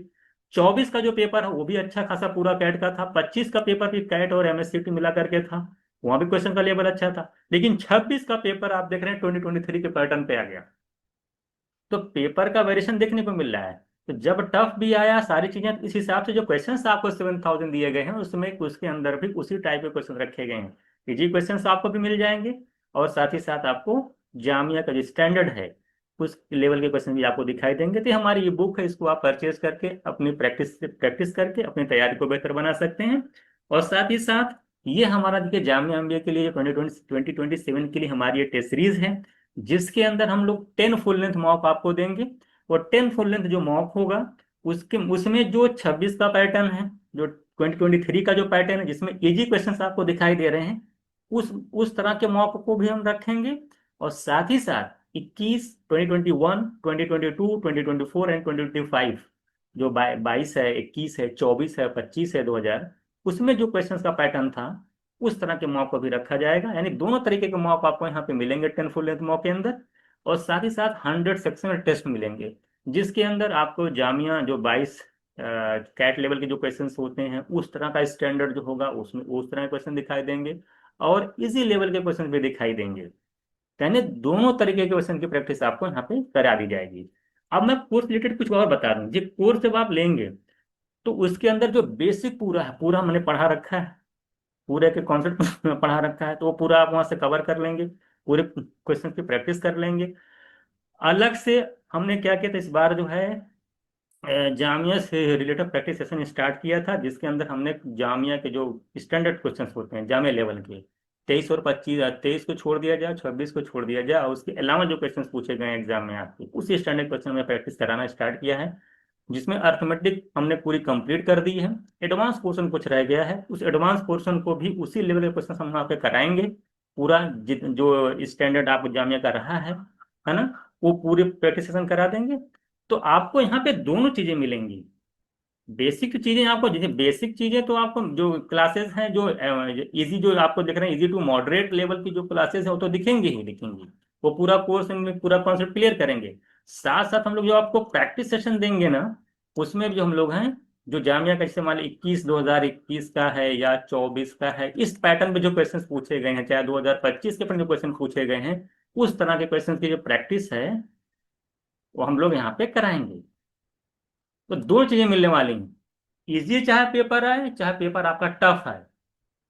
24 का जो पेपर है वो भी अच्छा खासा पूरा कैट का था। 25 का पेपर भी कैट और एमएससीटी मिला करके था, वहां भी क्वेश्चन का लेवल अच्छा था। लेकिन 26 का पेपर आप देख रहे हैं 2023 के पैटर्न पे आ गया। तो पेपर का वेरिएशन देखने को मिल रहा है। तो जब टफ भी आया सारी चीजें, तो इस हिसाब से जो क्वेश्चंस आपको 7000 दिए गए हैं उसमें उसके अंदर भी उसी टाइप के क्वेश्चन रखे गए हैं। इजी क्वेश्चंस आपको भी मिल जाएंगे, और साथ ही साथ आपको जामिया का जो स्टैंडर्ड है उस लेवल के क्वेश्चन भी आपको दिखाई देंगे। तो ये हमारी ये बुक है, इसको आप परचेज करके अपनी प्रैक्टिस करके अपनी तैयारी को बेहतर बना सकते हैं। और साथ ही साथ ये हमारा देखिए जामिया एमबीए के लिए 2027 के लिए हमारी ये टेस्ट सीरीज है, जिसके अंदर हम लोग 10 फुल लेंथ मॉक आपको देंगे। और 10 फुल लेंथ जो मॉक होगा उसके उसमें जो 26 का पैटर्न है, जो 2023 का जो पैटर्न है जिसमें इजी क्वेश्चंस आपको दिखाई दे रहे हैं, उस तरह के मॉक को भी हम रखेंगे। और साथ ही साथ 21, 2021, 2022, 2024 एंड 2025, जो 22 है, 21 है, 24 है, 25 है, 2000, उसमें जो क्वेश्चंस का पैटर्न था उस तरह के मॉक को भी रखा जाएगा। यानी दोनों तरीके के मॉक आपको यहाँ पे मिलेंगे 10 फुल लेंथ मॉक के अंदर। और साथ ही साथ 100 सेक्शनल टेस्ट मिलेंगे, जिसके अंदर आपको जामिया जो 22 कैट लेवल के जो क्वेश्चंस होते हैं उस तरह का स्टैंडर्ड जो होगा उसमें उस तरह के क्वेश्चन दिखाई देंगे, और इजी लेवल के क्वेश्चन भी दिखाई देंगे। यानी दोनों तरीके के क्वेश्चन की प्रैक्टिस आपको यहाँ पे करा दी जाएगी। अब मैं कोर्स रिलेटेड कुछ और बता दूं। जी, कोर्स जब आप लेंगे तो उसके अंदर जो बेसिक पूरा है, पूरा मैंने पढ़ा रखा है, पूरे के कॉन्सेप्ट पढ़ा रखा है, तो वो पूरा आप वहां से कवर कर लेंगे, पूरे क्वेश्चन की प्रैक्टिस कर लेंगे। अलग से हमने क्या किया था इस बार जो है, जामिया से रिलेटेड प्रैक्टिस सेशन स्टार्ट किया था, जिसके अंदर हमने जामिया के जो स्टैंडर्ड क्वेश्चंस होते हैं जामिया लेवल के, 23 और 25, 23 को छोड़ दिया जाए, 26 को छोड़ दिया जाए, और उसके अलावा जो क्वेश्चंस पूछे गए एग्जाम में आपके उसी स्टैंडर्ड क्वेश्चन में प्रैक्टिस कराना स्टार्ट किया है। जिसमें अर्थमेटिक हमने पूरी कंप्लीट कर दी है। एडवांस पोर्शन कुछ रह गया है, उस एडवांस पोर्शन को भी उसी लेवल के क्वेश्चन हम वहाँ पे कराएंगे। पूरा जो स्टैंडर्ड आपको जामिया का रहा है ना, वो पूरी प्रैक्टिस सेशन करा देंगे। तो आपको यहाँ पे दोनों चीजें मिलेंगी। बेसिक चीजें आपको, जैसे बेसिक चीजें तो आपको जो क्लासेस हैं, जो इजी जो आपको दिख रहे हैं, इजी टू मॉडरेट लेवल की जो क्लासेस है वो तो दिखेंगी ही दिखेंगी। वो पूरा कोर्स में पूरा कॉन्सेप्ट क्लियर करेंगे। साथ साथ हम लोग जो आपको प्रैक्टिस सेशन देंगे ना, उसमें भी जो हम लोग हैं, जो जामिया का जैसे मान ली 2021 का है या 24 का है, इस पैटर्न पे जो क्वेश्चंस पूछे गए हैं, चाहे 2025 के पर जो क्वेश्चन पूछे गए हैं, उस तरह के क्वेश्चन की जो प्रैक्टिस है वो हम लोग यहाँ पे कराएंगे। तो दो चीजें मिलने वाली हैं। इजी चाहे पेपर आए, चाहे पेपर आपका टफ आए,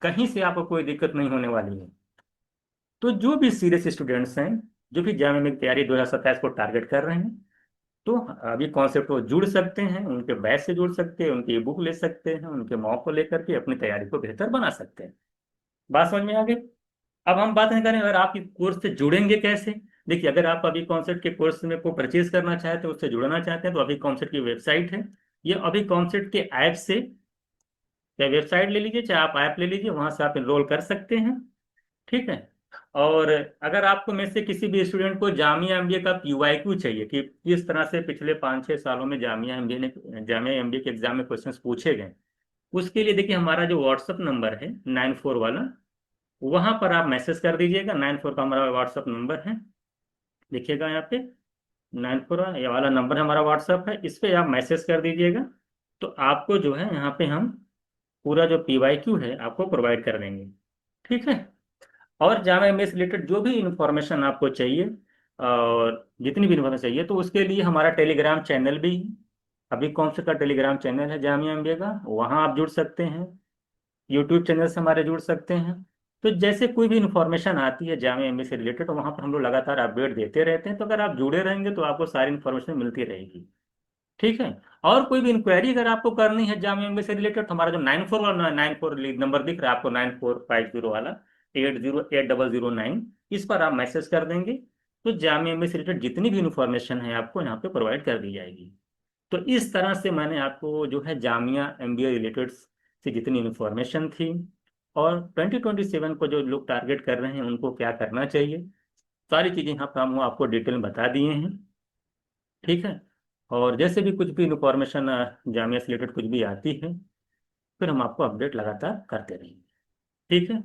कहीं से आपको कोई दिक्कत नहीं होने वाली है। तो जो भी सीरियस स्टूडेंट्स हैं, जो भी जामिया में तैयारी 2027 को टारगेट कर रहे हैं, तो अभी कॉन्सेप्ट को जुड़ सकते हैं, उनके बैच से जुड़ सकते हैं, उनकी बुक ले सकते हैं, उनके मॉक को लेकर के अपनी तैयारी को बेहतर बना सकते हैं। बात समझ में आ गई। अब हम बात नहीं करें अगर आप इस कोर्स से जुड़ेंगे कैसे। देखिए, अगर आप अभी कॉन्सेप्ट के कोर्स में को परचेज करना चाहते हैं, उससे जुड़ना चाहते हैं, तो अभी कॉन्सेप्ट की वेबसाइट है, ये अभी कॉन्सेप्ट के ऐप से, या वेबसाइट ले लीजिए चाहे आप ऐप ले लीजिए, वहां से आप एनरोल कर सकते हैं। ठीक है। और अगर आपको में से किसी भी स्टूडेंट को जामिया एमबीए का पीवाईक्यू चाहिए कि किस तरह से पिछले 5-6 सालों में जामिया एमबीए के एग्जाम में क्वेश्चंस पूछे गए, उसके लिए देखिए हमारा जो व्हाट्सअप नंबर है 94 वाला, वहां पर आप मैसेज कर दीजिएगा। 94 का हमारा व्हाट्सअप नंबर है, देखिएगा यहाँ पे 94, ये वाला नंबर हमारा व्हाट्सअप है, इस पे आप मैसेज कर दीजिएगा। तो आपको जो है यहाँ पे हम पूरा जो पीवाईक्यू है आपको प्रोवाइड कर देंगे। ठीक है। और जामा एमबीए से रिलेटेड जो भी इंफॉर्मेशन आपको चाहिए, और जितनी भी इंफॉर्मेशन चाहिए, तो उसके लिए हमारा टेलीग्राम चैनल भी है। अभी कौन सा का टेलीग्राम चैनल है जामिया एमबीए का, वहाँ आप जुड़ सकते हैं। यूट्यूब चैनल से हमारे जुड़ सकते हैं। तो जैसे कोई भी इंफॉर्मेशन आती है जामिया एमबीए से रिलेटेड, तो वहाँ पर हम लोग लगातार अपडेट देते रहते हैं। तो अगर आप जुड़े रहेंगे तो आपको सारी इन्फॉर्मेशन मिलती रहेगी। ठीक है। और कोई भी इंक्वायरी अगर आपको करनी है जामिया एमबीए से रिलेटेड, तो हमारा जो 94 वाला 94 नंबर दिख रहा है आपको, 9450 वाला 808009, इस पर आप मैसेज कर देंगे। तो जामिया एमबीए से रिलेटेड जितनी भी इंफॉर्मेशन है आपको यहाँ पे प्रोवाइड कर दी जाएगी। तो इस तरह से मैंने आपको जो है जामिया एमबीए रिलेटेड से जितनी इंफॉर्मेशन थी, और 2027 को जो लोग टारगेट कर रहे हैं उनको क्या करना चाहिए, सारी चीज़ें यहाँ पर हम आपको डिटेल में बता दिए हैं। ठीक है। और जैसे भी कुछ भी इंफॉर्मेशन जामिया से रिलेटेड कुछ भी आती है, फिर हम आपको अपडेट लगातार करते रहेंगे। ठीक है।